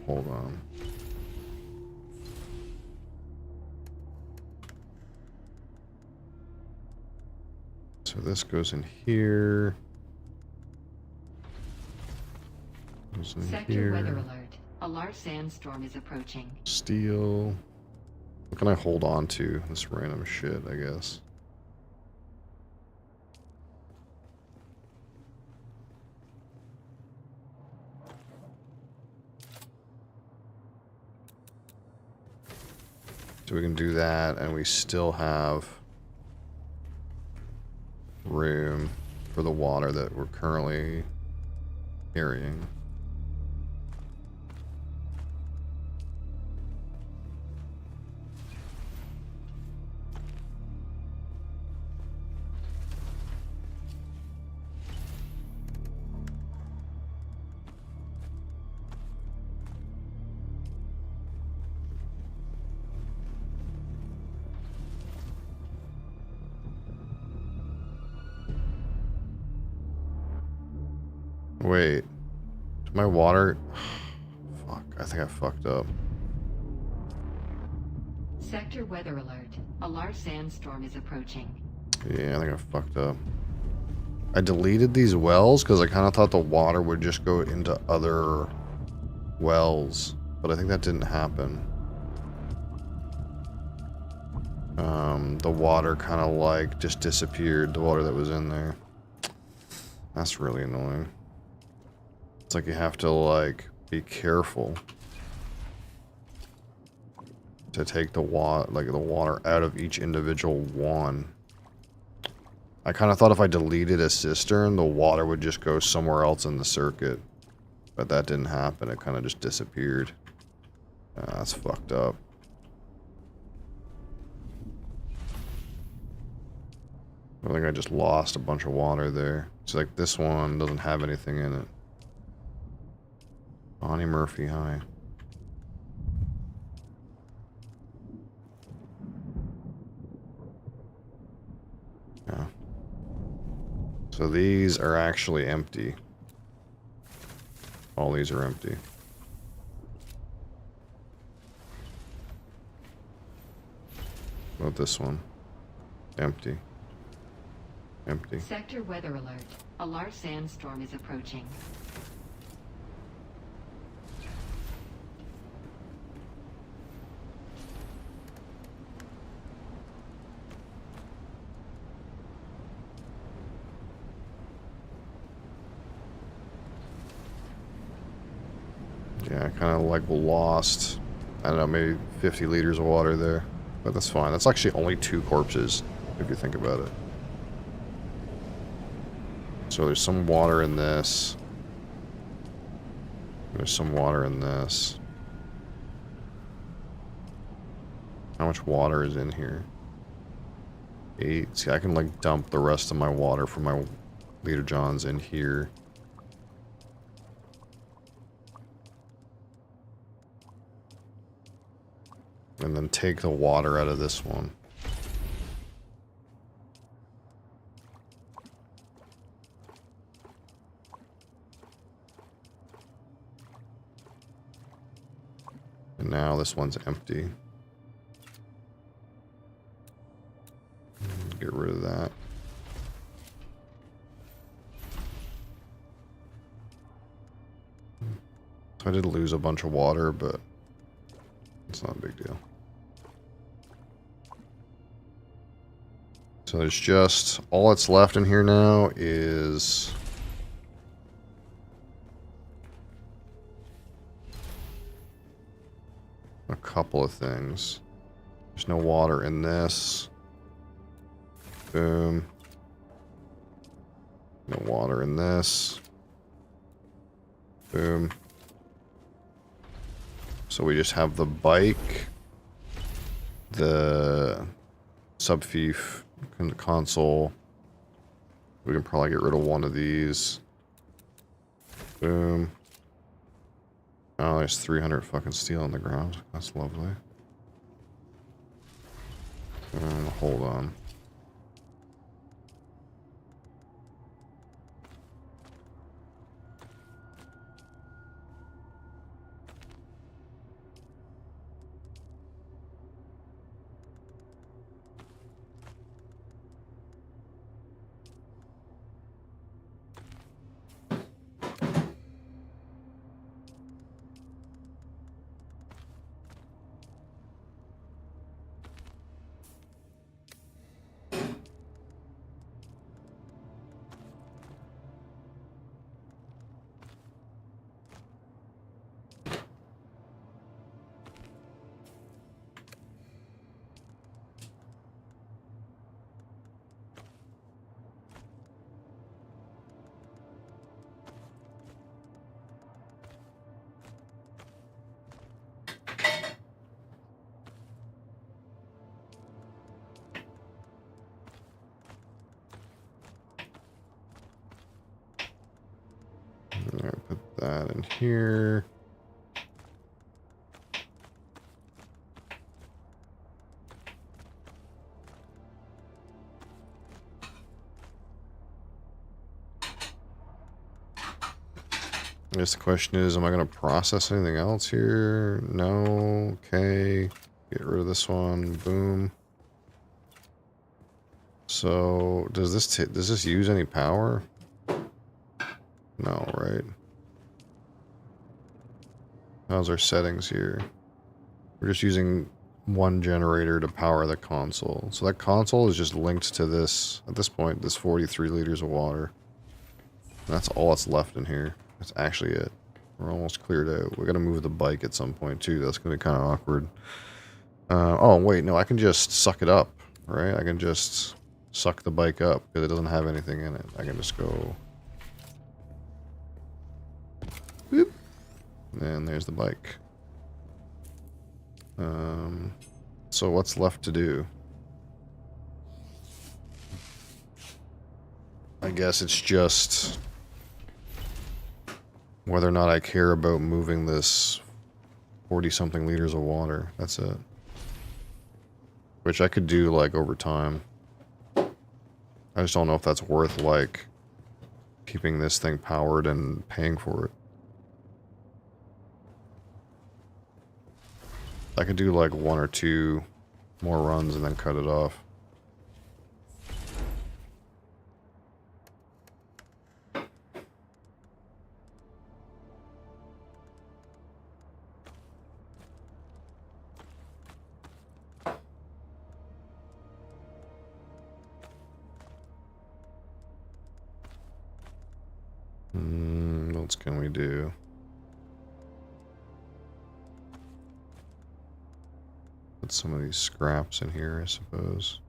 Hold on. So this goes in here. Goes in Sector here. weather alert. A large sandstorm is approaching. Steel. What can I hold on to? This random shit, I guess. So we can do that, and we still have room for the water that we're currently carrying. Wait, my water? Fuck, I think I fucked up. Sector weather alert. A large sandstorm is approaching. Yeah, I think I fucked up. I deleted these wells because I kind of thought the water would just go into other wells, but I think that didn't happen. The water kind of like just disappeared, the water that was in there. That's really annoying. It's like you have to, like, be careful to take the water out of each individual one. I kind of thought if I deleted a cistern, the water would just go somewhere else in the circuit. But that didn't happen. It kind of just disappeared. That's fucked up. I think I just lost a bunch of water there. It's like this one doesn't have anything in it. Bonnie Murphy, hi. Yeah. So these are actually empty. All these are empty. What about this one? Empty. Empty. Sector weather alert. A large sandstorm is approaching. Yeah, I kind of like lost, I don't know, maybe 50 liters of water there. But that's fine. That's actually only 2 corpses, if you think about it. So there's some water in this. There's some water in this. How much water is in here? 8. See, I can like dump the rest of my water from my liter johns in here. And then take the water out of this one. And now this one's empty. Get rid of that. So I did lose a bunch of water, but it's not a big deal. So there's just, all that's left in here now is a couple of things. There's no water in this. Boom. No water in this. Boom. So we just have the bike, the subfief, and the console. We can probably get rid of one of these. Boom. Oh, there's 300 fucking steel on the ground. That's lovely. Hold on. Alright, put that in here. I guess the question is, am I going to process anything else here? No. Okay. Get rid of this one. Boom. So, does this use any power? No, right? How's our settings here? We're just using one generator to power the console. So that console is just linked to this, at this point, this 43 liters of water. That's all that's left in here. That's actually it. We're almost cleared out. We gotta move the bike at some point too. That's gonna be kind of awkward. Oh wait, no, I can just suck it up, right? I can just suck the bike up because it doesn't have anything in it. I can just go. Boop. And there's the bike. So what's left to do? I guess it's just whether or not I care about moving this 40-something liters of water. That's it. Which I could do, like, over time. I just don't know if that's worth, like, keeping this thing powered and paying for it. I could do, like, 1 or 2 more runs and then cut it off. What else can we do? Put some of these scraps in here, I suppose.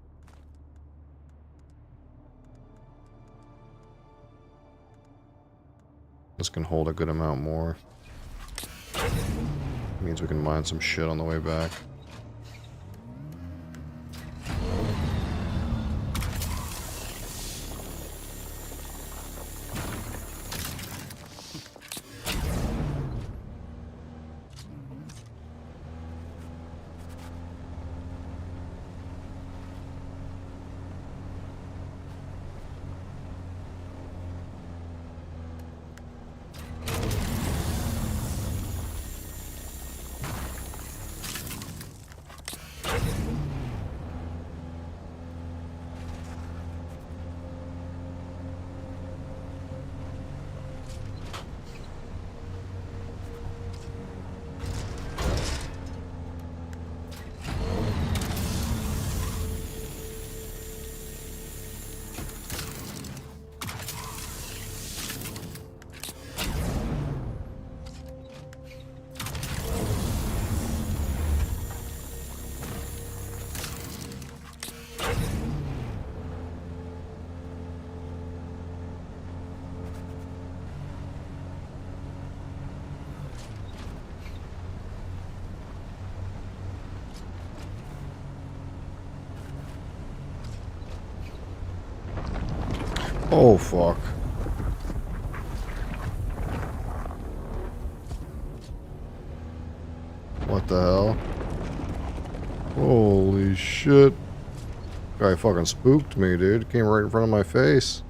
This can hold a good amount more. Means we can mine some shit on the way back. Oh, fuck. What the hell? Holy shit. Guy fucking spooked me, dude. Came right in front of my face.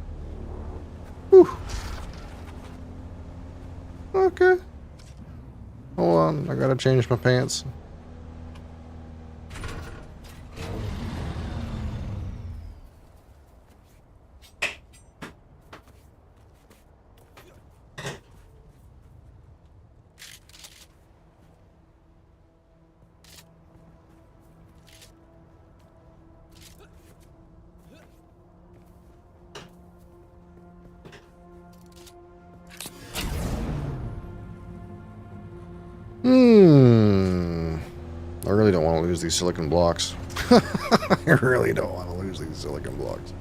Whew. Okay. Hold on. I gotta change my pants. I really don't want to lose these silicon blocks. I really don't want to lose these silicon blocks.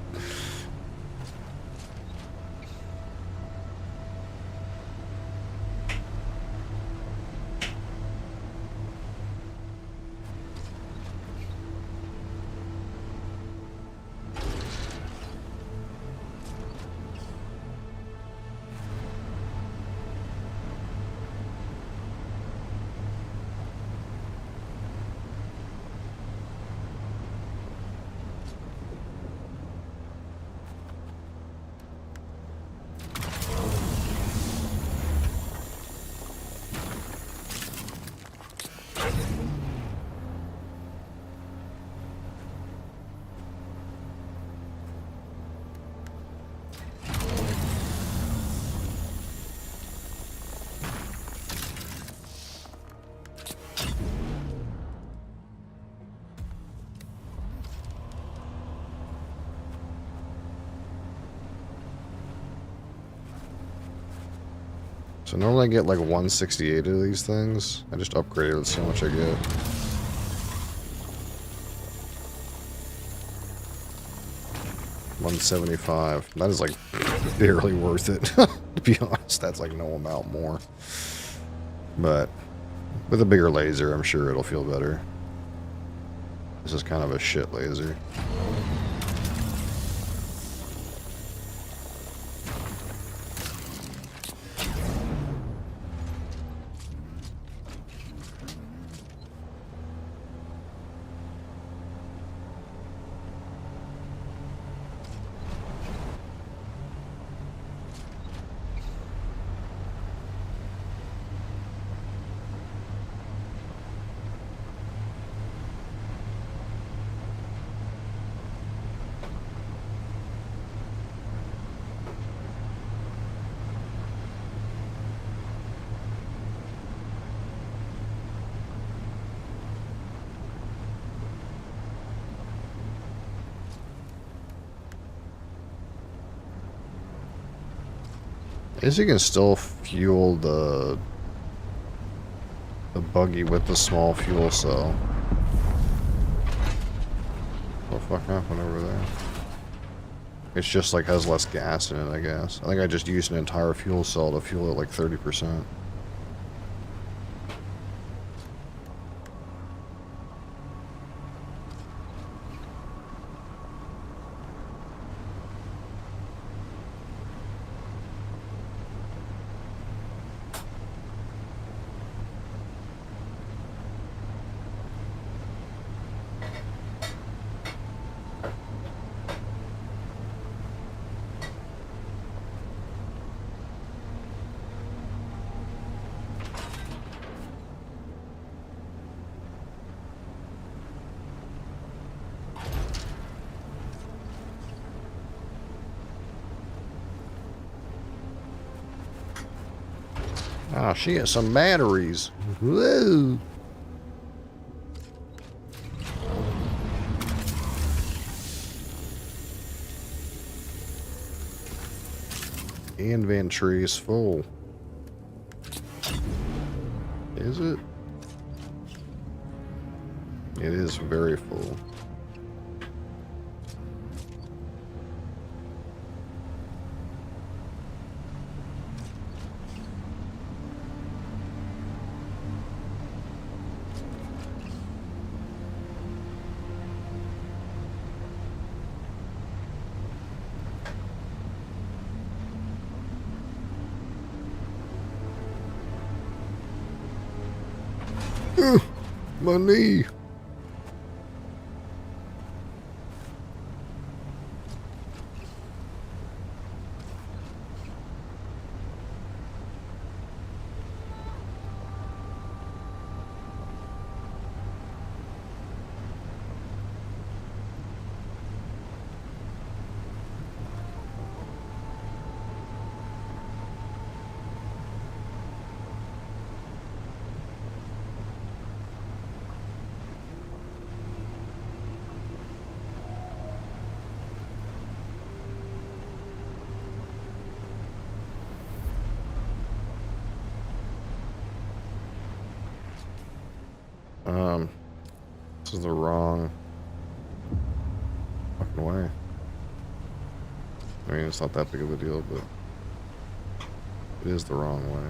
So normally I get like 168 of these things. I just upgraded. Let's see how much I get. $175. That is like barely worth it. To be honest, that's like no amount more. But with a bigger laser, I'm sure it'll feel better. This is kind of a shit laser. I guess you can still fuel the buggy with the small fuel cell. What the fuck happened over there? It's just like has less gas in it, I guess. I think I just used an entire fuel cell to fuel it like 30%. Ah, she has some batteries. Whoa. Inventory is full. Is it? It is very full. My knee. This is the wrong fucking way. I mean, it's not that big of a deal, but it is the wrong way.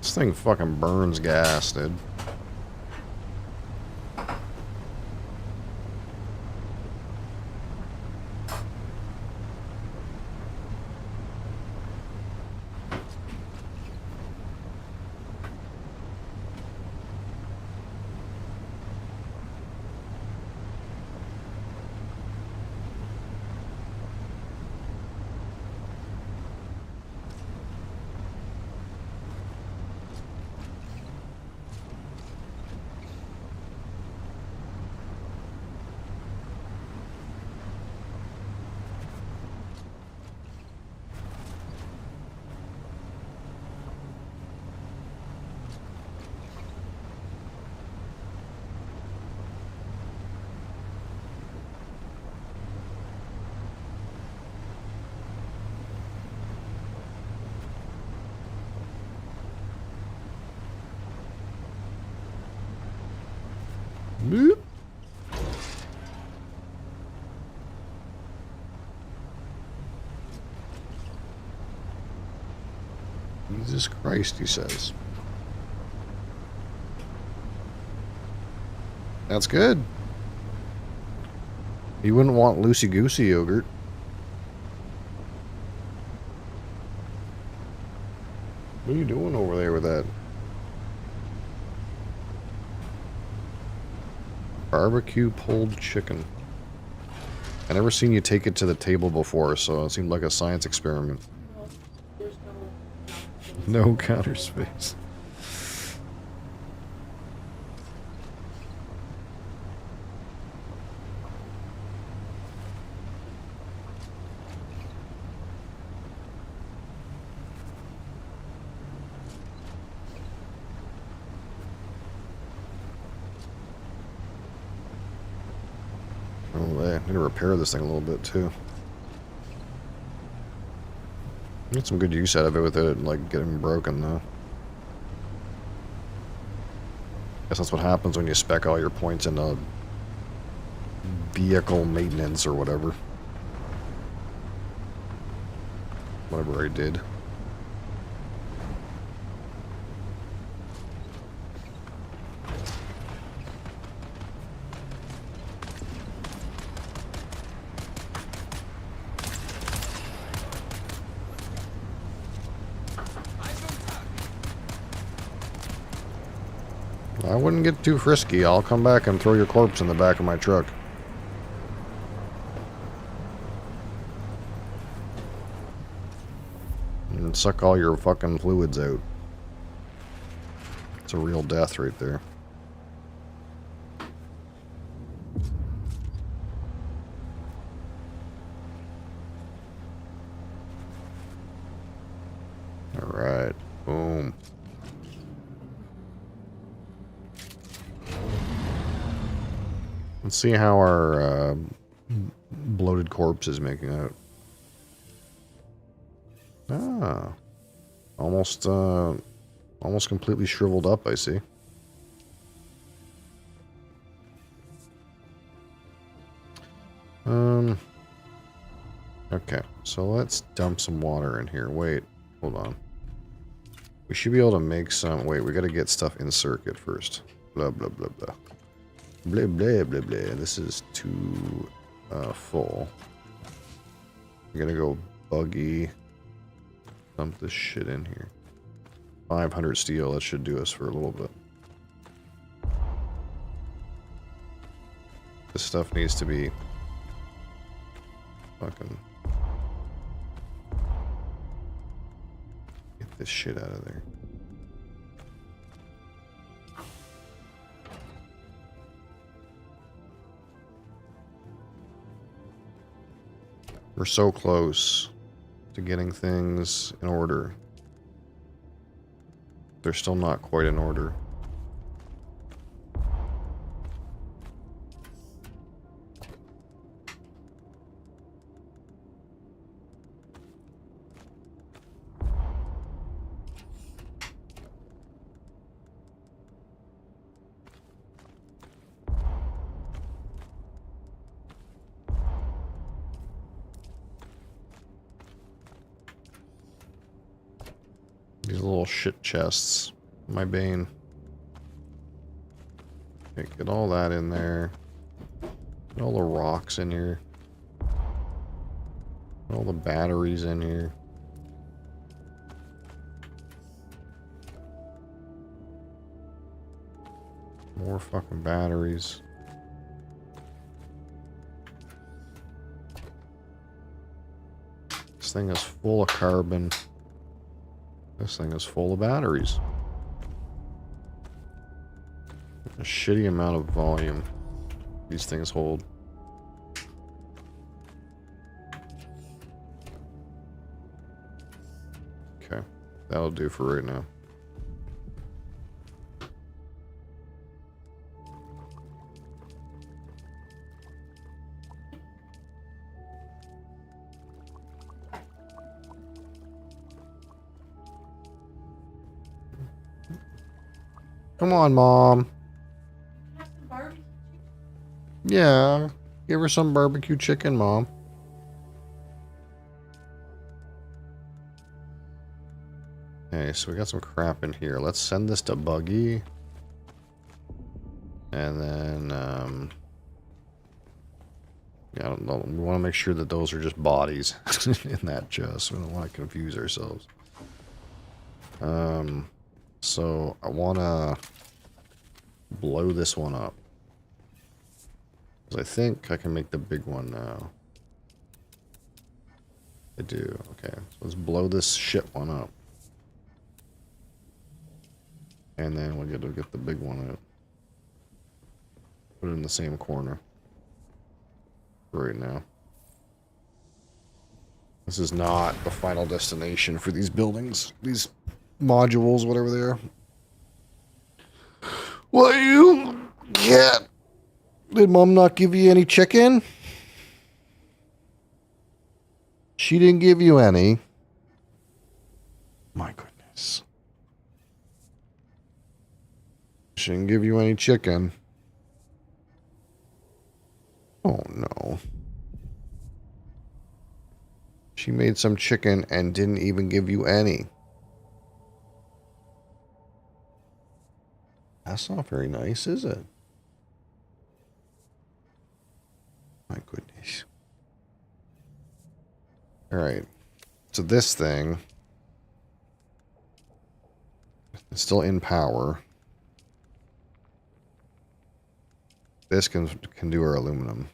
This thing fucking burns gas, dude. Boop. Jesus Christ, he says. That's good. You wouldn't want loosey-goosey yogurt. What are you doing over there with that? Barbecue pulled chicken. I never seen you take it to the table before, so it seemed like a science experiment. There's No counter space. Oh, I need to repair this thing a little bit too. Get some good use out of it with it, like getting broken though. Guess that's what happens when you spec all your points into vehicle maintenance or whatever. Whatever I did. I wouldn't get too frisky. I'll come back and throw your corpse in the back of my truck. And suck all your fucking fluids out. It's a real death right there. Alright. Boom. Let's see how our bloated corpse is making out. Ah. Almost completely shriveled up, I see. Okay, so let's dump some water in here. Wait, hold on. We should be able to make some... Wait, we gotta get stuff in circuit first. Blah, blah, blah, blah. Blah, blah, blah, blah. This is too full. We're gonna go buggy. Dump this shit in here. 500 steel, that should do us for a little bit. This stuff needs to be fucking... Get this shit out of there. We're so close to getting things in order. They're still not quite in order. These little shit chests. My bane. Okay, get all that in there. Get all the rocks in here. Get all the batteries in here. More fucking batteries. This thing is full of carbon. This thing is full of batteries. A shitty amount of volume these things hold. Okay, that'll do for right now. Come on, Mom. Have some barbecue. Yeah, give her some barbecue chicken, Mom. Okay, so we got some crap in here. Let's send this to Buggy. And then, yeah, I don't know. We want to make sure that those are just bodies in that chest. We don't want to confuse ourselves. So I want to blow this one up. Because I think I can make the big one now. I do. Okay, so let's blow this shit one up. And then we'll get the big one out. Put it in the same corner. Right now. This is not the final destination for these buildings. These modules, whatever they are. What, you cat? Did Mom not give you any chicken? She didn't give you any. My goodness. She didn't give you any chicken. Oh no. She made some chicken and didn't even give you any. That's not very nice, is it? My goodness. Alright. So this thing is still in power. This can do our aluminum.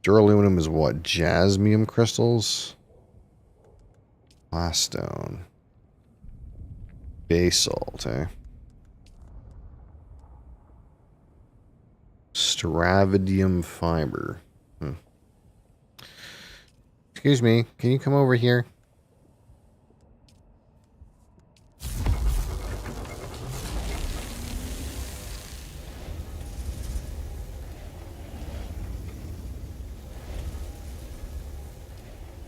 Duraluminum is what? Jasmium crystals? Plastone. Basalt, eh? Stravidium fiber. Excuse me, can you come over here?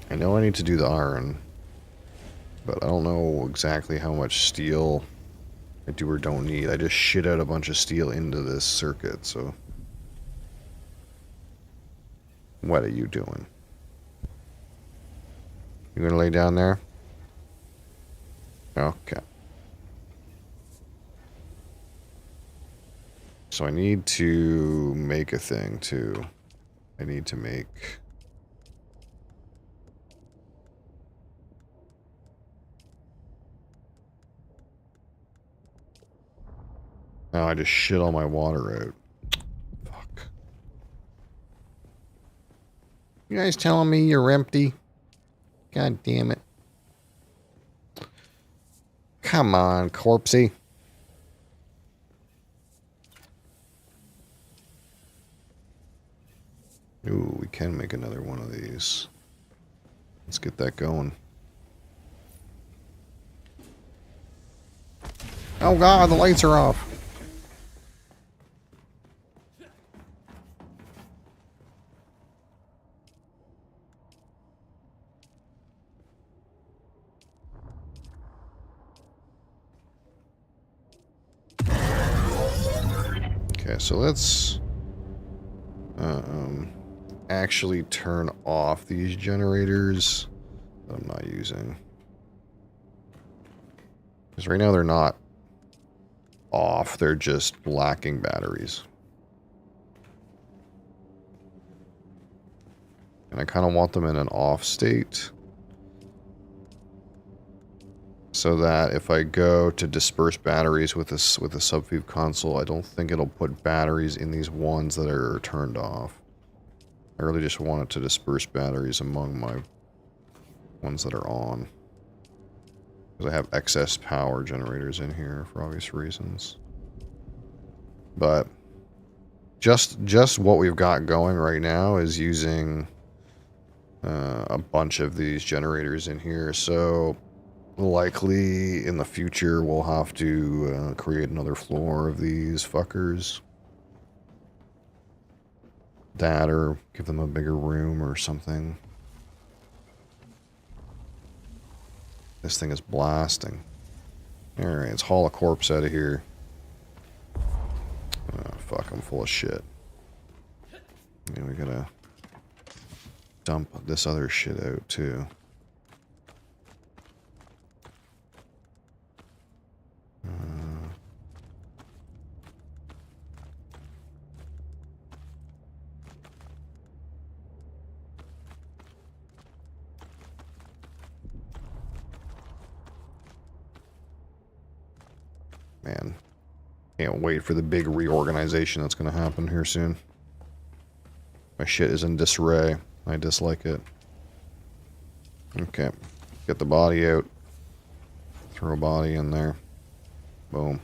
I know I need to do the iron, but I don't know exactly how much steel I do or don't need. I just shit out a bunch of steel into this circuit, so... What are you doing? You gonna lay down there? Okay. So I need to make a thing, too. I need to make... Now I just shit all my water out. Fuck. You guys telling me you're empty? God damn it. Come on, corpsey. Ooh, we can make another one of these. Let's get that going. Oh god, the lights are off. Okay, so let's actually turn off these generators that I'm not using. Because right now they're not off, they're just lacking batteries. And I kind of want them in an off state. So that if I go to disperse batteries with a subfeed console, I don't think it'll put batteries in these ones that are turned off. I really just want it to disperse batteries among my ones that are on. Because I have excess power generators in here for obvious reasons. But just what we've got going right now is using a bunch of these generators in here. So likely in the future we'll have to create another floor of these fuckers. That or give them a bigger room or something. This thing is blasting. Alright, let's haul a corpse out of here. Oh, fuck, I'm full of shit. And we gotta dump this other shit out too. Man, can't wait for the big reorganization that's going to happen here soon. My shit is in disarray. I dislike it. Okay, get the body out. Throw a body in there. Boom.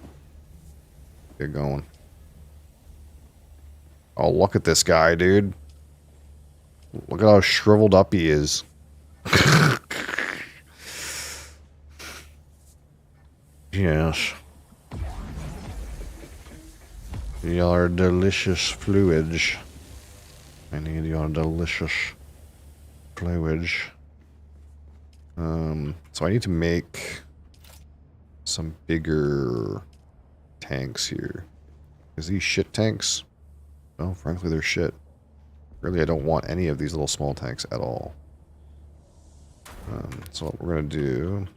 Get going. Oh, look at this guy, dude. Look at how shriveled up he is. Yes. Your delicious fluids. I need your delicious fluids. So I need to make some bigger tanks here. Is these shit tanks? No, frankly, they're shit. Really, I don't want any of these little small tanks at all. So what we're going to do...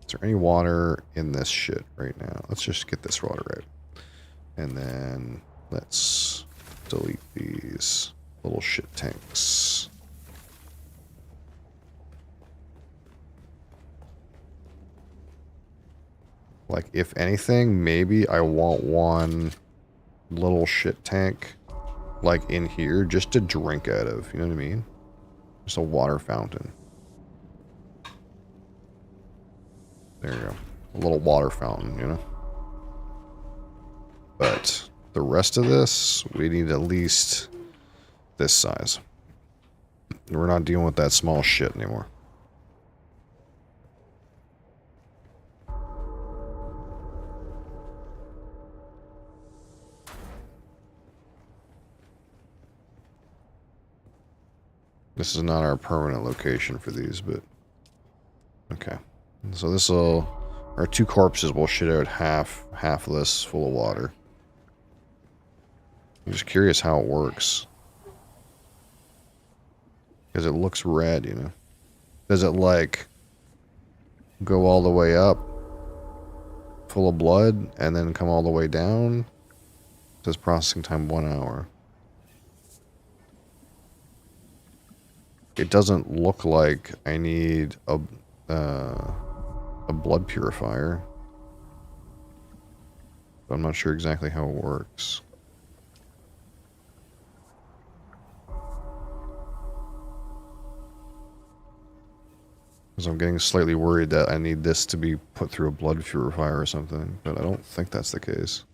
Is there any water in this shit right now? Let's just get this water out. And then let's delete these little shit tanks. Like, if anything, maybe I want one little shit tank, like, in here, just to drink out of. You know what I mean? Just a water fountain. There you go. A little water fountain, you know? But the rest of this, we need at least this size. We're not dealing with that small shit anymore. This is not our permanent location for these, but... Okay. So this will... Our two corpses will shit out half of this full of water. I'm just curious how it works. Because it looks red, you know. Does it, like, go all the way up, full of blood, and then come all the way down? It says processing time 1 hour. It doesn't look like I need a blood purifier. But I'm not sure exactly how it works. Because I'm getting slightly worried that I need this to be put through a blood purifier or something, but I don't think that's the case.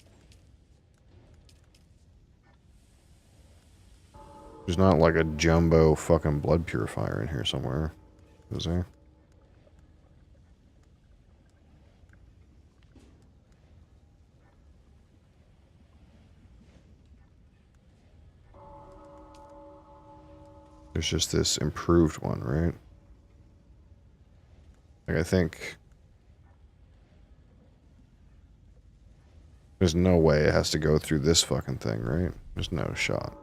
There's not like a jumbo fucking blood purifier in here somewhere, is there? There's just this improved one, right? Like, I think... There's no way it has to go through this fucking thing, right? There's no shot.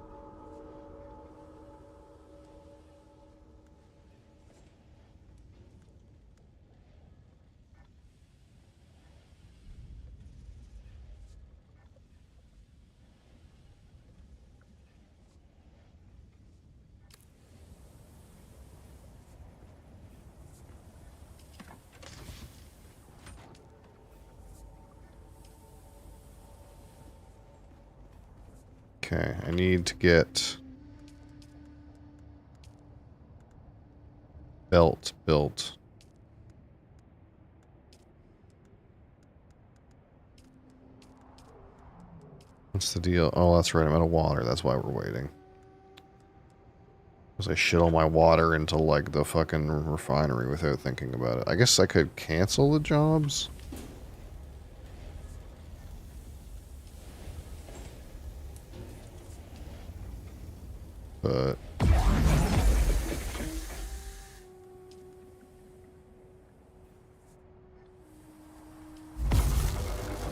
Okay, I need to get belt built. What's the deal? Oh, that's right, I'm out of water. That's why we're waiting. Because I shit all my water into, like, the fucking refinery without thinking about it. I guess I could cancel the jobs? But...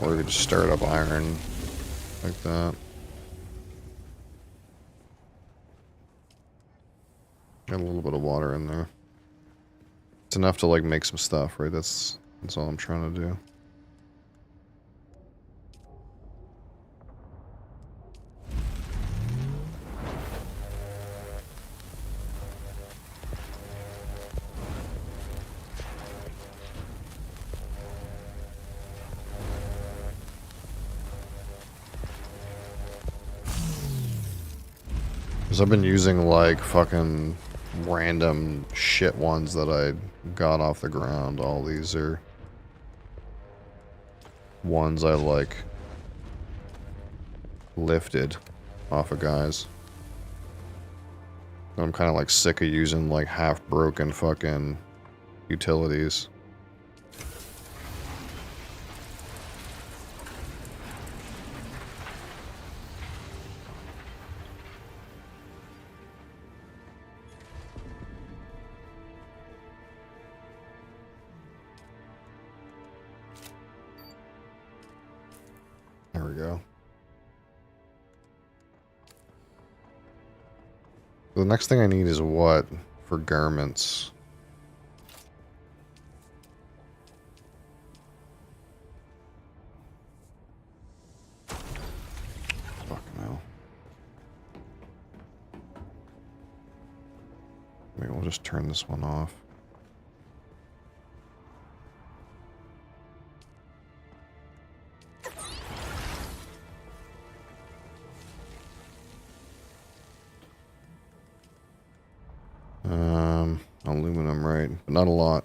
or we could just start up iron like that. Got a little bit of water in there. It's enough to, like, make some stuff, right? That's all I'm trying to do. Because I've been using, like, fucking random shit ones that I got off the ground. All these are ones I, like, lifted off of guys. I'm kind of, like, sick of using, like, half-broken fucking utilities. There we go. The next thing I need is what? For garments. Fuck no. Maybe we'll just turn this one off. Aluminum, right? But not a lot.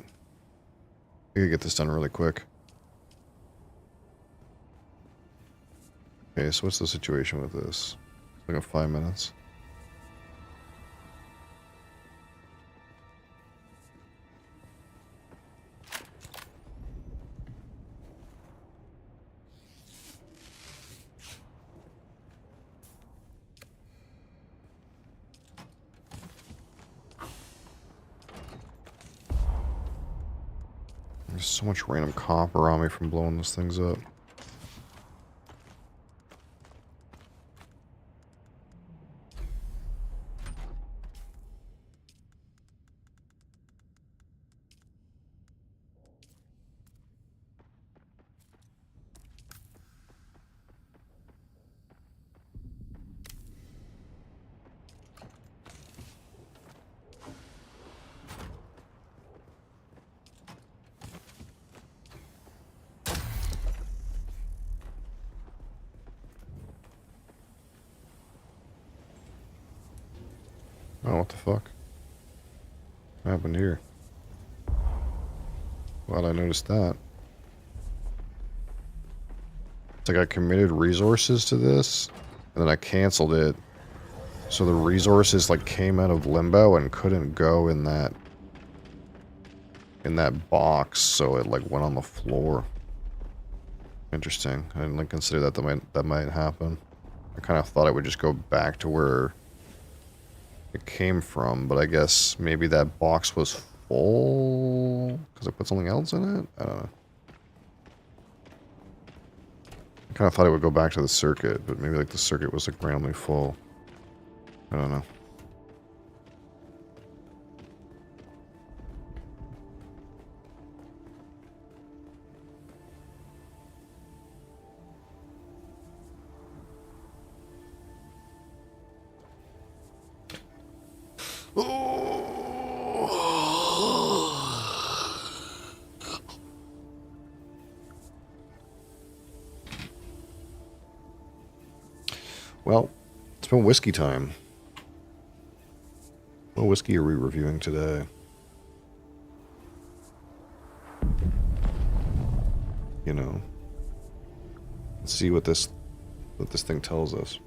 We gotta get this done really quick. Okay, so what's the situation with this? Like a 5 minutes. There's so much random copper on me from blowing those things up. Oh, what the fuck? What happened here? Glad I noticed that. It's like I committed resources to this, and then I canceled it. So the resources, like, came out of limbo and couldn't go in that box, so it, like, went on the floor. Interesting. I didn't, like, consider that might happen. I kind of thought it would just go back to where it came from, but I guess maybe that box was full because I put something else in it? I don't know. I kind of thought it would go back to the circuit, but maybe, like, the circuit was, like, randomly full. I don't know. Well, been whiskey time. What whiskey are we reviewing today? You know, let's see what this thing tells us,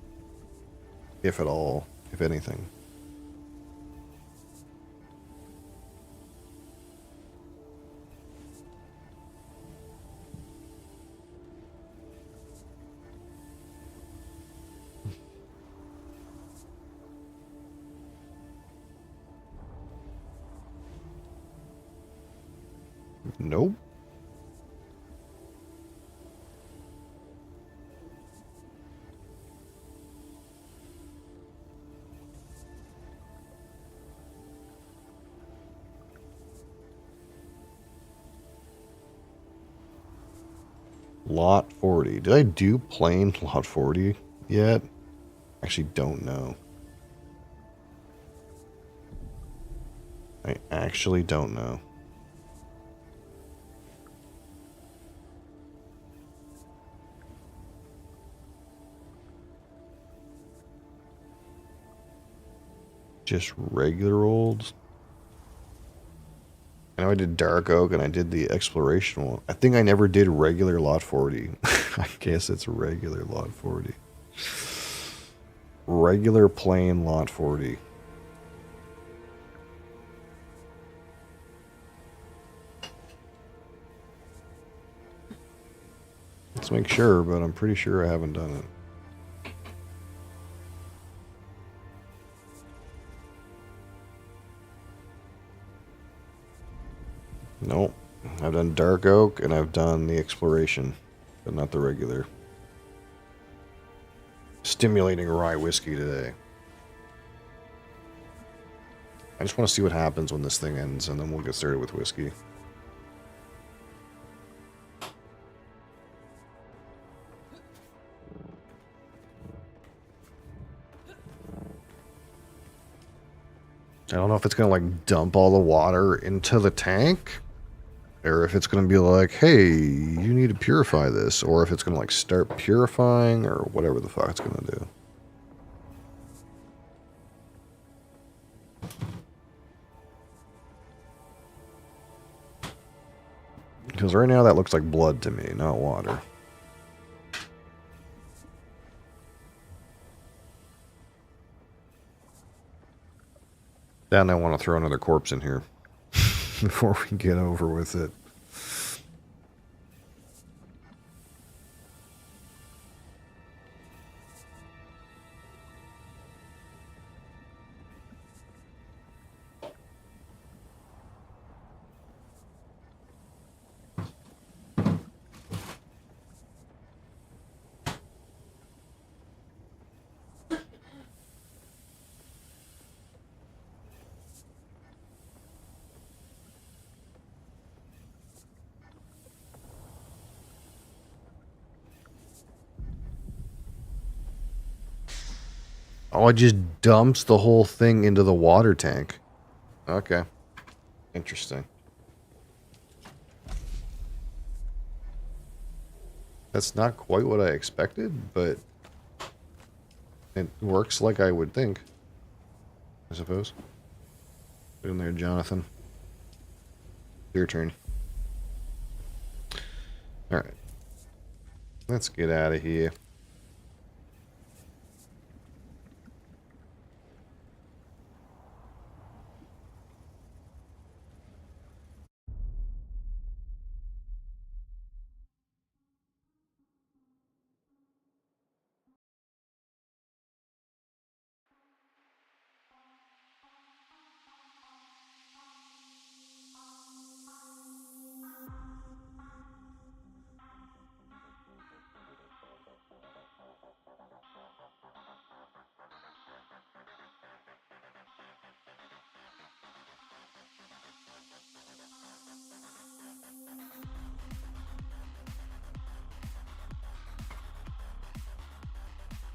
if at all, if anything. Nope. Lot 40. Did I do plain Lot 40 yet? Actually don't know. I actually don't know. Just regular olds. I know I did Dark Oak and I did the exploration one. I think I never did regular Lot 40. I guess it's regular Lot 40. Regular plain Lot 40. Let's make sure, but I'm pretty sure I haven't done it. Nope. I've done Dark Oak and I've done the exploration, but not the regular. Stimulating rye whiskey today. I just want to see what happens when this thing ends, and then we'll get started with whiskey. I don't know if it's going to like dump all the water into the tank, or if it's going to be like, hey, you need to purify this, or if it's going to like start purifying, or whatever the fuck it's going to do. Because right now that looks like blood to me, not water. Then I want to throw another corpse in here before we get over with it. Oh, it just dumps the whole thing into the water tank. Okay. Interesting. That's not quite what I expected, but it works like I would think, I suppose. Get in there, Jonathan. Your turn. Alright. Let's get out of here.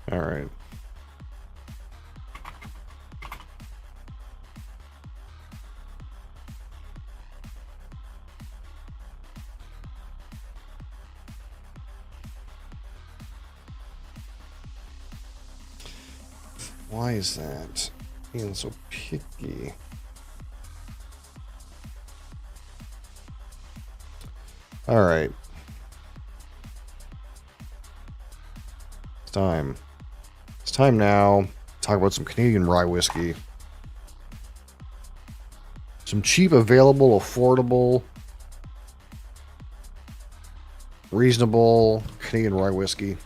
All right. Why is that? Being so picky. All right. It's time. It's time now to talk about some Canadian rye whiskey. Some cheap, available, affordable, reasonable Canadian rye whiskey.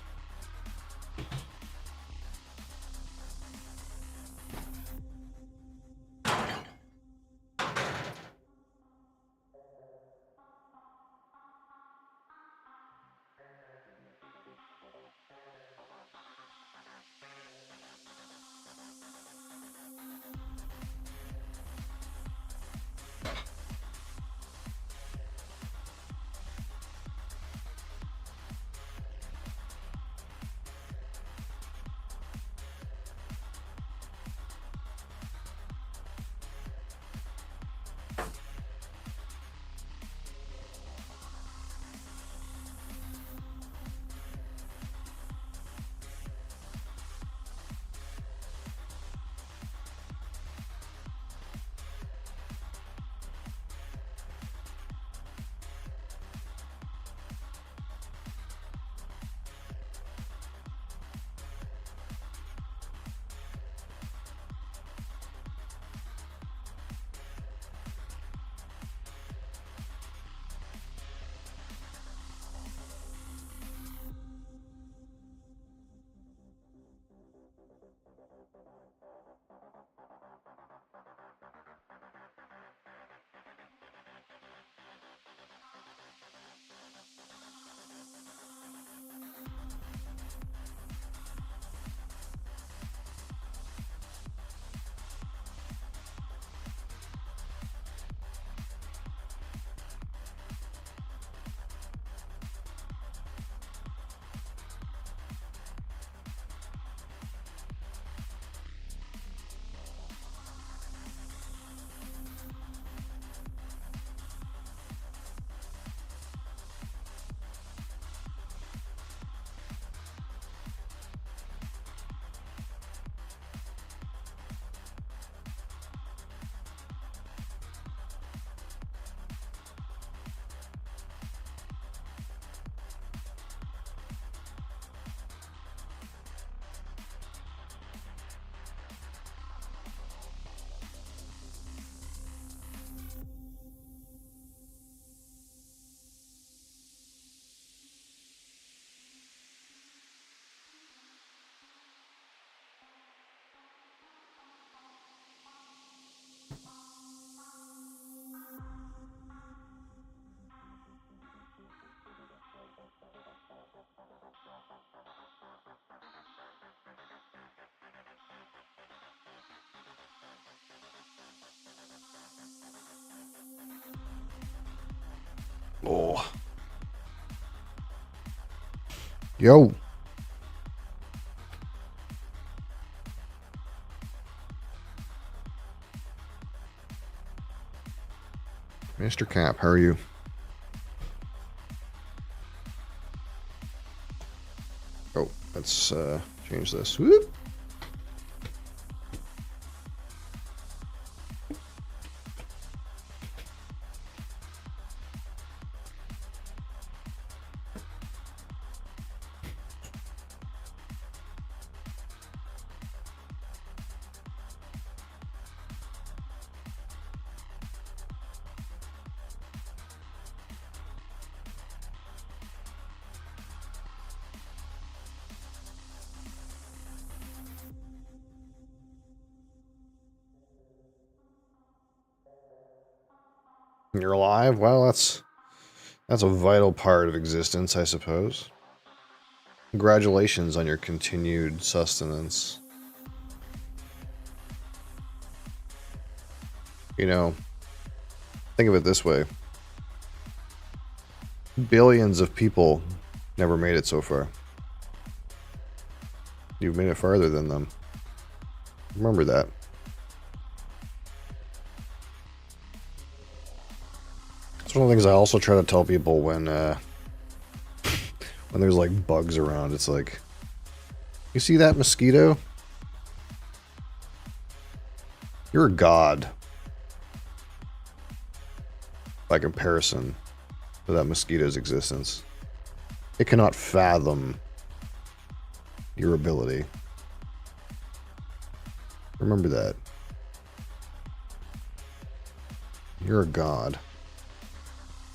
Oh. Yo. Mr. Cap, how are you? Oh, let's change this. Whoop. You're alive? Well, that's a vital part of existence, I suppose. Congratulations on your continued sustenance. You know, think of it this way. Billions of people never made it so far. You've made it farther than them. Remember that. It's one of the things I also try to tell people when there's like bugs around. It's like, you see that mosquito? You're a god. By comparison to that mosquito's existence. It cannot fathom your ability. Remember that. You're a god.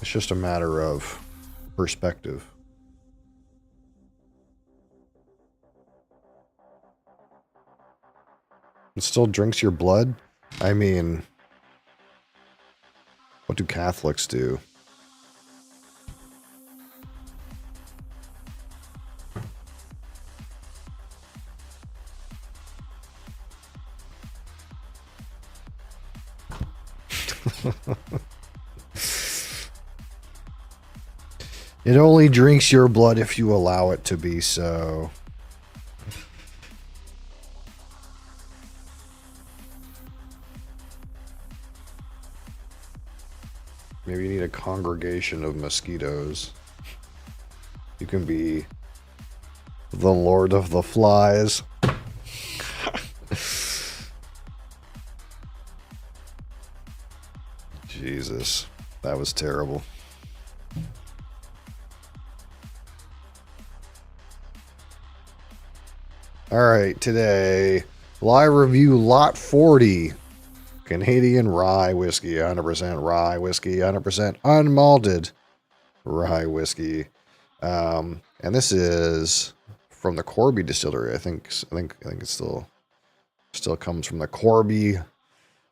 It's just a matter of perspective. It still drinks your blood? I mean, what do Catholics do? It only drinks your blood if you allow it to be so. Maybe you need a congregation of mosquitoes. You can be the Lord of the Flies. Jesus, that was terrible. Alright, today, live review Lot 40. Canadian rye whiskey, 100% rye whiskey, 100% unmalted rye whiskey. And this is from the Corby distillery. I think it still comes from the Corby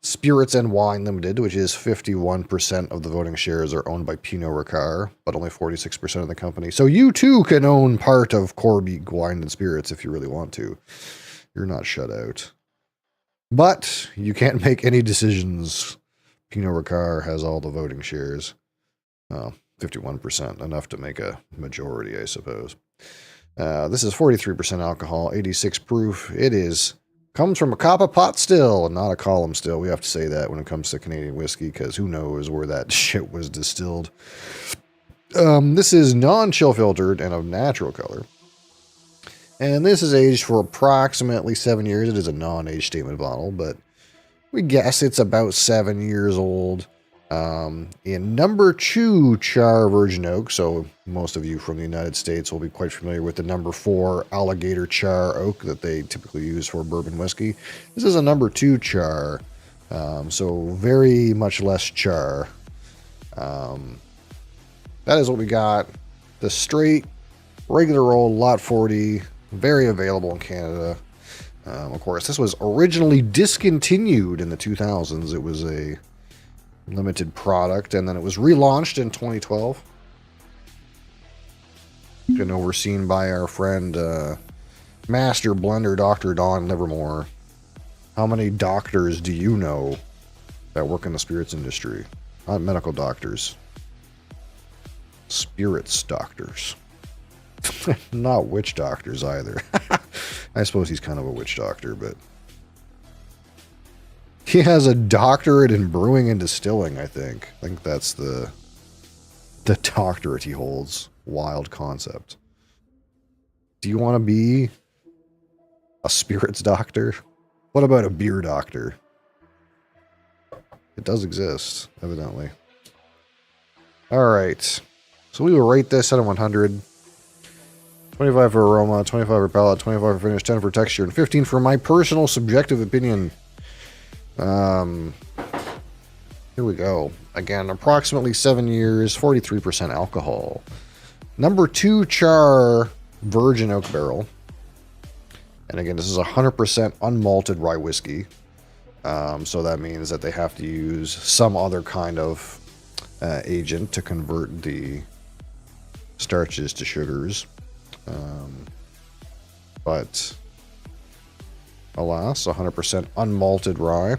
Spirits and Wine Limited, which is 51% of the voting shares are owned by Pinot Ricard, but only 46% of the company. So you too can own part of Corby Wine and Spirits if you really want to. You're not shut out. But you can't make any decisions. Pinot Ricard has all the voting shares. 51%, enough to make a majority, I suppose. This is 43% alcohol, 86 proof. Comes from a copper pot still, and not a column still. We have to say that when it comes to Canadian whiskey, because who knows where that shit was distilled. This is non-chill filtered and of natural color. And this is aged for approximately 7 years. It is a non-age statement bottle, but we guess it's about 7 years old. In number 2 char virgin oak, so most of you from the United States will be quite familiar with the number 4 alligator char oak that they typically use for bourbon whiskey. This is a number 2 char, so very much less char. That is what we got. The straight, regular old Lot 40, very available in Canada. Of course, this was originally discontinued in the 2000s. It was a limited product, and then it was relaunched in 2012 and overseen by our friend Master Blender Dr. Don Livermore. How many doctors do you know that work in the spirits industry? Not medical doctors, spirits doctors. Not witch doctors either. I suppose he's kind of a witch doctor, but he has a doctorate in brewing and distilling, I think. I think that's the doctorate he holds. Wild concept. Do you want to be a spirits doctor? What about a beer doctor? It does exist, evidently. Alright. So we will rate this out of 100. 25 for aroma, 25 for palate, 25 for finish, 10 for texture, and 15 for my personal subjective opinion. Here we go. Again, approximately 7 years, 43% alcohol. Number 2 char virgin oak barrel. And again, this is 100% unmalted rye whiskey. So that means that they have to use some other kind of agent to convert the starches to sugars. But alas, 100% unmalted rye.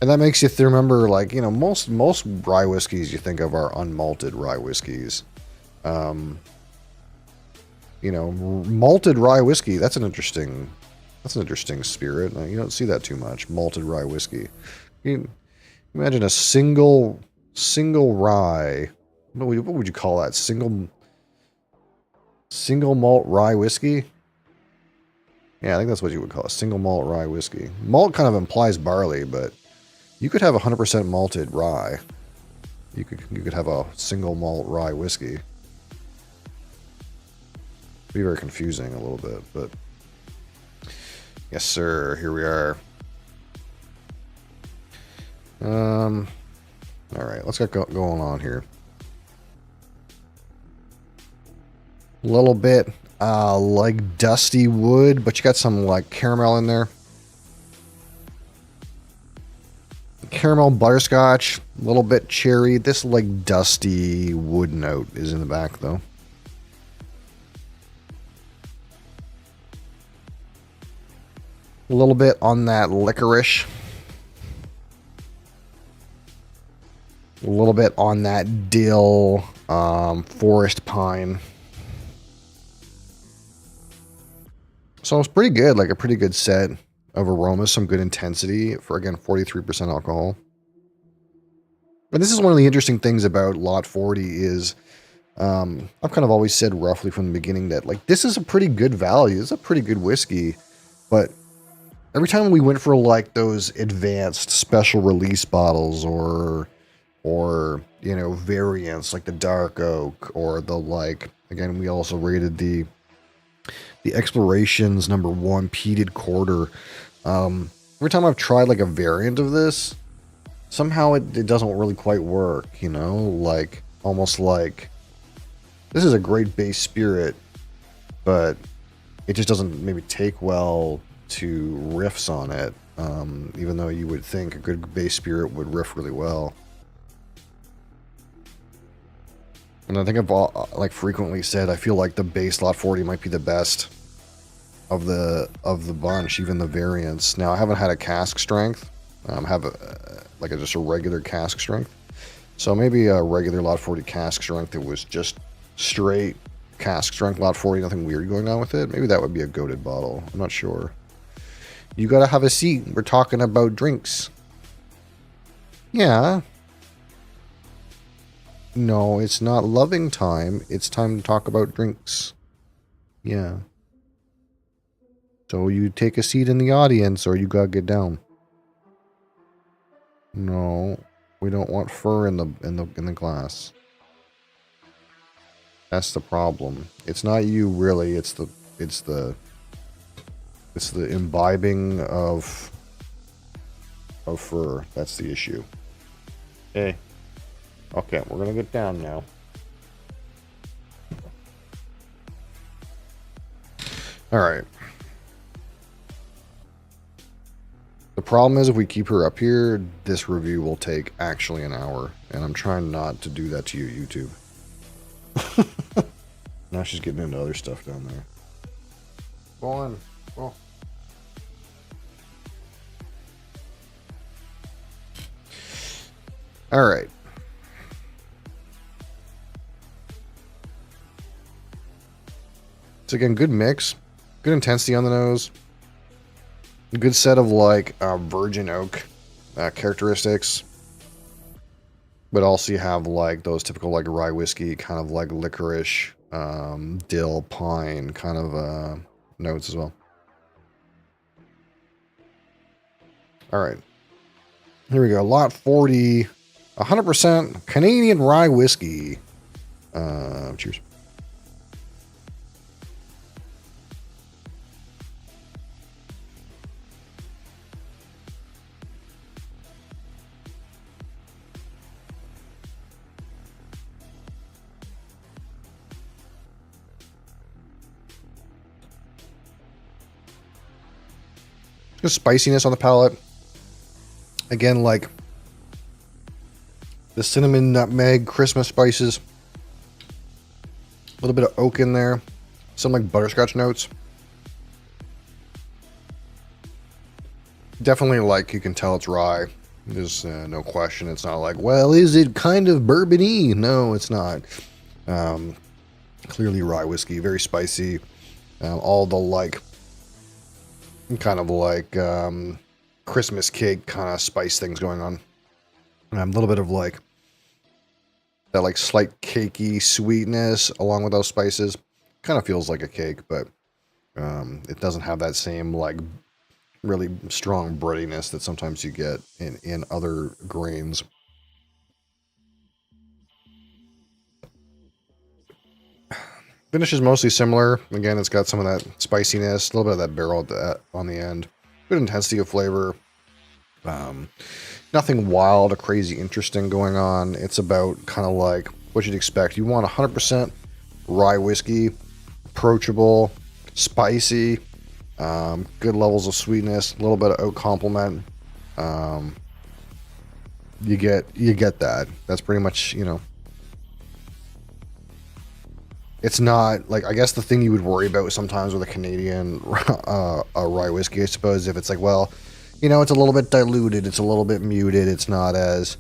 And that makes you remember, like, you know, most rye whiskeys you think of are unmalted rye whiskeys. You know, malted rye whiskey, that's an interesting spirit. You don't see that too much, malted rye whiskey. You imagine a single rye, what would you call that? Single malt rye whiskey? Yeah, I think that's what you would call a single malt rye whiskey. Malt kind of implies barley, but you could have 100% malted rye. You could have a single malt rye whiskey. Be very confusing a little bit, but yes, sir. Here we are. All right, let's get going on here. A little bit like dusty wood, but you got some like caramel in there. Caramel butterscotch, a little bit cherry. This like dusty wood note is in the back though. A little bit on that licorice. A little bit on that dill, forest pine. So it's pretty good, like a pretty good set of aromas, some good intensity for, again, 43% alcohol. And this is one of the interesting things about Lot 40 is I've kind of always said roughly from the beginning that like this is a pretty good value. It's a pretty good whiskey, but every time we went for like those advanced special release bottles or you know, variants like the dark oak or the like, again, we also rated the Explorations #1 peated quarter. Every time I've tried like a variant of this, somehow it doesn't really quite work, you know, like almost like this is a great base spirit, but it just doesn't maybe take well to riffs on it, even though you would think a good base spirit would riff really well. And I think I've like frequently said I feel like the base Lot 40 might be the best of the bunch, even the variants. Now I haven't had a cask strength. Have just a regular cask strength. So maybe a regular Lot 40 cask strength that was just straight cask strength Lot 40, nothing weird going on with it. Maybe that would be a goated bottle. I'm not sure. You gotta have a seat. We're talking about drinks. Yeah. No, it's not loving time. It's time to talk about drinks. Yeah. So you take a seat in the audience or you gotta get down. No, we don't want fur in the glass. That's the problem. It's not you really, it's the imbibing of fur. That's the issue. Hey. Okay, we're gonna get down now. Alright. The problem is if we keep her up here, this review will take actually an hour. And I'm trying not to do that to you, YouTube. Now she's getting into other stuff down there. Go on. Go. Alright. So again, good mix, good intensity on the nose, good set of like virgin oak characteristics, but also you have like those typical like rye whiskey kind of like licorice, dill, pine kind of notes as well. All right, here we go. Lot 40, 100% Canadian rye whiskey. Cheers. Good spiciness on the palate. Again, like the cinnamon, nutmeg, Christmas spices. A little bit of oak in there. Some like butterscotch notes. Definitely like you can tell it's rye. There's no question. It's not like, well, is it kind of bourbon-y? No, it's not. Clearly rye whiskey. Very spicy. All the like kind of like Christmas cake kind of spice things going on. A little bit of like that like slight cakey sweetness along with those spices. Kind of feels like a cake, but It doesn't have that same like really strong breadiness that sometimes you get in other grains. Finish is mostly similar. Again, it's got some of that spiciness, a little bit of that barrel on the end. Good intensity of flavor. Nothing wild or crazy interesting going on. It's about kind of like what you'd expect. You want 100% rye whiskey, approachable, spicy, good levels of sweetness, a little bit of oak complement. You get that. That's pretty much, you know. It's not like, I guess the thing you would worry about sometimes with a Canadian a rye whiskey, I suppose, if it's like, well, you know, it's a little bit diluted, it's a little bit muted, it's not as,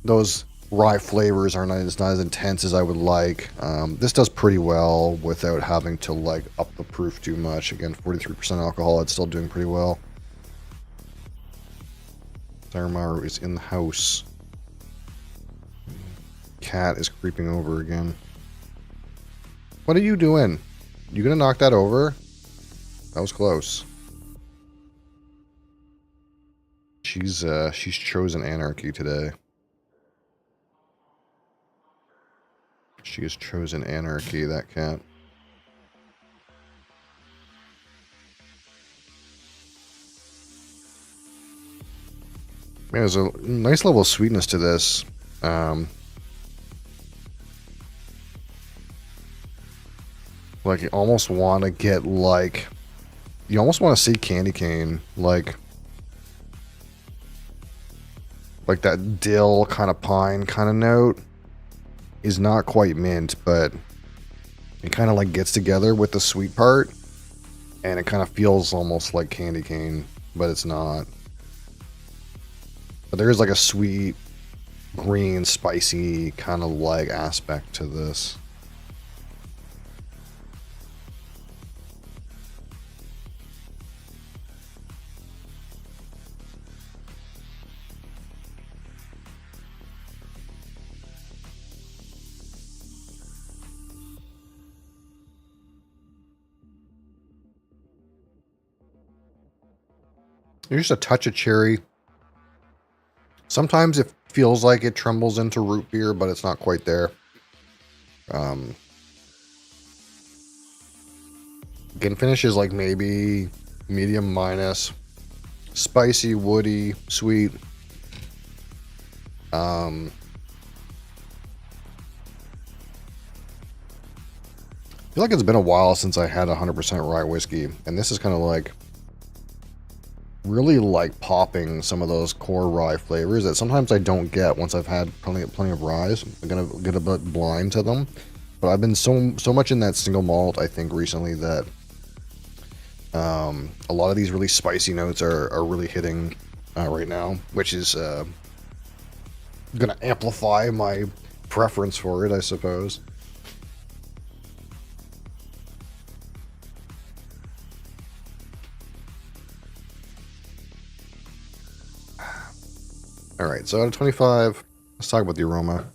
those rye flavors are not, it's not as intense as I would like. This does pretty well without having to like up the proof too much. Again, 43% alcohol, it's still doing pretty well. Saramaru is in the house. Cat is creeping over again. What are you doing? You gonna knock that over? That was close. She's chosen anarchy today. She has chosen anarchy, that cat. Man, there's a nice level of sweetness to this. Like, you almost want to get, like... You almost want to see candy cane. Like that dill kind of pine kind of note is not quite mint, but it kind of, like, gets together with the sweet part. And it kind of feels almost like candy cane, but it's not. But there is, like, a sweet, green, spicy kind of, like, aspect to this. There's just a touch of cherry. Sometimes it feels like it trembles into root beer, but it's not quite there. Again, finish is like maybe medium minus. Spicy, woody, sweet. I feel like it's been a while since I had 100% rye whiskey, and this is kind of like really like popping some of those core rye flavors that sometimes I don't get once I've had plenty of ryes. I'm gonna get a bit blind to them, but I've been so much in that single malt, I think, recently that a lot of these really spicy notes are really hitting right now, which is gonna amplify my preference for it, I suppose. All right, so out of 25, let's talk about the aroma.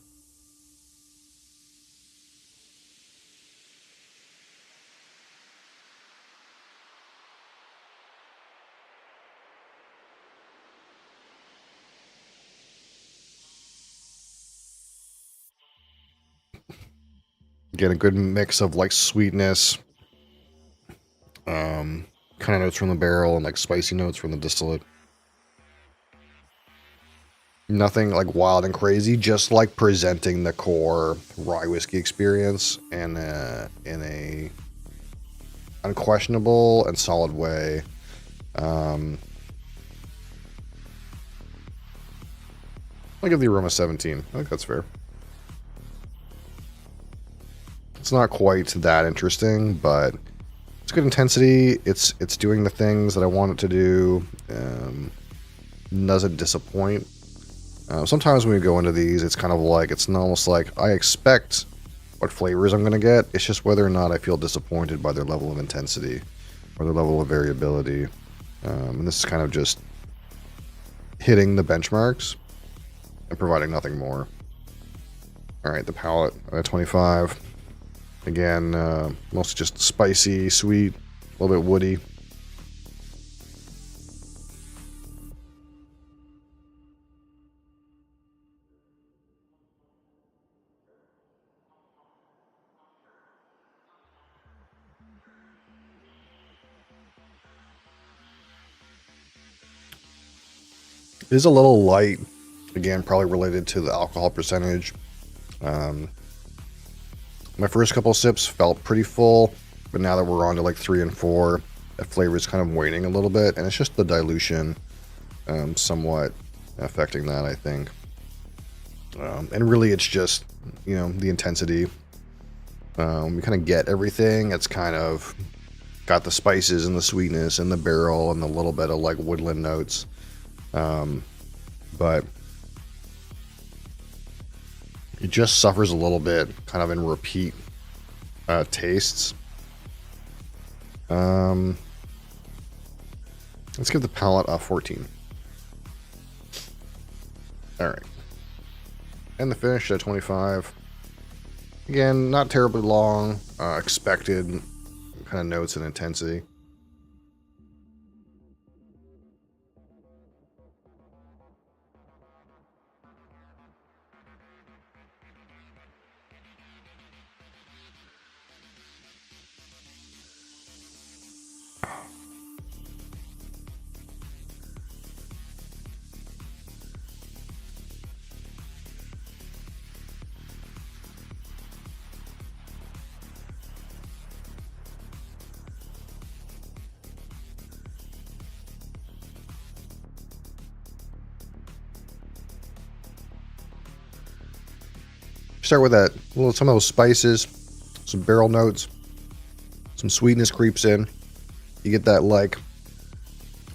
Get a good mix of like sweetness, kind of notes from the barrel and like spicy notes from the distillate. Nothing like wild and crazy, just like presenting the core rye whiskey experience in a unquestionable and solid way. I'll give the aroma 17. I think that's fair. It's not quite that interesting, but it's good intensity. It's doing the things that I want it to do. Doesn't disappoint. Sometimes when we go into these, it's kind of like, it's almost like I expect what flavors I'm going to get. It's just whether or not I feel disappointed by their level of intensity or their level of variability. And this is kind of just hitting the benchmarks and providing nothing more. All right, the palate at 25. Again, mostly just spicy, sweet, A little bit woody. It is a little light. Again, probably related to the alcohol percentage. My first couple sips felt pretty full, but now that we're on to like 3 and 4, that flavor is kind of waning a little bit, and it's just the dilution somewhat affecting that, I think. And really, it's just, you know, the intensity. We kind of get everything. It's kind of got the spices and the sweetness and the barrel and a little bit of like woodland notes. But it just suffers a little bit kind of in repeat tastes. Let's give the palate a 14. All right. And the finish at 25. Again, not terribly long. Expected kind of notes and intensity. Start with that, well, some of those spices, some barrel notes, some sweetness creeps in. You get that like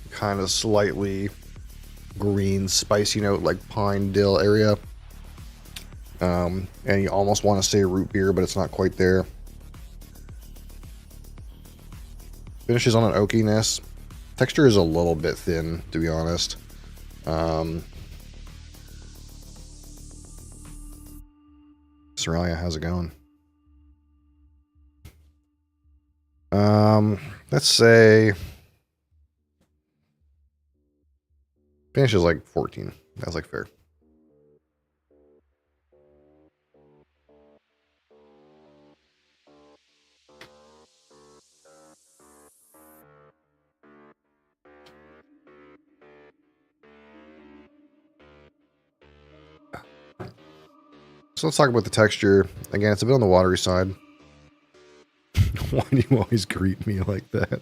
kind of slightly green spicy note, like pine dill area. And you almost want to say root beer, but it's not quite there. Finishes on an oakiness. Texture is a little bit thin, to be honest. Australia, how's it going? Let's say finish is like 14. That's like fair. So let's talk about the texture. Again, it's a bit on the watery side. Why do you always greet me like that?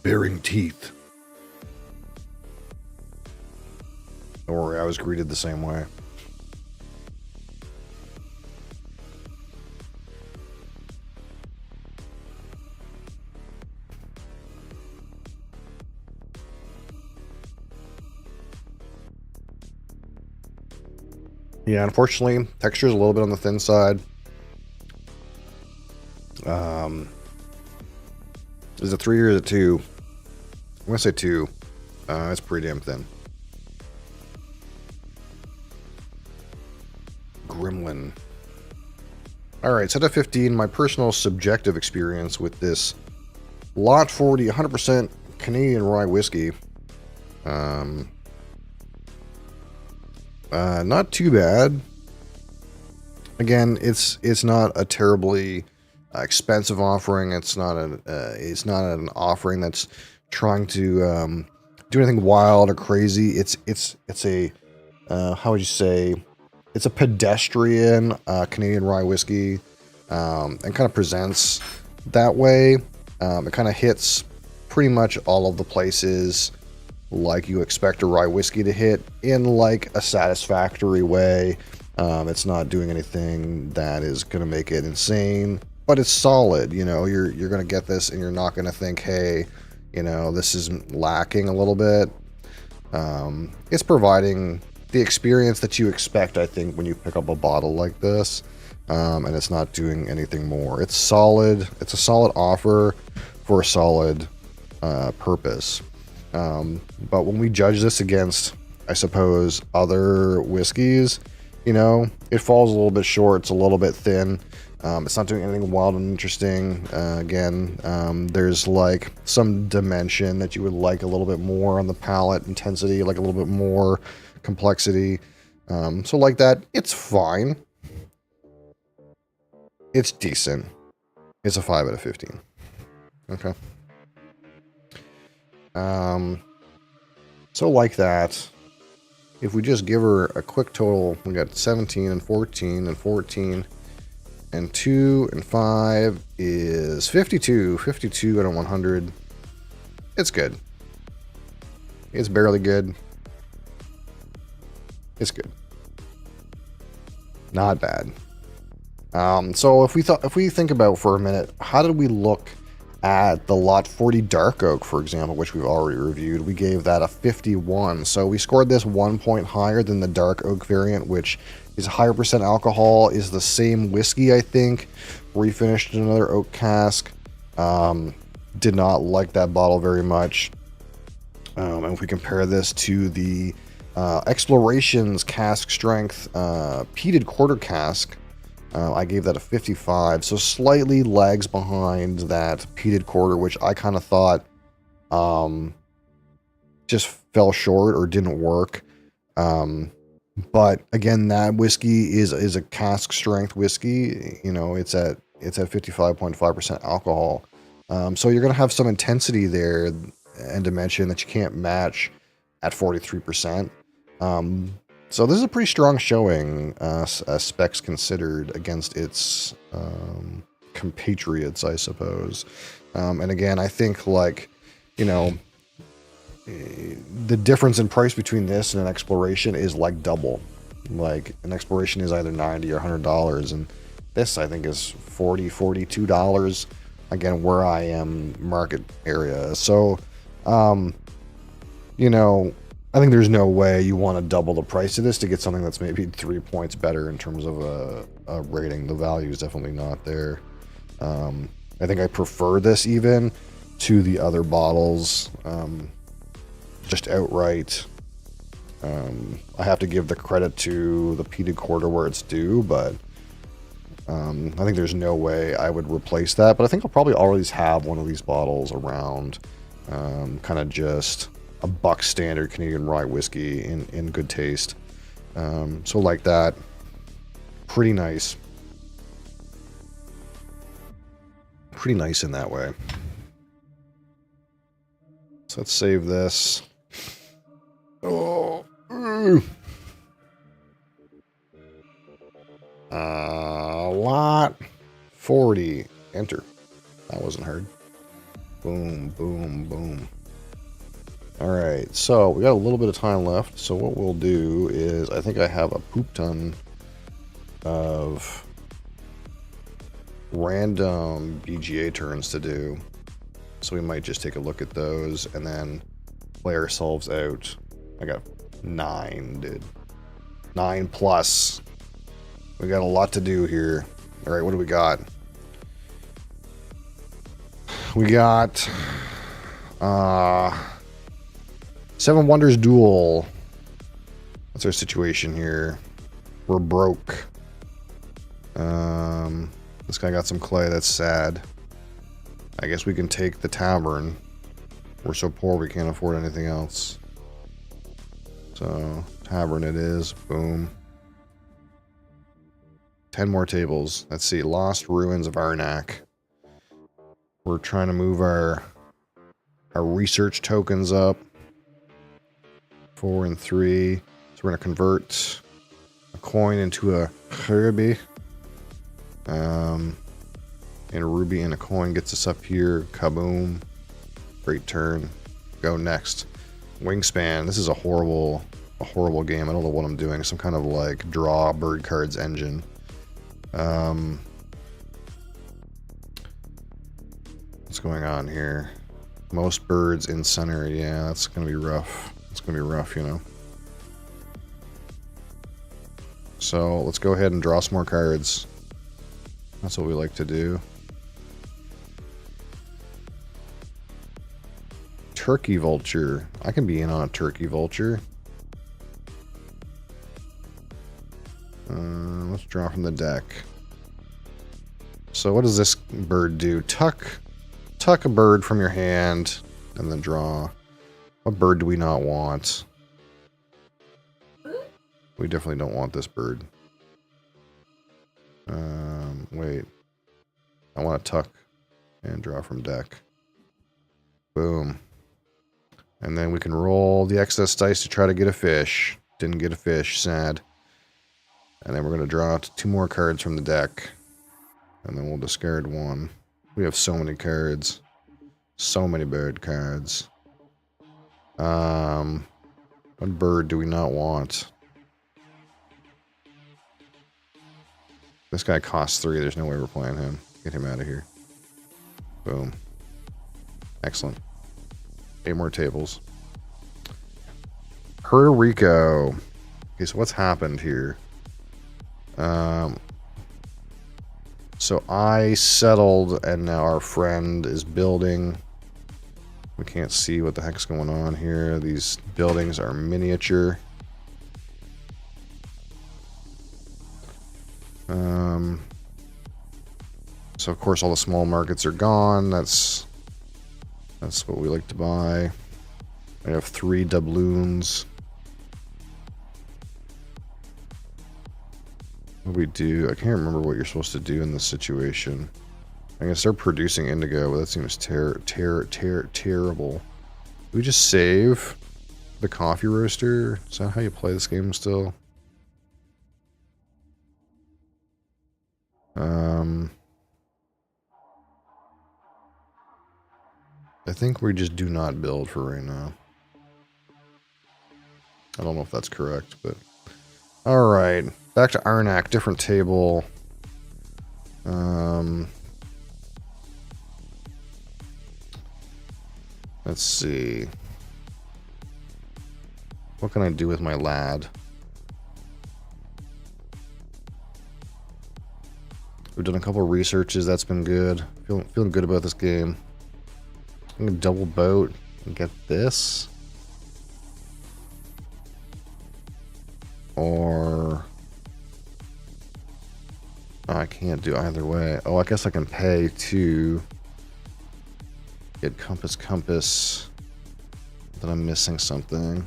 Baring teeth. Don't worry, I was greeted the same way. Yeah, unfortunately, texture is a little bit on the thin side. Is it 3 or is it 2? I'm gonna say 2. It's pretty damn thin. Gremlin. Alright, so out of 15, my personal subjective experience with this Lot 40 100% Canadian rye whiskey. Not too bad. Again, it's not a terribly expensive offering. It's not an offering that's trying to do anything wild or crazy. It's a how would you say? It's a pedestrian Canadian rye whiskey, and kind of presents that way. It kind of hits pretty much all of the places like you expect a rye whiskey to hit in like a satisfactory way. It's not doing anything that is going to make it insane, but it's solid. You know, you're going to get this and you're not going to think, hey, you know, this is lacking a little bit. It's providing the experience that you expect, I think, when you pick up a bottle like this, and it's not doing anything more. It's solid. It's a solid offer for a solid purpose. But when we judge this against, I suppose, other whiskeys, you know, it falls a little bit short. It's a little bit thin. It's not doing anything wild and interesting. Again, there's like some dimension that you would like a little bit more on the palette intensity, like a little bit more complexity. So like that, it's fine. It's decent. It's a 5 out of 15. Okay. So like that, if we just give her a quick total, we got 17 and 14 and 14 and 2 and 5 is 52. 52 out of 100. It's good. It's barely good. It's good. Not bad. So if we think about for a minute, how did we look at the Lot 40 Dark Oak, for example, which we've already reviewed? We gave that a 51. So we scored this 1 point higher than the Dark Oak variant, which is a higher percent alcohol, is the same whiskey, I think. Refinished in another oak cask. Did not like that bottle very much. And if we compare this to the Explorations cask strength peated quarter cask, I gave that a 55, so slightly lags behind that peated quarter, which I kind of thought just fell short or didn't work. But again, that whiskey is a cask strength whiskey. You know, it's at 55.5% alcohol. So you're gonna have some intensity there and dimension that you can't match at 43%. So this is a pretty strong showing, specs considered, against its compatriots, I suppose. And again, I think, like, you know, the difference in price between this and an Exploration is like double. Like, an Exploration is either $90 or $100, and this, I think, is $40, $42. Again, where I am market area. So, you know, I think there's no way you want to double the price of this to get something that's maybe 3 points better in terms of a rating. The value is definitely not there. I think I prefer this even to the other bottles, just outright. I have to give the credit to the peated quarter where it's due, but I think there's no way I would replace that. But I think I'll probably always have one of these bottles around, kind of just a buck standard Canadian rye whiskey in good taste. So like that, pretty nice. Pretty nice in that way. So let's save this. Oh. Lot 40. Enter. That wasn't hard. Boom, boom, boom. Alright, so we got a little bit of time left. So what we'll do is, I think I have a poop ton of random BGA turns to do. So we might just take a look at those and then play ourselves out. I got 9, dude. 9 plus. We got a lot to do here. Alright, what do we got? We got Seven Wonders Duel. What's our situation here? We're broke. This guy got some clay. That's sad. I guess we can take the tavern. We're so poor we can't afford anything else. So, tavern it is. Boom. 10 more tables. Let's see. Lost Ruins of Arnak. We're trying to move our research tokens up. 4 and 3. So we're going to convert a coin into a ruby. And a ruby and a coin gets us up here. Kaboom. Great turn. Go next. Wingspan. This is a horrible game. I don't know what I'm doing. Some kind of like draw bird cards engine. What's going on here? Most birds in center. Yeah, that's gonna be rough. It's gonna be rough, you know. So let's go ahead and draw some more cards. That's what we like to do. Turkey Vulture. I can be in on a Turkey Vulture. Let's draw from the deck. So what does this bird do? Tuck a bird from your hand and then draw. What bird do we not want? We definitely don't want this bird. Wait. I want to tuck and draw from deck. Boom. And then we can roll the excess dice to try to get a fish. Didn't get a fish, sad. And then we're going to draw 2 more cards from the deck. And then we'll discard 1. We have so many cards. So many bird cards. What bird do we not want? This guy costs 3. There's no way we're playing him. Get him out of here. Boom. Excellent. 8 more tables. Puerto Rico. Okay, so what's happened here? So I settled, and now our friend is building. We can't see what the heck's going on here. These buildings are miniature. So of course all the small markets are gone. That's what we like to buy. I have 3 doubloons. What do we do? I can't remember what you're supposed to do in this situation. I guess they're producing indigo, but that seems terrible. Do we just save the coffee roaster? Is that how you play this game still? I think we just do not build for right now. I don't know if that's correct, but... Alright, back to Arnak, different table. Let's see. What can I do with my lad? We've done a couple of researches, that's been good. Feeling good about this game. I'm gonna double boat and get this. Or... Oh, I can't do either way. Oh, I guess I can pay to get compass. Then I'm missing something.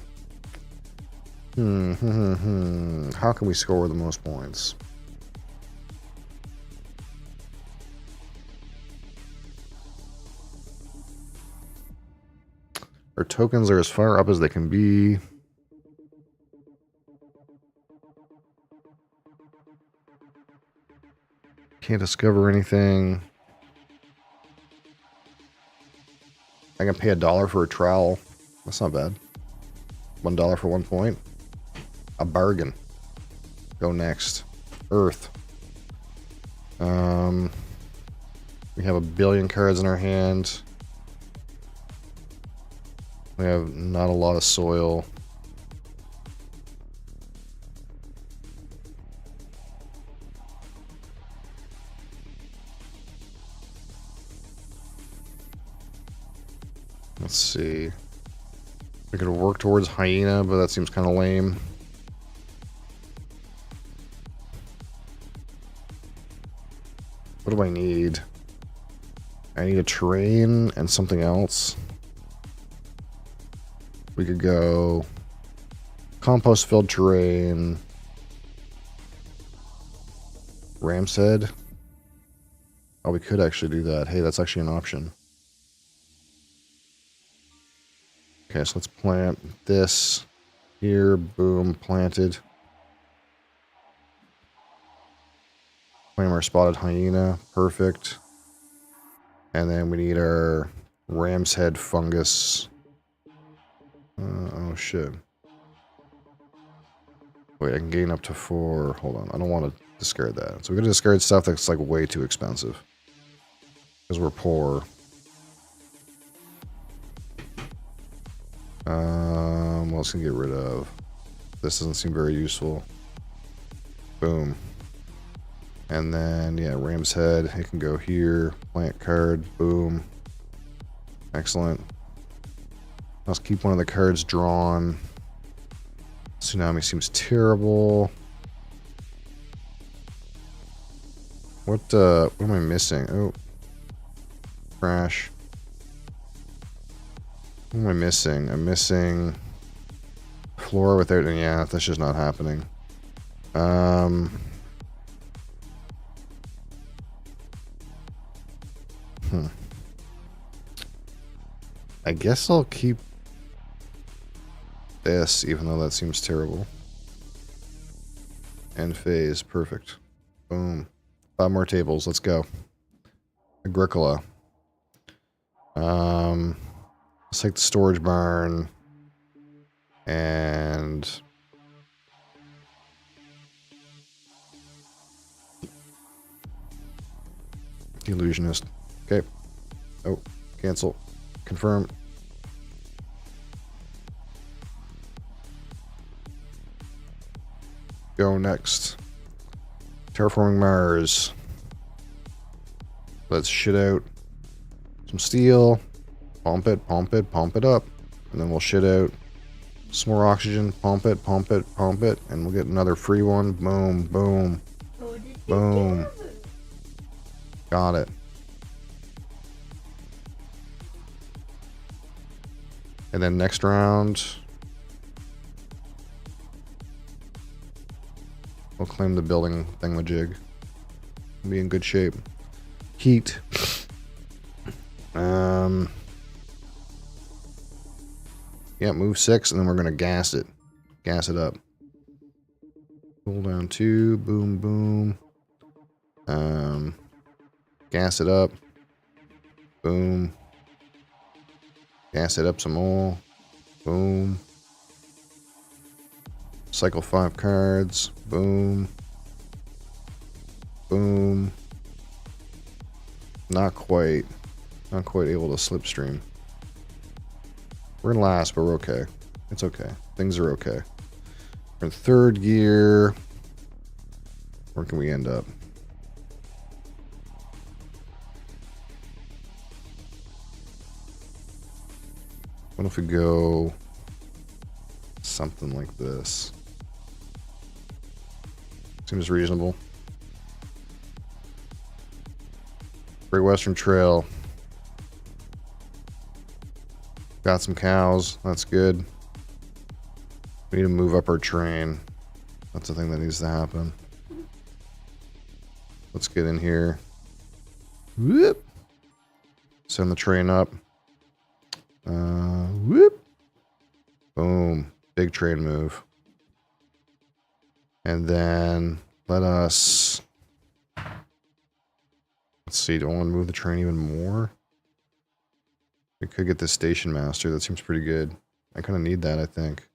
How can we score the most points? Our tokens are as far up as they can be. Can't discover anything. I can pay $1 for a trowel. That's not bad. $1 for 1 point. A bargain. Go next. Earth. We have 1 billion cards in our hand. We have not a lot of soil. Let's see. We could work towards hyena, but that seems kind of lame. What do I need? I need a terrain and something else. We could go compost-filled terrain, ram's head. Oh, we could actually do that. Hey, that's actually an option. Okay, so let's plant this here. Boom, planted. Claim our spotted hyena. Perfect. And then we need our ram's head fungus. Oh shit. Wait, I can gain up to 4. Hold on, I don't want to discard that. So we're gonna discard stuff that's like way too expensive. Because we're poor. What else can get rid of? This doesn't seem very useful. Boom. And then, yeah, ram's head. It can go here. Plant card. Boom. Excellent. Let's keep one of the cards drawn. Tsunami seems terrible. What am I missing? Oh. Crash. What am I missing? I'm missing floor without, yeah, that's just not happening. I guess I'll keep this, even though that seems terrible. End phase, perfect. Boom. 5 more tables, let's go. Agricola. Let's take the storage barn. And... illusionist. Okay. Oh, cancel. Confirm. Go next. Terraforming Mars. Let's shit out some steel. Pump it, pump it, pump it up. And then we'll shit out some more oxygen. Pump it, pump it, pump it. And we'll get another free one. Boom, boom. Boom. Got it. And then next round, we'll claim the building thingamajig. We'll be in good shape. Heat. Yeah, move 6, and then we're gonna gas it. Gas it up. Pull down 2, boom, boom. Gas it up. Boom. Gas it up some more. Boom. Cycle 5 cards. Boom. Boom. Not quite. Not quite able to slipstream. We're in last, but we're okay. It's okay. Things are okay. We're in 3rd gear. Where can we end up? What if we go something like this? Seems reasonable. Great Western Trail. Got some cows. That's good. We need to move up our train. That's the thing that needs to happen. Let's get in here. Whoop. Send the train up. Whoop. Boom. Big train move. And then let us... let's see, do I want to move the train even more? We could get this station master. That seems pretty good. I kind of need that, I think.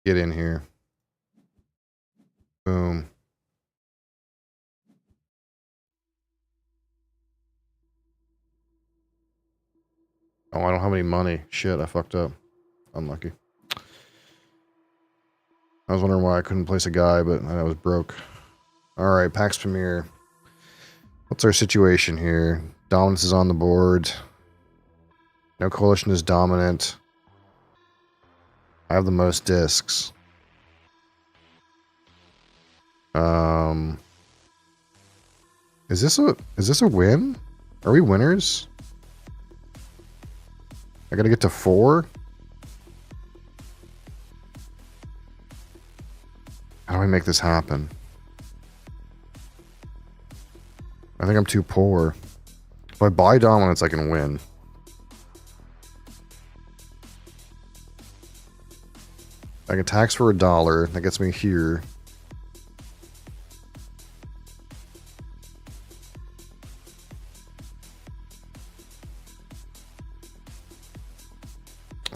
Get in here. Boom. Oh, I don't have any money. Shit, I fucked up. Unlucky. I was wondering why I couldn't place a guy, but I was broke. Alright, Pax Premier. What's our situation here? Dominance is on the board. No coalition is dominant. I have the most discs. Is this a win? Are we winners? I gotta get to 4? How do I make this happen? I think I'm too poor. If I buy dominance, I can win. I can tax for $1. That gets me here.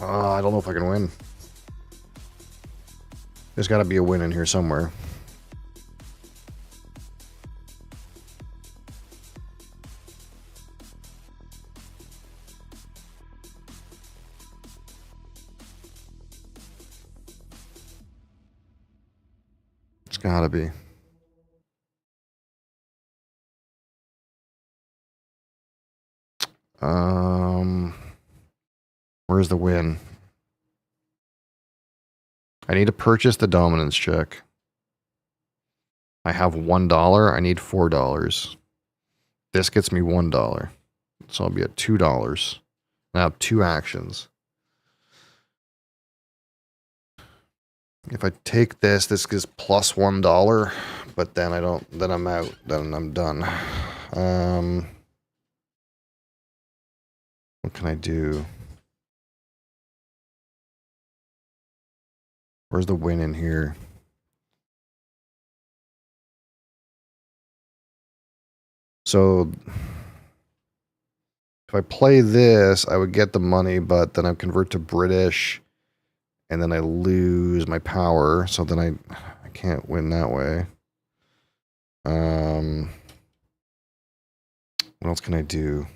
I don't know if I can win. There's got to be a win in here somewhere. It's got to be. Where's the win? I need to purchase the dominance check. I have $1. I need $4. This gets me $1. So I'll be at $2. I have 2 actions. If I take this, this gives plus $1, but then I don't, then I'm out, then I'm done. What can I do? Where's the win in here? So if I play this, I would get the money, but then I convert to British, and then I lose my power, so then I can't win that way. What else can I do?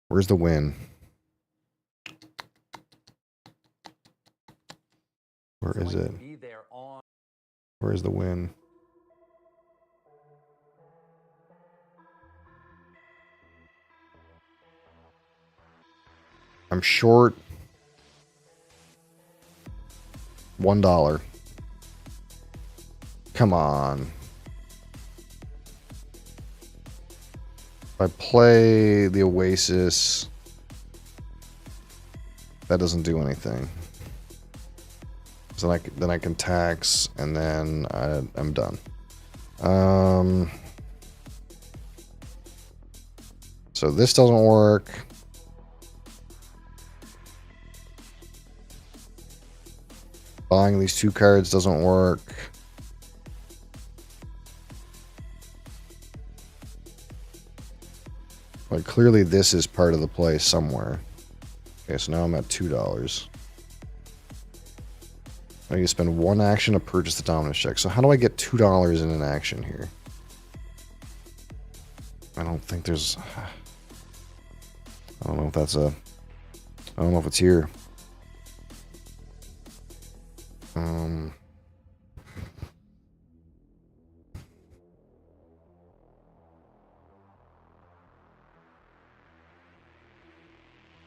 Where's the win? Where is it? Where is the win? I'm short $1. Come on. If I play the Oasis, that doesn't do anything. So then I can tax, and then I'm done. So this doesn't work. Buying these 2 cards doesn't work. But clearly this is part of the play somewhere. Okay, so now I'm at $2. I need to spend 1 action to purchase the dominance check. So how do I get $2 in an action here? I don't think there's... I don't know if that's a... I don't know if it's here.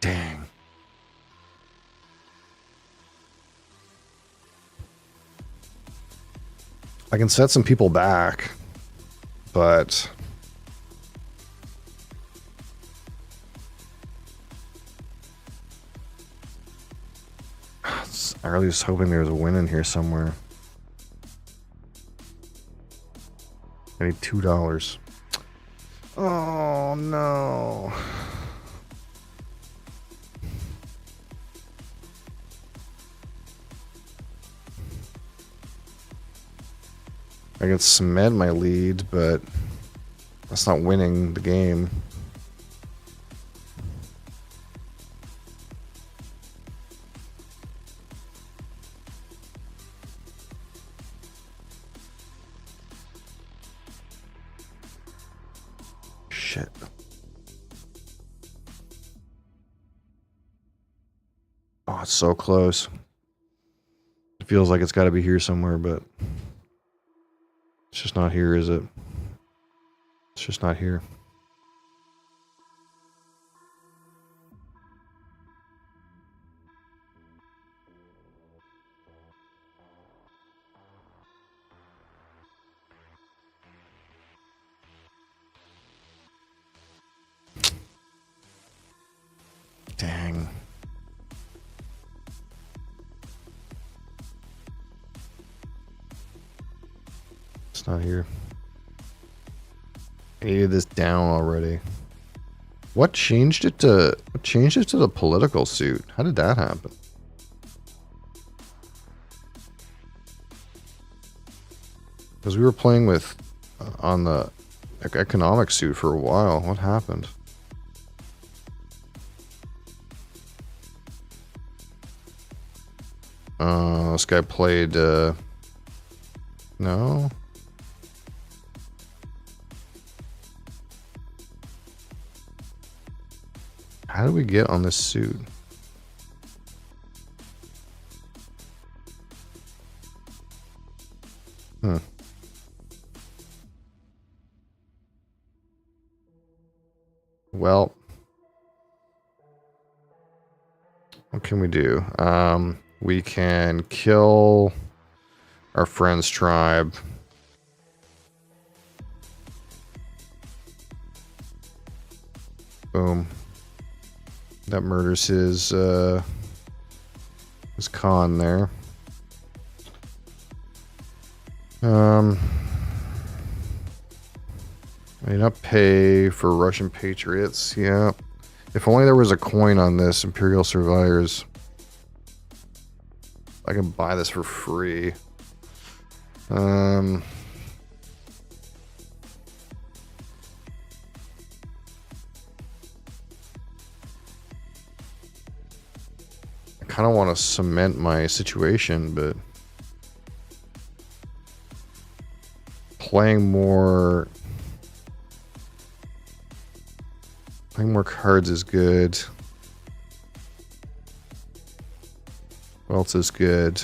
Dang. I can set some people back, but I really was hoping there was a win in here somewhere. I need $2. Oh no. I can cement my lead, but that's not winning the game. Shit. Oh, it's so close. It feels like it's got to be here somewhere, but it's just not here, is it? It's just not here. Dang. It's not here. I needed this down already. What changed it to the political suit? How did that happen? Because we were playing with on the economic suit for a while. What happened? This guy played no. How do we get on this suit? Well, what can we do? We can kill our friend's tribe. Boom. That murders his con there. I did not pay for Russian patriots. Yeah. If only there was a coin on this, Imperial Survivors. I can buy this for free. I kind of want to cement my situation, but playing more cards is good. What else is good?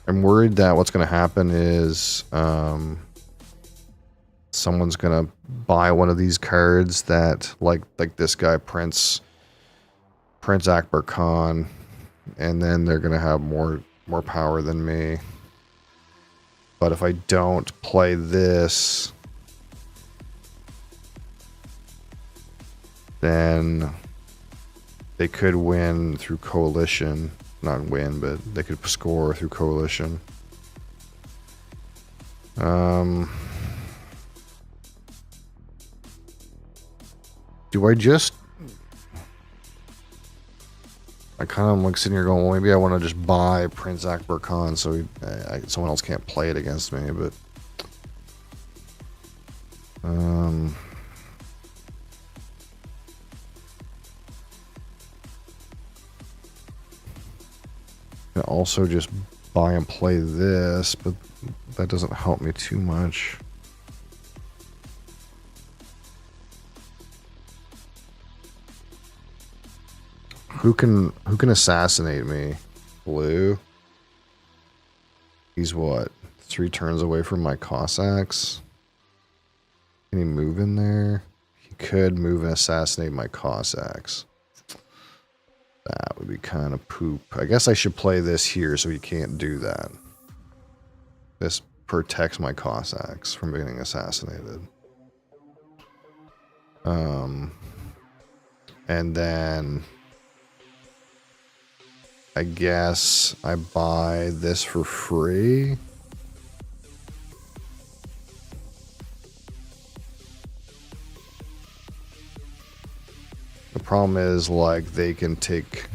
I'm worried that what's going to happen is someone's going to buy one of these cards that, like this guy, Prince Akbar Khan, and then they're going to have more power than me. But if I don't play this, then they could win through coalition. Not win, but they could score through coalition. Do I just... I kind of like sitting here going, well, maybe I want to just buy Prince Akbar Khan so someone else can't play it against me, but... I can also just buy and play this, but that doesn't help me too much. Who can assassinate me? Blue. He's what? 3 turns away from my Cossacks. Can he move in there? He could move and assassinate my Cossacks. That would be kind of poop. I guess I should play this here so he can't do that. This protects my Cossacks from being assassinated. And then I guess I buy this for free. The problem is, like, they can take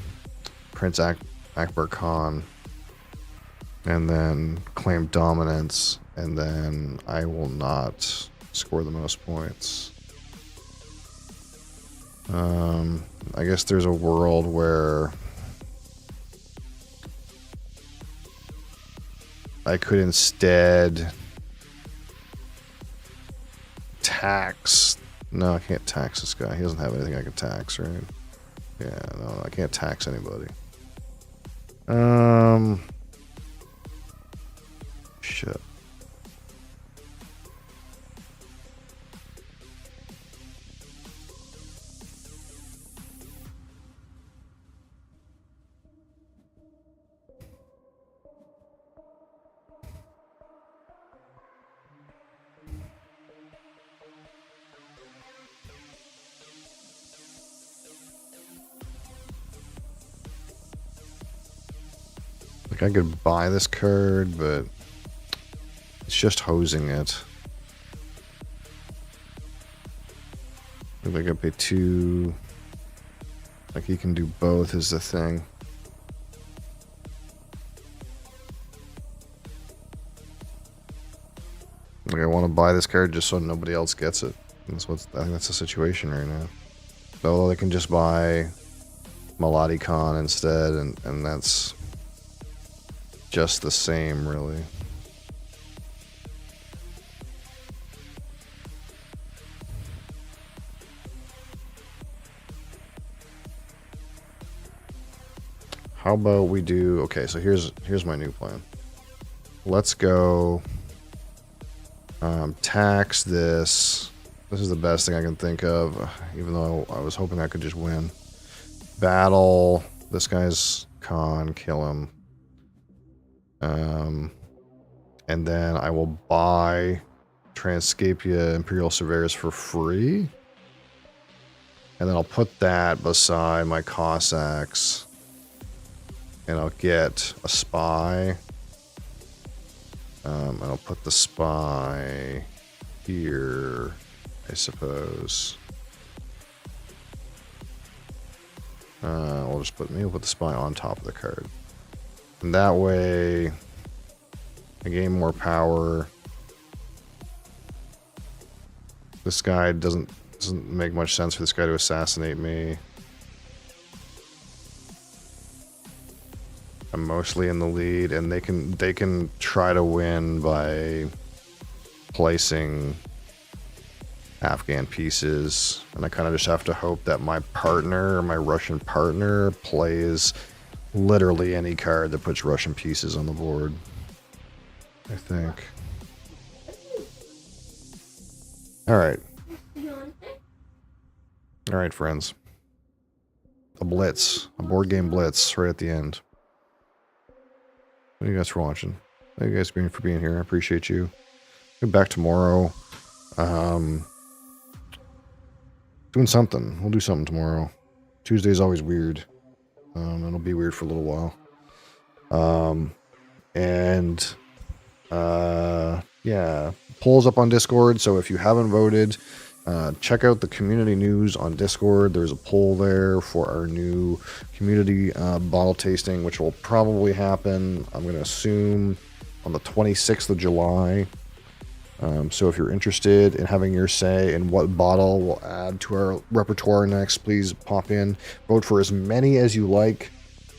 Prince Akbar Khan and then claim dominance, and then I will not score the most points. I guess there's a world where I could instead tax... No, I can't tax this guy. He doesn't have anything I can tax, right? Yeah, no, I can't tax anybody. Shit. Like, I could buy this card, but it's just hosing it. Like, I gotta pay 2. Like, he can do both is the thing. Like, I want to buy this card just so nobody else gets it. That's I think that's the situation right now. Although they can just buy Maladi Khan instead, and that's just the same, really. How about we do... Okay, so here's my new plan. Let's go tax this. This is the best thing I can think of, even though I was hoping I could just win. Battle This guy's con, kill him. And then I will buy Transcapia Imperial Surveyors for free. And then I'll put that beside my Cossacks. And I'll get a spy. And I'll put the spy here, I suppose. We'll just put maybe we'll put the spy on top of the card. And that way I gain more power. This guy doesn't make much sense for this guy to assassinate me. I'm mostly in the lead, and they can try to win by placing Afghan pieces, and I kind of just have to hope that my partner, my Russian partner, plays literally any card that puts Russian pieces on the board. I think. All right. All right, friends. A blitz, a board game blitz, right at the end. Thank you guys for watching. Thank you guys for being here. I appreciate you. I'll be back tomorrow. Doing something. We'll do something tomorrow. Tuesday's always weird. It'll be weird for a little while. Yeah, polls up on Discord. So if you haven't voted, check out the community news on Discord. There's a poll there for our new community bottle tasting, which will probably happen, I'm going to assume, on the 26th of July. So if you're interested in having your say in what bottle we'll add to our repertoire next, please pop in. Vote for as many as you like.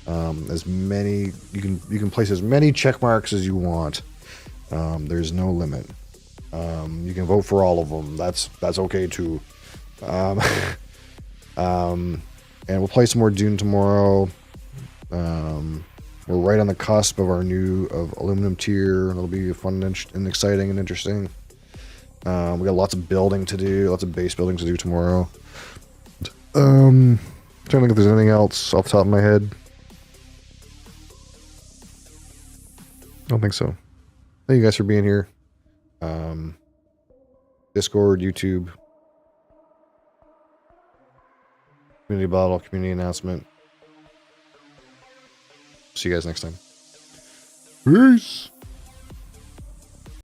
As many you can place as many check marks as you want. There's no limit. You can vote for all of them. That's okay too. And we'll play some more Dune tomorrow. We're right on the cusp of our new aluminum tier. It'll be fun and exciting and interesting. We got lots of building to do, lots of base building to do tomorrow. Trying to think if there's anything else off the top of my head. I don't think so. Thank you guys for being here. Discord, YouTube, community bottle, community announcement. See you guys next time. Peace.